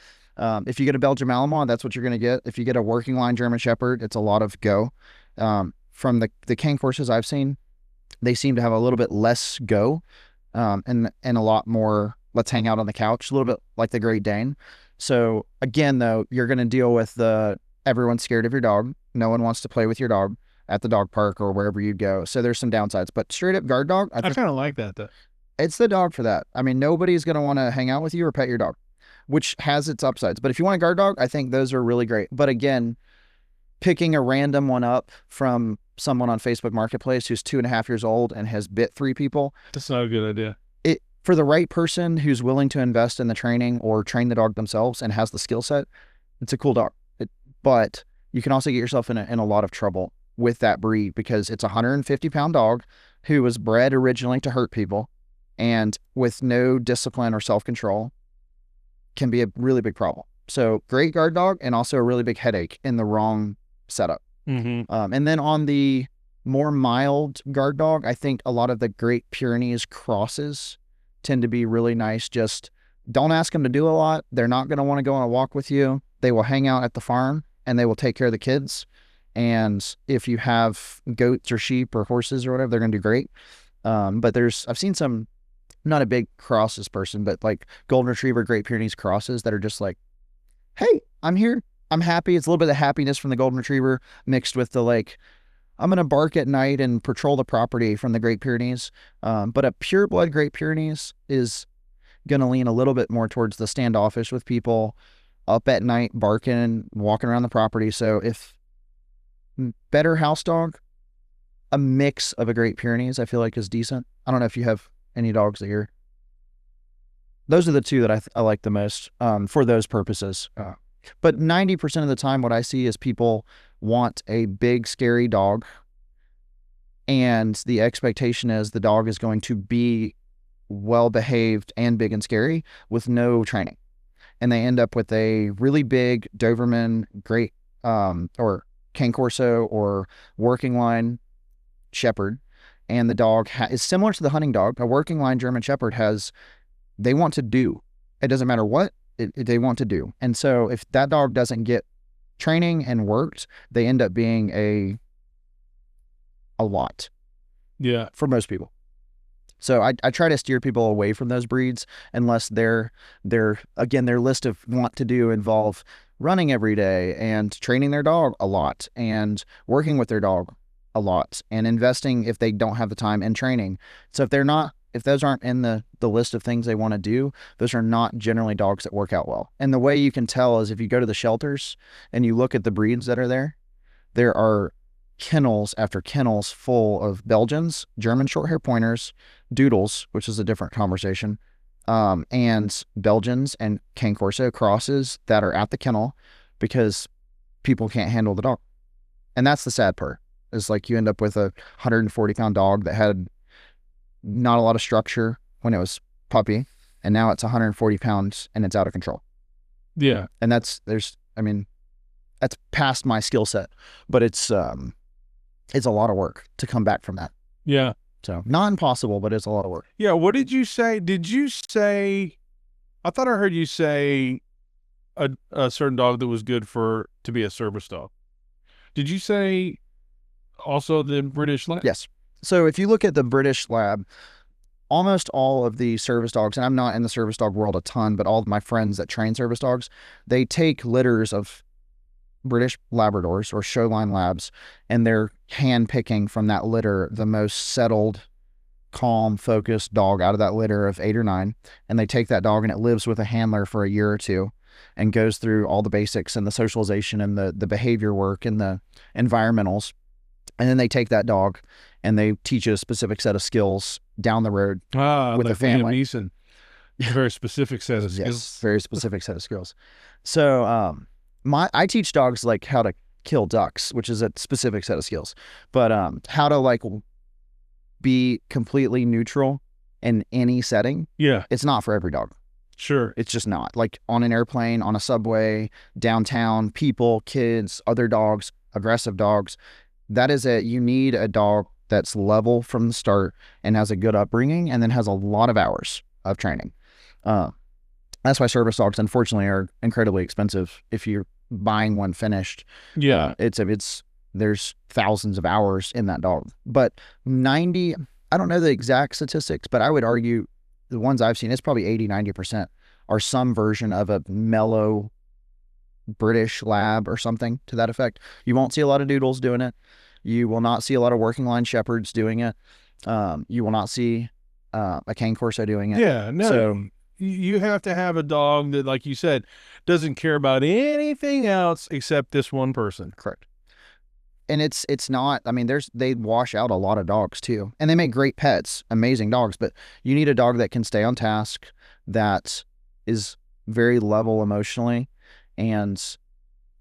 Speaker 2: If you get a Belgian Malinois, that's what you're going to get. If you get a working line German Shepherd, it's a lot of go. From the King Corsos I've seen, they seem to have a little bit less go, and a lot more let's hang out on the couch, a little bit like the Great Dane. So again, though, you're going to deal with everyone's scared of your dog. No one wants to play with your dog at the dog park or wherever you go. So there's some downsides. But straight up guard dog,
Speaker 1: I kind of like that, though.
Speaker 2: It's the dog for that. I mean, nobody's going to want to hang out with you or pet your dog, which has its upsides. But if you want a guard dog, I think those are really great. But again, picking a random one up from someone on Facebook Marketplace who's 2.5 years old and has bit 3 people,
Speaker 1: that's not a good idea.
Speaker 2: For the right person who's willing to invest in the training or train the dog themselves and has the skill set, it's a cool dog. But you can also get yourself in a lot of trouble with that breed, because it's a 150-pound dog who was bred originally to hurt people, and with no discipline or self-control can be a really big problem. So great guard dog, and also a really big headache in the wrong setup.
Speaker 1: Mm-hmm.
Speaker 2: And then on the more mild guard dog, I think a lot of the Great Pyrenees crosses tend to be really nice. Just don't ask them to do a lot. They're not going to want to go on a walk with you. They will hang out at the farm and they will take care of the kids. And if you have goats or sheep or horses or whatever, they're going to do great. But I've seen some, I'm not a big crosses person, but like Golden Retriever, Great Pyrenees crosses that are just like, hey, I'm here. I'm happy. It's a little bit of happiness from the Golden Retriever mixed with the like, I'm going to bark at night and patrol the property from the Great Pyrenees. But a pure blood Great Pyrenees is going to lean a little bit more towards the standoffish with people, up at night, barking, walking around the property. So if better house dog, a mix of a Great Pyrenees, I feel like is decent. I don't know if you have any dogs that you're... Those are the two that I like the most for those purposes. But 90% of the time, what I see is people want a big, scary dog, and the expectation is the dog is going to be well-behaved and big and scary with no training. And they end up with a really big Doberman, great, or King Corso or working line Shepherd. And the dog is similar to the hunting dog. A working line German Shepherd they want to do. It doesn't matter what they want to do. And so if that dog doesn't get training and worked, they end up being a lot.
Speaker 1: Yeah.
Speaker 2: For most people. So I try to steer people away from those breeds unless their list of want to do involve running every day and training their dog a lot and working with their dog a lot and investing if they don't have the time in training. So if they're not if those aren't in the list of things they want to do, those are not generally dogs that work out well. And the way you can tell is if you go to the shelters and you look at the breeds that are there are kennels after kennels full of Belgians, German short hair pointers, doodles, which is a different conversation, and Belgians and Cane Corso crosses that are at the kennel because people can't handle the dog. And that's the sad part, is like you end up with a 140-pound dog that had not a lot of structure when it was puppy, and now it's 140 pounds and it's out of control.
Speaker 1: Yeah.
Speaker 2: And that's past my skill set, but it's a lot of work to come back from that.
Speaker 1: Yeah.
Speaker 2: So not impossible, but it's a lot of work.
Speaker 1: Yeah. What did you say? Did you say, I thought I heard you say a certain dog that was good to be a service dog. Did you say also the British Lab?
Speaker 2: Yes. So if you look at the British Lab, almost all of the service dogs, and I'm not in the service dog world a ton, but all of my friends that train service dogs, they take litters of British Labradors or Showline Labs, and they're hand picking from that litter the most settled, calm, focused dog out of that litter of 8 or 9. And they take that dog and it lives with a handler for a year or two and goes through all the basics and the socialization and the behavior work and the environmentals. And then they take that dog and they teach it a specific set of skills down the road with the family.
Speaker 1: Liam Neeson, a very specific set of skills.
Speaker 2: Yes, very specific set of skills. So I teach dogs like how to kill ducks, which is a specific set of skills, but how to like be completely neutral in any setting.
Speaker 1: Yeah.
Speaker 2: It's not for every dog.
Speaker 1: Sure.
Speaker 2: It's just not. Like on an airplane, on a subway, downtown, people, kids, other dogs, aggressive dogs. That is you need a dog that's level from the start and has a good upbringing and then has a lot of hours of training. That's why service dogs, unfortunately, are incredibly expensive if you're buying one finished.
Speaker 1: Yeah.
Speaker 2: There's thousands of hours in that dog. But I don't know the exact statistics, but I would argue the ones I've seen, it's probably 80-90% are some version of a mellow British Lab or something to that effect. You won't see a lot of doodles doing it. You will not see a lot of working line shepherds doing it. You will not see a Cane Corso doing it.
Speaker 1: Yeah, no.
Speaker 2: So
Speaker 1: you have to have a dog that, like you said, doesn't care about anything else except this one person.
Speaker 2: Correct. And it's not, I mean, they wash out a lot of dogs too. And they make great pets, amazing dogs, but you need a dog that can stay on task, that is very level emotionally, and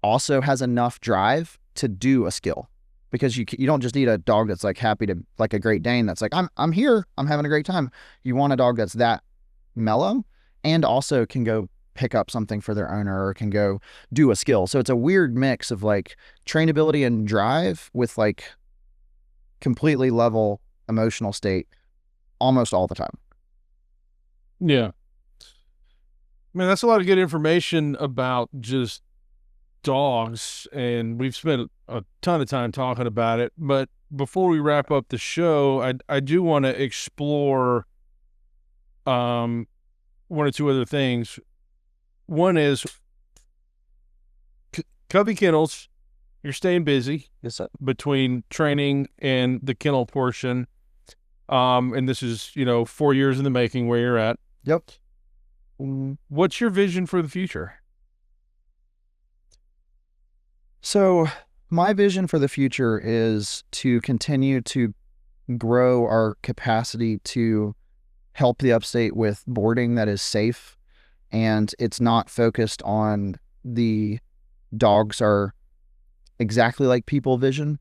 Speaker 2: also has enough drive to do a skill. Because you don't just need a dog that's like happy to, like a Great Dane that's like, I'm here, I'm having a great time. You want a dog that's that mellow and also can go pick up something for their owner or can go do a skill. So it's a weird mix of like trainability and drive with like completely level emotional state almost all the time.
Speaker 1: Yeah. Man, that's a lot of good information about just dogs, and we've spent a ton of time talking about it. But before we wrap up the show, I do want to explore one or two other things. One is Covey Kennels. You're staying busy.
Speaker 2: Yes, sir.
Speaker 1: Between training and the kennel portion. And this is, 4 years in the making where you're at.
Speaker 2: Yep.
Speaker 1: What's your vision for the future?
Speaker 2: So my vision for the future is to continue to grow our capacity to help the upstate with boarding that is safe, and it's not focused on the dogs are exactly like people vision.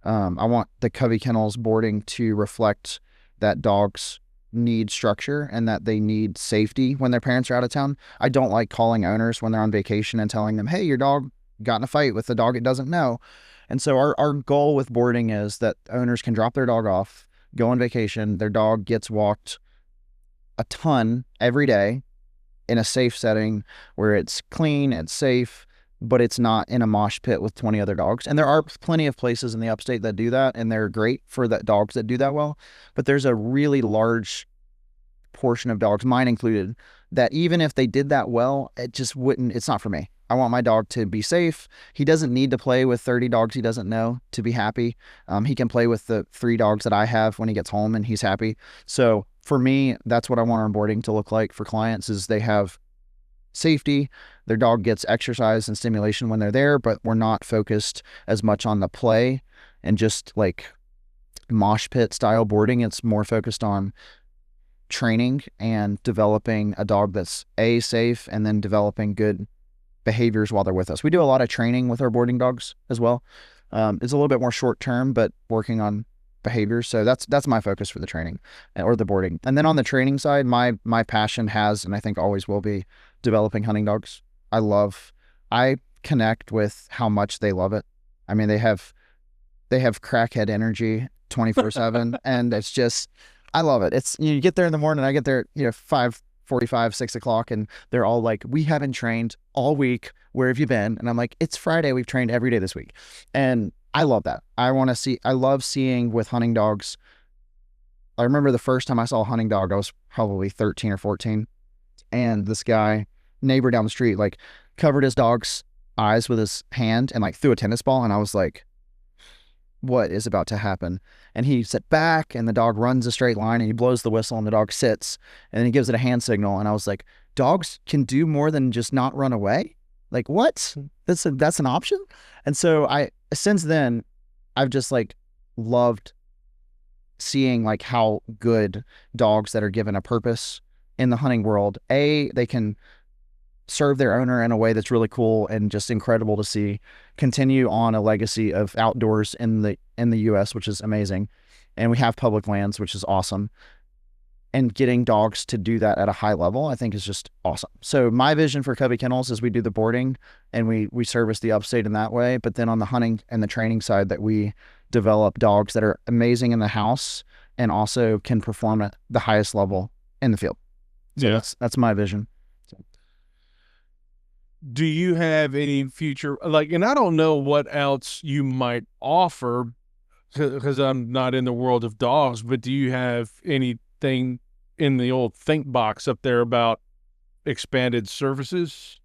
Speaker 2: I want the Covey Kennels boarding to reflect that dogs need structure and that they need safety when their parents are out of town. I don't like calling owners when they're on vacation and telling them, hey, your dog got in a fight with a dog it doesn't know. And so our goal with boarding is that owners can drop their dog off, go on vacation, their dog gets walked a ton every day in a safe setting where it's clean, it's safe, but it's not in a mosh pit with 20 other dogs. And there are plenty of places in the upstate that do that, and they're great for the dogs that do that well. But there's a really large portion of dogs, mine included, that even if they did that well, it just wouldn't, it's not for me. I want my dog to be safe. He doesn't need to play with 30 dogs he doesn't know to be happy. He can play with the 3 dogs that I have when he gets home and he's happy. So for me, that's what I want our boarding to look like for clients is they have safety. Their dog gets exercise and stimulation when they're there, but we're not focused as much on the play and just like mosh pit style boarding. It's more focused on training and developing a dog that's safe and then developing good behaviors while they're with us. We do a lot of training with our boarding dogs as well. It's a little bit more short term, but working on behaviors. So that's my focus for the training or the boarding. And then on the training side, my passion has, and I think always will be, developing hunting dogs. I connect with how much they love it. I mean, they have crackhead energy 24/7, and it's just, I love it. It's, you get there in the morning, I get there, 5:45, 6 o'clock, and they're all like, we haven't trained all week. Where have you been? And I'm like, it's Friday. We've trained every day this week. And I love that. I love seeing with hunting dogs. I remember the first time I saw a hunting dog, I was probably 13 or 14. And this guy, neighbor down the street, like covered his dog's eyes with his hand and like threw a tennis ball. And I was like, what is about to happen? And he sat back and the dog runs a straight line and he blows the whistle and the dog sits and then he gives it a hand signal. And I was like, dogs can do more than just not run away. Like, what? That's an option. And so since then, I've just like loved seeing like how good dogs that are given a purpose in the hunting world, they can serve their owner in a way that's really cool and just incredible to see, continue on a legacy of outdoors in the US, which is amazing. And we have public lands, which is awesome. And getting dogs to do that at a high level, I think is just awesome. So my vision for Covey Kennels is we do the boarding and we service the upstate in that way. But then on the hunting and the training side, that we develop dogs that are amazing in the house and also can perform at the highest level in the field. So
Speaker 1: Yeah.
Speaker 2: that's my vision.
Speaker 1: Do you have any future, like, and I don't know what else you might offer because I'm not in the world of dogs, but do you have anything in the old think box up there about expanded services?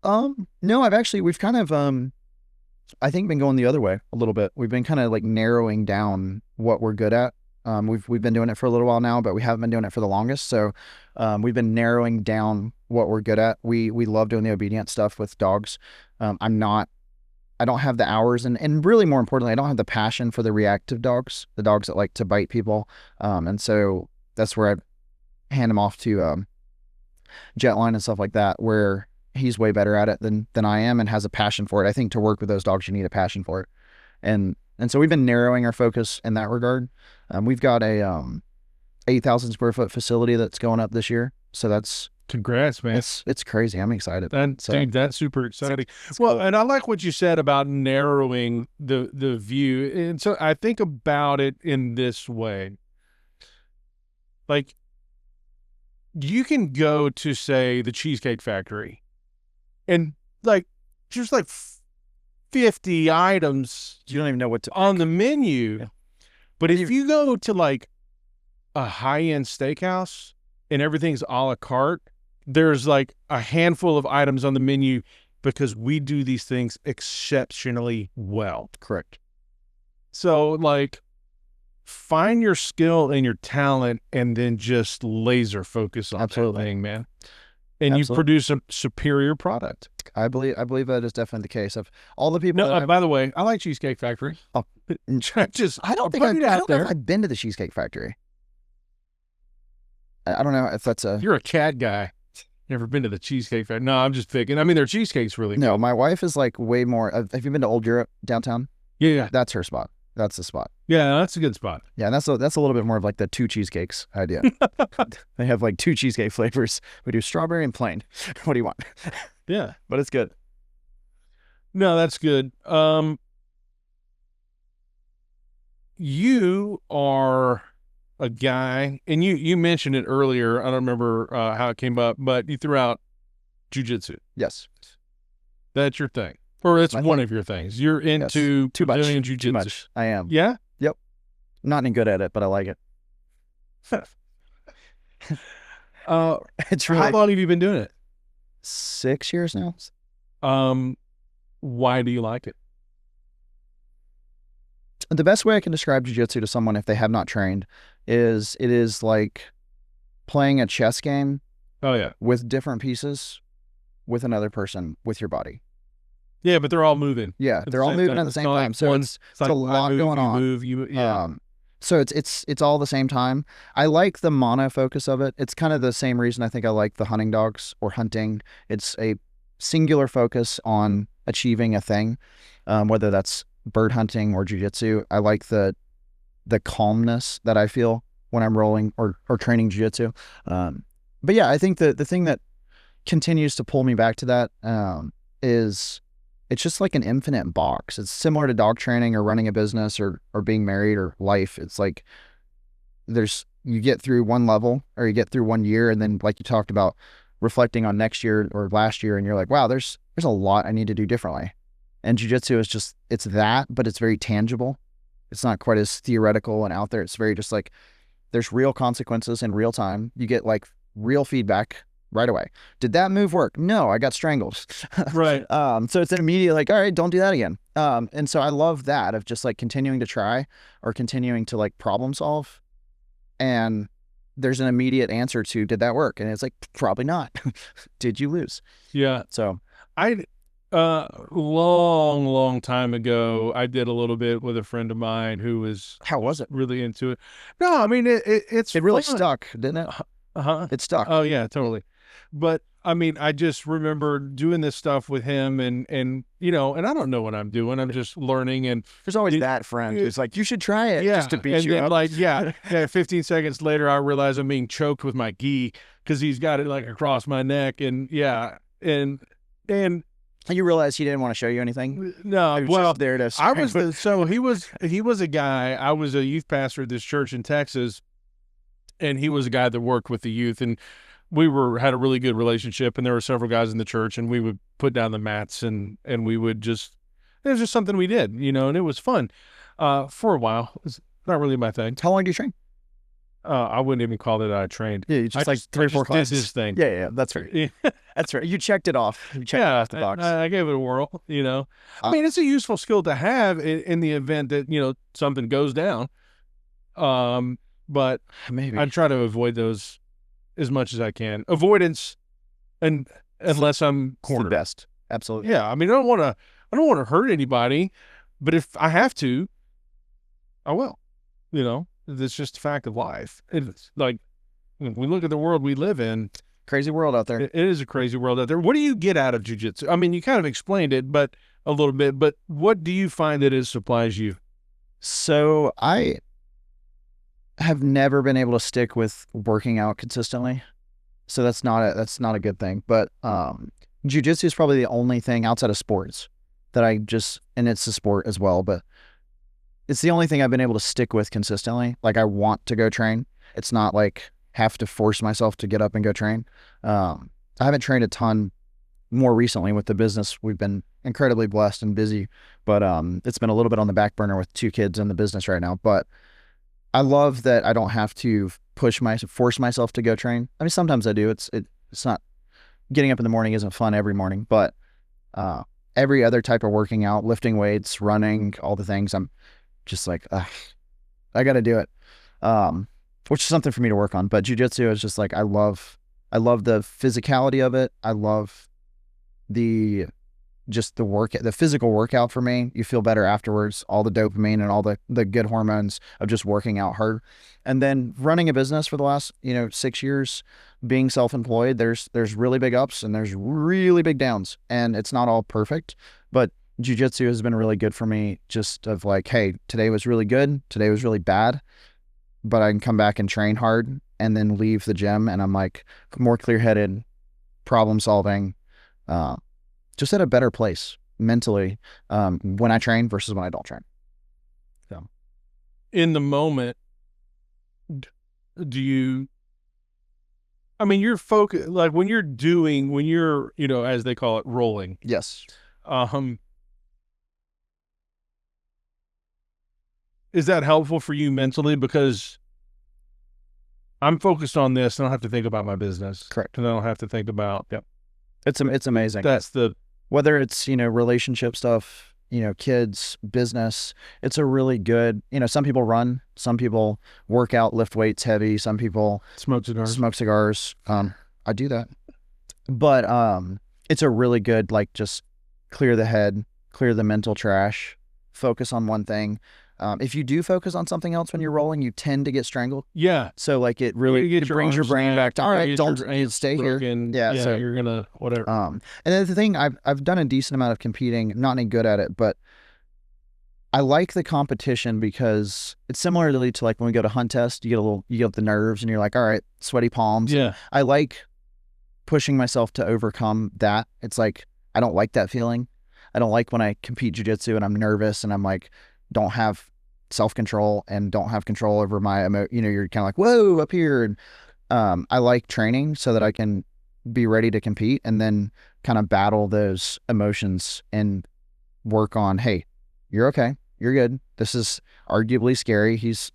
Speaker 2: No, we've kind of, I think been going the other way a little bit. We've been kind of like narrowing down what we're good at. We've been doing it for a little while now, but we haven't been doing it for the longest. So, we've been narrowing down what we're good at. We love doing the obedient stuff with dogs. I don't have the hours and really more importantly, I don't have the passion for the reactive dogs, the dogs that like to bite people. And so that's where I hand him off to, Jetline and stuff like that, where he's way better at it than I am and has a passion for it. I think to work with those dogs, you need a passion for it. And so we've been narrowing our focus in that regard. We've got a 8,000 square foot facility that's going up this year. So that's,
Speaker 1: Congrats, man.
Speaker 2: it's crazy. I'm excited.
Speaker 1: Dude, that's super exciting.
Speaker 2: Well,
Speaker 1: cool. And I like what you said about narrowing the view. And so I think about it in this way. Like, you can go to, say, the Cheesecake Factory and like just like 50 items
Speaker 2: you don't even know what to
Speaker 1: on the menu.
Speaker 2: Yeah.
Speaker 1: But if you go to like a high-end steakhouse and everything's a la carte, there's like a handful of items on the menu because we do these things exceptionally well.
Speaker 2: Correct.
Speaker 1: So like, find your skill and your talent and then just laser focus on that thing, man. And you produce a superior product.
Speaker 2: I believe that is definitely the case. Of all the people.
Speaker 1: No, by the way, I like Cheesecake Factory.
Speaker 2: Oh,
Speaker 1: I don't
Speaker 2: know if I've been to the Cheesecake Factory. I don't know if that's
Speaker 1: You're a cat guy. Never been to the Cheesecake Factory. No, I'm just picking. I mean, their cheesecake's really
Speaker 2: No, my wife is like way more. Have you been to Old Europe downtown?
Speaker 1: Yeah.
Speaker 2: That's her spot. That's the spot.
Speaker 1: Yeah, that's a good spot.
Speaker 2: Yeah, and that's a little bit more of like the 2 cheesecakes idea. They have like 2 cheesecake flavors. We do strawberry and plain. What do you want?
Speaker 1: Yeah.
Speaker 2: But it's good.
Speaker 1: No, that's good. You are a guy, and you mentioned it earlier. I don't remember how it came up, but you threw out jiu-jitsu.
Speaker 2: Yes.
Speaker 1: That's your thing. Or it's one of your things. You're into Brazilian jiu-jitsu.
Speaker 2: Too much. I am.
Speaker 1: Yeah?
Speaker 2: Yep. I'm not any good at it, but I like it.
Speaker 1: It's really, how long have you been doing it?
Speaker 2: 6 years now.
Speaker 1: Why do you like it?
Speaker 2: The best way I can describe jiu-jitsu to someone if they have not trained is it is like playing a chess game
Speaker 1: Oh yeah.
Speaker 2: with different pieces with another person with your body.
Speaker 1: Yeah, but they're all moving
Speaker 2: Yeah,
Speaker 1: at the
Speaker 2: they're all
Speaker 1: same
Speaker 2: moving
Speaker 1: time.
Speaker 2: at the
Speaker 1: It's
Speaker 2: same
Speaker 1: not
Speaker 2: time.
Speaker 1: like
Speaker 2: So
Speaker 1: one.
Speaker 2: it's
Speaker 1: Like
Speaker 2: a
Speaker 1: I
Speaker 2: lot
Speaker 1: move,
Speaker 2: going
Speaker 1: you
Speaker 2: on.
Speaker 1: move, you yeah.
Speaker 2: So it's all the same time. I like the mono focus of it. It's kind of the same reason I think I like the hunting dogs or hunting. It's a singular focus on achieving a thing, whether that's bird hunting or jujitsu. I like the calmness that I feel when I'm rolling or training jujitsu. But yeah, I think the thing that continues to pull me back to that is it's just like an infinite box. It's similar to dog training or running a business or being married or life. It's like you get through one level or you get through 1 year, and then like you talked about reflecting on next year or last year, and you're like, wow, there's a lot I need to do differently. And jiu-jitsu is just, it's that, but it's very tangible. It's not quite as theoretical and out there. It's very just like there's real consequences in real time. You get like real feedback right away. Did that move work? No, I got strangled.
Speaker 1: Right.
Speaker 2: So it's an immediate like, all right, don't do that again. And so I love that of just like continuing to try or continuing to like problem solve. And there's an immediate answer to, did that work? And it's like, probably not. Did you lose?
Speaker 1: Yeah.
Speaker 2: So
Speaker 1: I long time ago, I did a little bit with a friend of mine who was
Speaker 2: how was it?
Speaker 1: really into it. No, I mean it's
Speaker 2: It really
Speaker 1: fun.
Speaker 2: stuck, didn't it?
Speaker 1: Uh-huh.
Speaker 2: It stuck.
Speaker 1: Oh yeah, totally. But I mean, I just remember doing this stuff with him and you know, and I don't know what I'm doing. I'm just learning and
Speaker 2: There's always
Speaker 1: you-
Speaker 2: that friend who's like, you should try it
Speaker 1: yeah,
Speaker 2: just to beat
Speaker 1: and
Speaker 2: you
Speaker 1: then
Speaker 2: up.
Speaker 1: like yeah, 15 seconds later I realize I'm being choked with my gi because he's got it like across my neck and yeah, and
Speaker 2: You realize he didn't want to show you anything?
Speaker 1: no,
Speaker 2: He was
Speaker 1: well,
Speaker 2: just there to
Speaker 1: I was so he was a guy. I was a youth pastor at this church in Texas, and he was a guy that worked with the youth, and we had a really good relationship. And there were several guys in the church, and we would put down the mats, and we would just it was just something we did, you know, and it was fun for a while. It was not really my thing.
Speaker 2: How long do you train?
Speaker 1: I wouldn't even call it I trained.
Speaker 2: Yeah, you just like 3 or 4
Speaker 1: did
Speaker 2: classes.
Speaker 1: this thing.
Speaker 2: Yeah, that's right.
Speaker 1: Yeah.
Speaker 2: That's right. You checked it off. You checked it off the box.
Speaker 1: I gave it a whirl, you know. I mean, it's a useful skill to have in the event that, you know, something goes down. But
Speaker 2: Maybe.
Speaker 1: I try to avoid those as much as I can. Avoidance, and unless I'm
Speaker 2: It's the
Speaker 1: cornered.
Speaker 2: best. Absolutely.
Speaker 1: Yeah, I mean, I don't want to hurt anybody, but if I have to, I will. You know, it's just a fact of life. It's like when we look at the world we live in.
Speaker 2: Crazy world out there.
Speaker 1: It is a crazy world out there. What do you get out of jiu-jitsu? I mean, you kind of explained it, but a little bit. But what do you find that it supplies you?
Speaker 2: So I have never been able to stick with working out consistently. So that's not a good thing. But jiu-jitsu is probably the only thing outside of sports that and it's a sport as well, but it's the only thing I've been able to stick with consistently. Like I want to go train. It's not like have to force myself to get up and go train. I haven't trained a ton more recently with the business. We've been incredibly blessed and busy, but it's been a little bit on the back burner with 2 kids in the business right now. But I love that I don't have to force myself to go train. I mean, sometimes I do. It's not, getting up in the morning isn't fun every morning, but every other type of working out, lifting weights, running, all the things, I'm just like, I got to do it. Which is something for me to work on. But jiu-jitsu is just like, I love the physicality of it. I love the physical workout for me. You feel better afterwards, all the dopamine and all the good hormones of just working out hard. And then running a business for the last, 6 years, being self-employed, there's really big ups and there's really big downs, and it's not all perfect, but jiu-jitsu has been really good for me, just of like, hey, today was really good, today was really bad, but I can come back and train hard and then leave the gym and I'm like more clear-headed, problem solving, just at a better place mentally when I train versus when I don't train. So
Speaker 1: In the moment, do you, I mean, you're focused, like when you're, as they call it, rolling.
Speaker 2: yes.
Speaker 1: Is that helpful for you mentally? Because I'm focused on this and I don't have to think about my business.
Speaker 2: Correct.
Speaker 1: And I don't have to think about,
Speaker 2: It's amazing.
Speaker 1: that's the
Speaker 2: whether it's, relationship stuff, kids, business, it's a really good, some people run, some people work out, lift weights heavy, some people
Speaker 1: Smoke cigars.
Speaker 2: smoke cigars. I do that. But it's a really good, like, just clear the head, clear the mental trash, focus on one thing. If you do focus on something else when you're rolling, you tend to get strangled.
Speaker 1: Yeah.
Speaker 2: So like it really it brings your brain back to, all right, don't stay here. Yeah. So
Speaker 1: you're gonna whatever.
Speaker 2: And then the thing, I've done a decent amount of competing, not any good at it, but I like the competition because it's similarly to like when we go to hunt test, you get the nerves and you're like, all right, sweaty palms.
Speaker 1: Yeah.
Speaker 2: I like pushing myself to overcome that. It's like, I don't like that feeling. I don't like when I compete jiu-jitsu and I'm nervous and I'm like, don't have self-control and don't have control over my you're kind of like, whoa, up here. And I like training so that I can be ready to compete and then kind of battle those emotions and work on, hey, you're okay, you're good. This is arguably scary. He's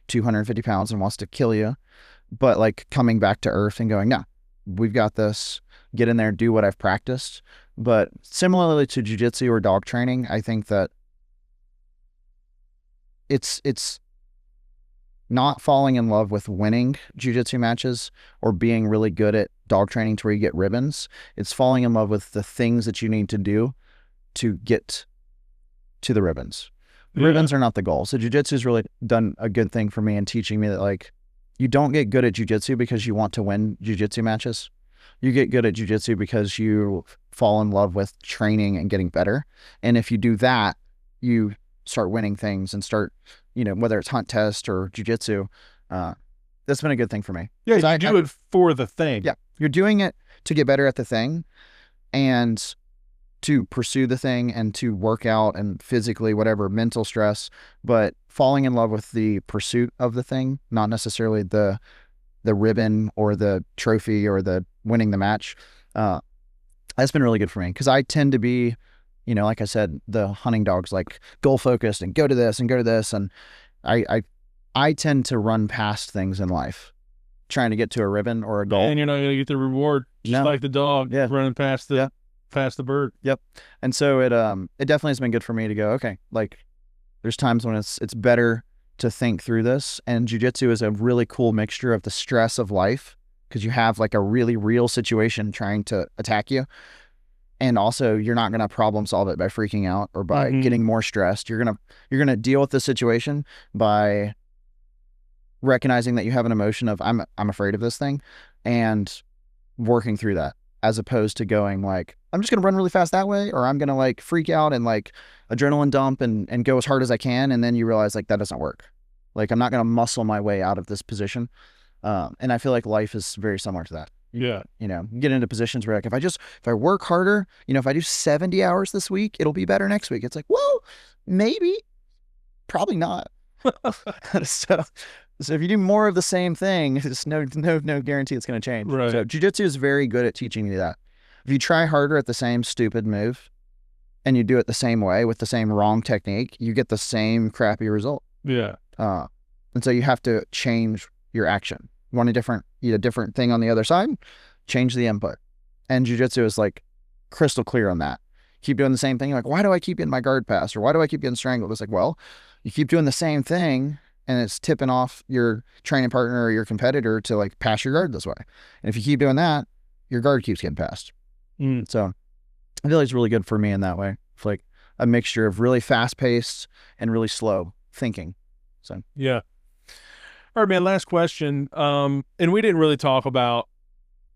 Speaker 2: 250 pounds and wants to kill you, but like coming back to earth and going, no, we've got this. Get in there, do what I've practiced. But similarly to jiu-jitsu or dog training, I think that it's not falling in love with winning jiu-jitsu matches or being really good at dog training to where you get ribbons. It's falling in love with the things that you need to do to get to the ribbons.
Speaker 1: Yeah.
Speaker 2: Ribbons are not the goal. So jiu-jitsu has really done a good thing for me in teaching me that, like, you don't get good at jiu-jitsu because you want to win jiu-jitsu matches. You get good at jiu-jitsu because you fall in love with training and getting better. And if you do that, you start winning things and start, whether it's hunt test or jiu-jitsu, that's been a good thing for me.
Speaker 1: Yeah, you do it for the thing.
Speaker 2: Yeah, you're doing it to get better at the thing and to pursue the thing and to work out and physically, whatever, mental stress, but falling in love with the pursuit of the thing, not necessarily the ribbon or the trophy or the winning the match. That's been really good for me because I tend to be, like I said, the hunting dog's like goal focused and go to this and go to this. And I tend to run past things in life trying to get to a ribbon or a goal.
Speaker 1: And you're not going to get the reward just like the dog running past the past the bird.
Speaker 2: Yep. And so it definitely has been good for me to go, okay, like there's times when it's better to think through this, and jiu-jitsu is a really cool mixture of the stress of life because you have like a really real situation trying to attack you, and also you're not going to problem solve it by freaking out or by getting more stressed. You're going to deal with the situation by recognizing that you have an emotion of I'm afraid of this thing and working through that, as opposed to going like, I'm just going to run really fast that way, or I'm going to like freak out and like adrenaline dump and go as hard as I can. And then you realize like that doesn't work. Like I'm not going to muscle my way out of this position. And I feel like life is very similar to that.
Speaker 1: Yeah.
Speaker 2: You get into positions where like, if I work harder, if I do 70 hours this week, it'll be better next week. It's like, well, maybe, probably not. So if you do more of the same thing, there's no guarantee it's going to change.
Speaker 1: Right.
Speaker 2: So jiu-jitsu is very good at teaching you that. If you try harder at the same stupid move and you do it the same way with the same wrong technique, you get the same crappy result.
Speaker 1: Yeah.
Speaker 2: And so you have to change your action. You want a different thing on the other side, change the input. And jiu-jitsu is like crystal clear on that. Keep doing the same thing. You're like, why do I keep getting my guard passed? Or why do I keep getting strangled? It's like, well, you keep doing the same thing and it's tipping off your training partner or your competitor to like pass your guard this way. And if you keep doing that, your guard keeps getting passed. So I feel like it's really good for me in that way. It's like a mixture of really fast paced and really slow thinking. So,
Speaker 1: yeah. All right, man, last question. And we didn't really talk about,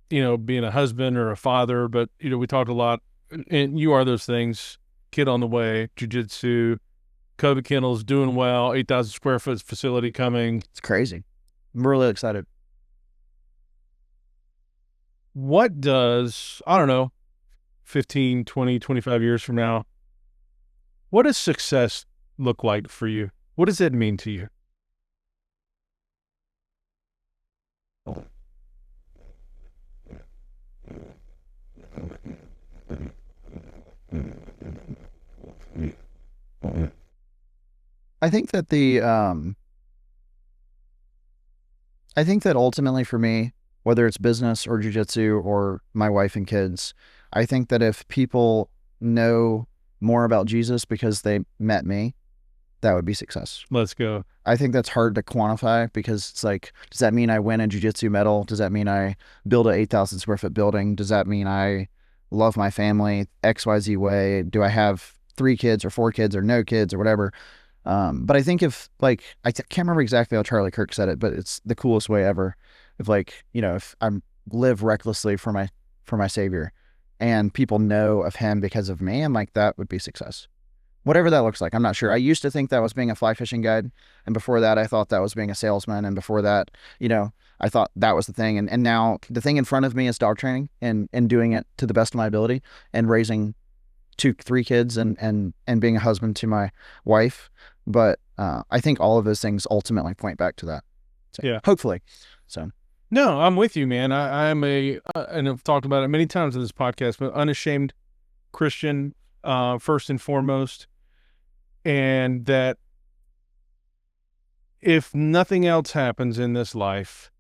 Speaker 1: being a husband or a father, but, we talked a lot, and you are those things, kid on the way, jiu-jitsu, Covey Kennels, doing well, 8,000 square foot facility coming.
Speaker 2: It's crazy. I'm really excited.
Speaker 1: What does, I don't know, 15, 20, 25 years from now, what does success look like for you? What does it mean to you?
Speaker 2: I think that ultimately for me, whether it's business or jiu-jitsu or my wife and kids, I think that if people know more about Jesus because they met me, that would be success.
Speaker 1: Let's go.
Speaker 2: I think that's hard to quantify because it's like, does that mean I win a jiu-jitsu medal? Does that mean I build an 8,000 square foot building? Does that mean I love my family XYZ way? Do I have 3 kids or 4 kids or no kids or whatever? But I think if like, can't remember exactly how Charlie Kirk said it, but it's the coolest way ever. If like, if I live recklessly for my savior and people know of him because of me, I'm like, that would be success. Whatever that looks like, I'm not sure. I used to think that was being a fly fishing guide. And before that, I thought that was being a salesman. And before that, I thought that was the thing. And now the thing in front of me is dog training and doing it to the best of my ability and raising 3 kids and being a husband to my wife. But I think all of those things ultimately point back to that. So,
Speaker 1: yeah.
Speaker 2: Hopefully. So.
Speaker 1: No, I'm with you, man. I'm and I've talked about it many times in this podcast, but unashamed Christian, first and foremost. And that if nothing else happens in this life,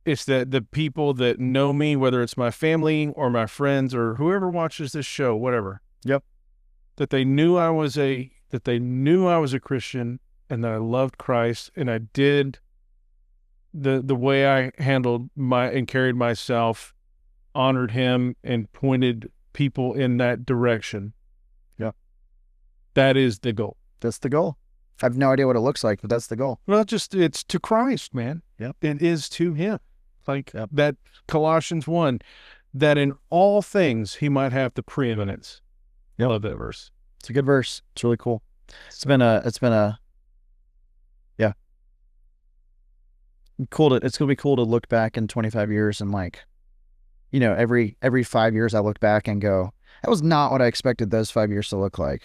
Speaker 1: it's that the people that know me, whether it's my family or my friends or whoever watches this show, whatever.
Speaker 2: Yep.
Speaker 1: That they knew I was a Christian and that I loved Christ and I did the way I handled and carried myself, honored him and pointed people in that direction.
Speaker 2: Yeah.
Speaker 1: That is the goal.
Speaker 2: That's the goal. I have no idea what it looks like, but that's the goal.
Speaker 1: Well, it's to Christ, man.
Speaker 2: Yep.
Speaker 1: It is to him. Like that Colossians 1, that in all things he might have the preeminence. I love that verse.
Speaker 2: It's a good verse. It's really cool. It's been a cool it's gonna be cool to look back in 25 years and like, every 5 years I look back and go, that was not what I expected those 5 years to look like.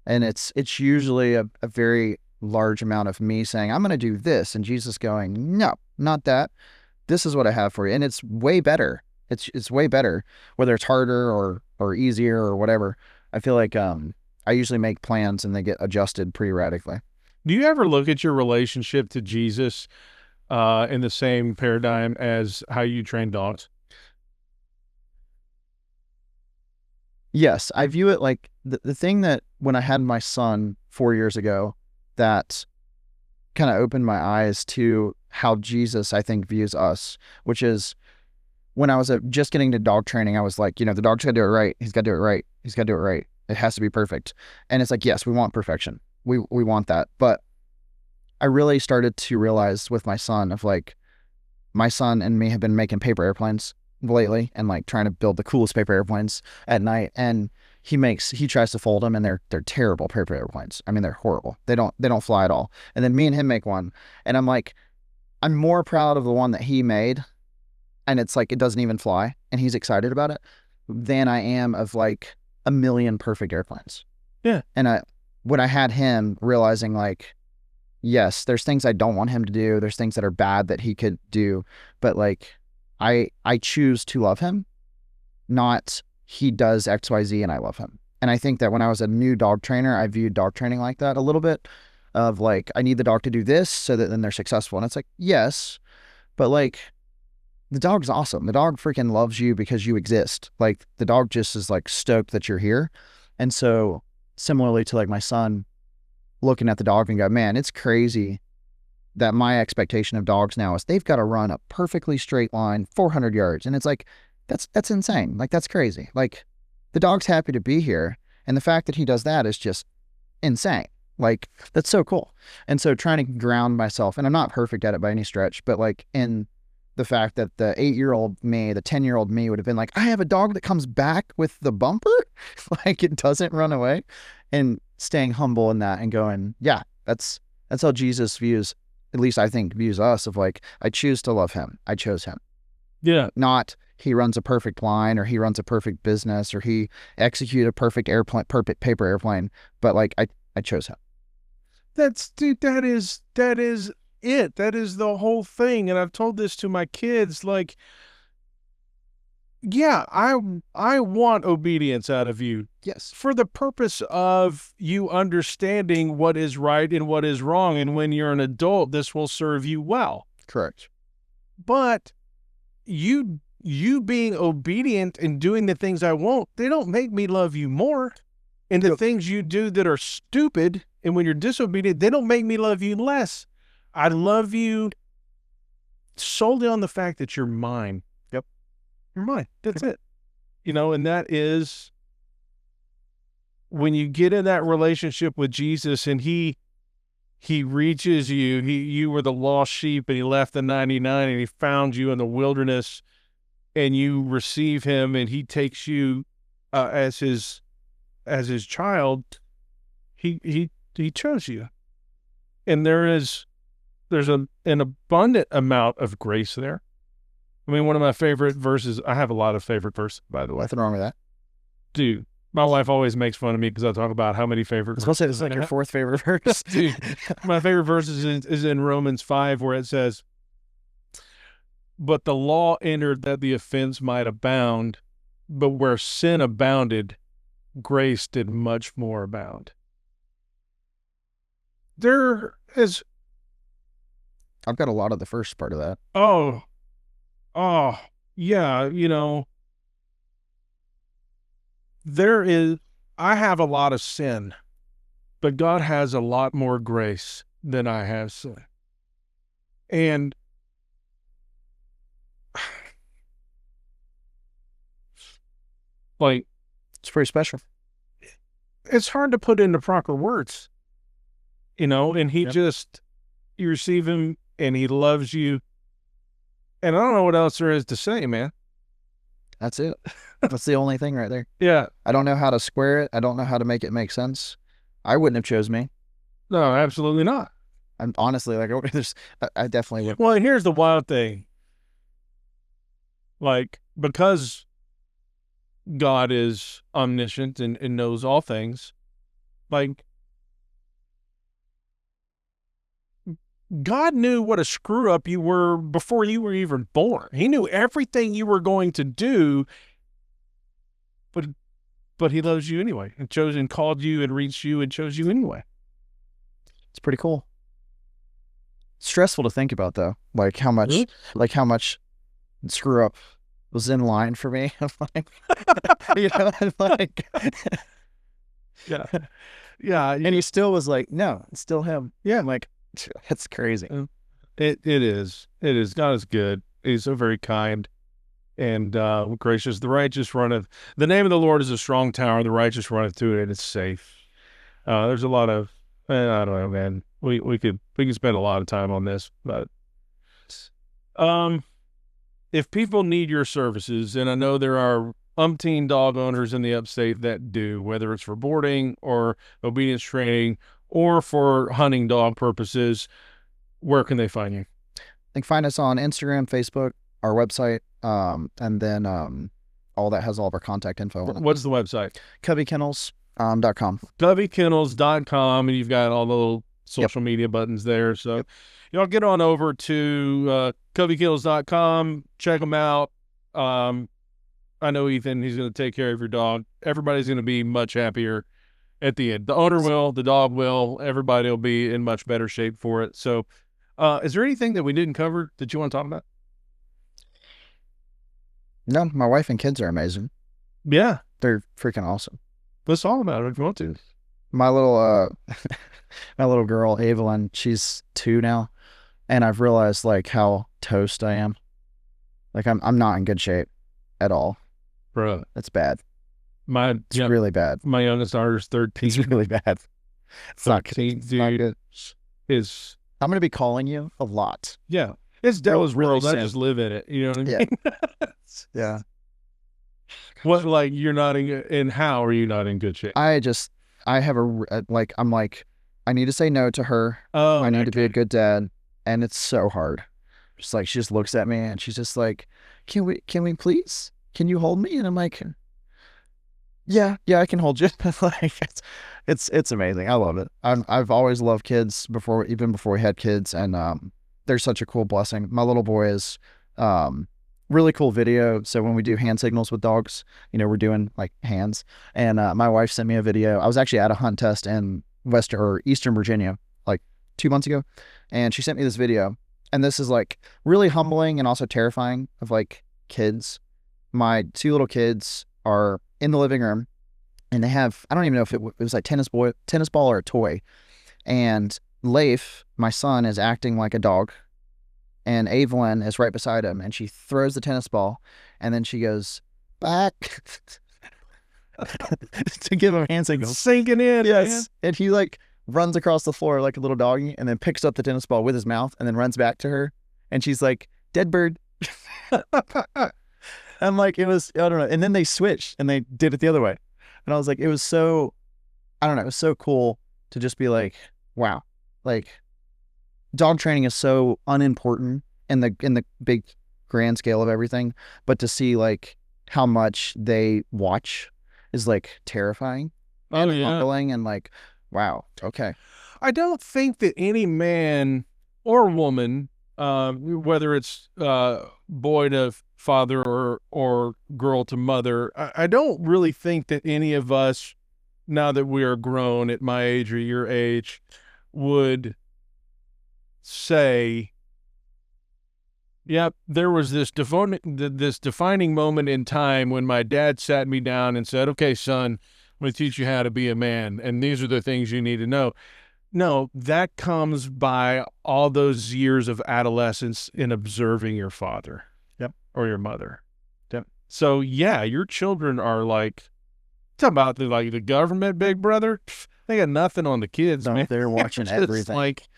Speaker 2: And it's usually a very large amount of me saying, I'm going to do this. And Jesus going, no, not that. This is what I have for you. And it's way better. It's way better, whether it's harder or easier or whatever. I feel like I usually make plans and they get adjusted pretty radically.
Speaker 1: Do you ever look at your relationship to Jesus in the same paradigm as how you train dogs?
Speaker 2: Yes, I view it like the thing that when I had my son 4 years ago, that kind of opened my eyes to how Jesus, I think, views us, which is when I was just getting to dog training, I was like, the dog's got to do it right. He's got to do it right. He's got to do it right. It has to be perfect. And it's like, yes, we want perfection. We want that. But I really started to realize with my son of like, my son and me have been making paper airplanes lately and like trying to build the coolest paper airplanes at night. And he tries to fold them and they're terrible paper airplanes. I mean, they're horrible. They don't fly at all. And then me and him make one and I'm like, I'm more proud of the one that he made and it's like, it doesn't even fly and he's excited about it than I am of like a million perfect airplanes.
Speaker 1: Yeah.
Speaker 2: And when I had him realizing like, yes, there's things I don't want him to do. There's things that are bad that he could do, but like, I choose to love him, not he does XYZ and I love him. And I think that when I was a new dog trainer, I viewed dog training like that a little bit of like, I need the dog to do this so that then they're successful. And it's like, yes, but like the dog's awesome. The dog freaking loves you because you exist. Like the dog just is like stoked that you're here. And so similarly to like my son looking at the dog and go, man, it's crazy that my expectation of dogs now is they've got to run a perfectly straight line, 400 yards. And it's like, that's insane. Like, that's crazy. Like, the dog's happy to be here. And the fact that he does that is just insane. Like, that's so cool. And so trying to ground myself, and I'm not perfect at it by any stretch, but like in the fact that the 8-year-old me, the 10-year-old me would have been like, I have a dog that comes back with the bumper. Like, it doesn't run away. And staying humble in that and going, yeah, that's how Jesus views, at least I think views us, of like, I choose to love him. I chose him.
Speaker 1: Yeah.
Speaker 2: Not he runs a perfect line or he runs a perfect business or he executed a perfect paper airplane, but like I chose him.
Speaker 1: Dude, that is it. That is the whole thing. And I've told this to my kids, like, yeah, I want obedience out of you.
Speaker 2: Yes.
Speaker 1: For the purpose of you understanding what is right and what is wrong. And when you're an adult, this will serve you well.
Speaker 2: Correct.
Speaker 1: But you you being obedient and doing the things I want, they don't make me love you more. And the things you do that are stupid, and when you're disobedient, they don't make me love you less. I love you solely on the fact that you're mine.
Speaker 2: Yep.
Speaker 1: You're mine. That's it. And that is when you get in that relationship with Jesus and he reaches you. You were the lost sheep and he left the 99 and he found you in the wilderness, and you receive him and he takes you as his child. He chose you. And there's an abundant amount of grace there. I mean, one of my favorite verses, I have a lot of favorite verses, by the way.
Speaker 2: Nothing wrong with that.
Speaker 1: Dude, my wife always makes fun of me because I talk about how many favorite verses.
Speaker 2: I was going to say, this is like your fourth favorite verse.
Speaker 1: Dude, my favorite verse is in Romans 5, where it says, "But the law entered that the offense might abound, but where sin abounded, grace did much more abound." There is...
Speaker 2: I've got a lot of the first part of that.
Speaker 1: Oh, yeah, I have a lot of sin, but God has a lot more grace than I have sin. And like,
Speaker 2: it's pretty special.
Speaker 1: It's hard to put into proper words, and he just, you receive him and he loves you. And I don't know what else there is to say, man.
Speaker 2: That's it. That's the only thing right there.
Speaker 1: Yeah.
Speaker 2: I don't know how to square it. I don't know how to make it make sense. I wouldn't have chose me.
Speaker 1: No, absolutely not.
Speaker 2: I'm honestly like, I definitely would.
Speaker 1: Well, and here's the wild thing. Like, because God is omniscient and knows all things, like, God knew what a screw up you were before you were even born. He knew everything you were going to do, but he loves you anyway, and chose and called you and reached you and chose you anyway.
Speaker 2: It's pretty cool. Stressful to think about though, like how much screw up was in line for me. Like, like,
Speaker 1: yeah.
Speaker 2: And he still was like, no, it's still him. Yeah, I'm like, that's crazy.
Speaker 1: It is. God is good. He's so very kind and gracious. The righteous runneth. The name of the Lord is a strong tower. The righteous runneth to it, and it's safe. There's a lot of, I don't know, man. We could spend a lot of time on this, but if people need your services, and I know there are umpteen dog owners in the upstate that do, whether it's for boarding or obedience training or for hunting dog purposes, where can they find you?
Speaker 2: They can find us on Instagram, Facebook, our website, and then all that has all of our contact info on it.
Speaker 1: What's the website?
Speaker 2: CoveyKennels.com.
Speaker 1: CoveyKennels.com, and you've got all the little social media buttons there. So y'all get on over to CoveyKennels.com, check them out. I know Ethan, he's going to take care of your dog. Everybody's going to be much happier at the end. The owner will, the dog will, everybody will be in much better shape for it. So is there anything that we didn't cover that you want to talk about?
Speaker 2: No, my wife and kids are amazing.
Speaker 1: Yeah.
Speaker 2: They're freaking awesome.
Speaker 1: Let's talk about it if you want to.
Speaker 2: My little my little girl, Evelyn, she's 2 now, and I've realized like how toast I am. Like I'm not in good shape at all.
Speaker 1: Bro.
Speaker 2: It's bad. It's
Speaker 1: Yeah,
Speaker 2: really bad.
Speaker 1: my youngest daughter's 13.
Speaker 2: It's really bad. It's not good.
Speaker 1: Dude,
Speaker 2: It's not good. I'm going to be calling you a lot.
Speaker 1: Yeah. It's Devil's
Speaker 2: really
Speaker 1: world. I
Speaker 2: soon.
Speaker 1: just live in it. You know what I mean?
Speaker 2: Yeah.
Speaker 1: What, like, you're not in how are you not in good shape?
Speaker 2: I have I'm like, I need to say no to her.
Speaker 1: Oh,
Speaker 2: I need to be a good dad. And it's so hard. Just like, she just looks at me and she's just like, can we please? Can you hold me? And I'm like, yeah, I can hold you. Like, it's amazing. I love it. I've always loved kids even before we had kids. And, they're such a cool blessing. My little boy is, really cool video. So when we do hand signals with dogs, we're doing like hands. And my wife sent me a video. I was actually at a hunt test in Eastern Virginia like 2 months ago, and she sent me this video. And this is like really humbling and also terrifying of like kids. My 2 little kids are in the living room, and they have, I don't even know if it was like tennis ball or a toy. And Leif, my son, is acting like a dog, and Evelyn is right beside him, and she throws the tennis ball, and then she goes back to give him hand signals.
Speaker 1: Sinking in.
Speaker 2: Yes.
Speaker 1: Man.
Speaker 2: And he like runs across the floor like a little doggy, and then picks up the tennis ball with his mouth, and then runs back to her, and she's like, dead bird. I'm like, it was, I don't know. And then they switched and they did it the other way. And I was like, it was so, I don't know, it was so cool to just be like, wow, like dog training is so unimportant in the big grand scale of everything, but to see like how much they watch is like terrifying and humbling and like, wow, okay.
Speaker 1: I don't think that any man or woman, whether it's boy to father or girl to mother, I don't really think that any of us, now that we are grown at my age or your age, would say, yep, there was this defining moment in time when my dad sat me down and said, okay, son, I'm going to teach you how to be a man, and these are the things you need to know. No, that comes by all those years of adolescence in observing your father.
Speaker 2: Yep.
Speaker 1: Or your mother.
Speaker 2: Yep.
Speaker 1: So yeah, your children are like, talk about the government big brother. They got nothing on the kids, man.
Speaker 2: They're watching everything.
Speaker 1: Like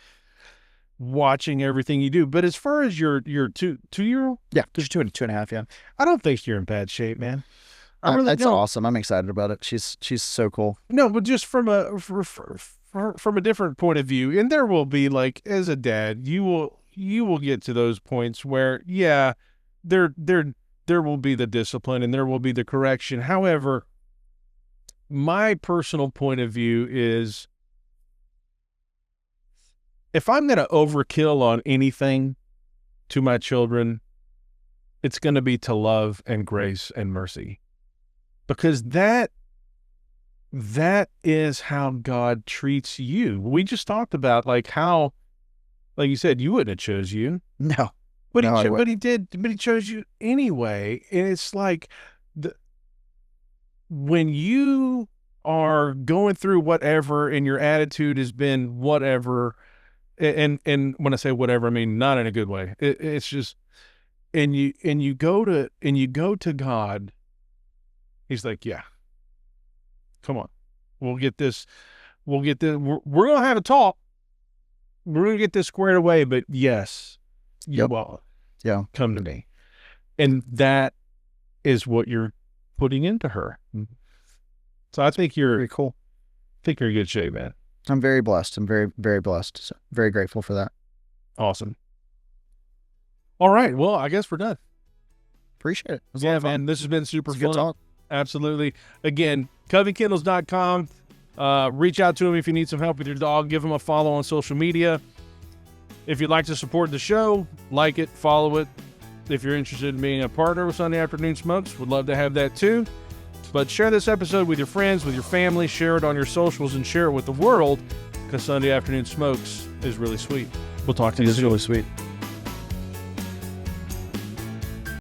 Speaker 1: watching everything you do. But as far as your 2-year-old,
Speaker 2: yeah, just 2.5, yeah.
Speaker 1: I don't think you're in bad shape, man.
Speaker 2: That's awesome. I'm excited about it. She's so cool.
Speaker 1: No, but just from a different point of view, and there will be, like, as a dad, you will get to those points where, yeah, there will be the discipline and there will be the correction. However, my personal point of view is, if I'm going to overkill on anything to my children, it's going to be to love and grace and mercy, because that is how God treats you. We just talked about like how, like you said, you wouldn't have chose you.
Speaker 2: No.
Speaker 1: But he chose you anyway. And it's like when you are going through whatever and your attitude has been whatever, and when I say whatever, I mean not in a good way. It's just, and you go to God, he's like, yeah, come on, we'll get this. We're going to have a talk. We're going to get this squared away, but yes, come to me. And that is what you're putting into her. So I think you're
Speaker 2: very cool.
Speaker 1: I think you're in good shape, man.
Speaker 2: I'm very blessed. I'm very, very blessed. So very grateful for that.
Speaker 1: Awesome. All right. Well, I guess we're done.
Speaker 2: Appreciate it.
Speaker 1: Yeah, man. This has been super fun.
Speaker 2: Good talk.
Speaker 1: Absolutely. Again, CoveyKennels.com. Reach out to him if you need some help with your dog. Give him a follow on social media. If you'd like to support the show, like it, follow it. If you're interested in being a partner with Sunday Afternoon Smokes, would love to have that too. But share this episode with your friends, with your family. Share it on your socials and share it with the world, because Sunday Afternoon Smokes is really sweet. We'll talk to you soon.
Speaker 2: It's really sweet.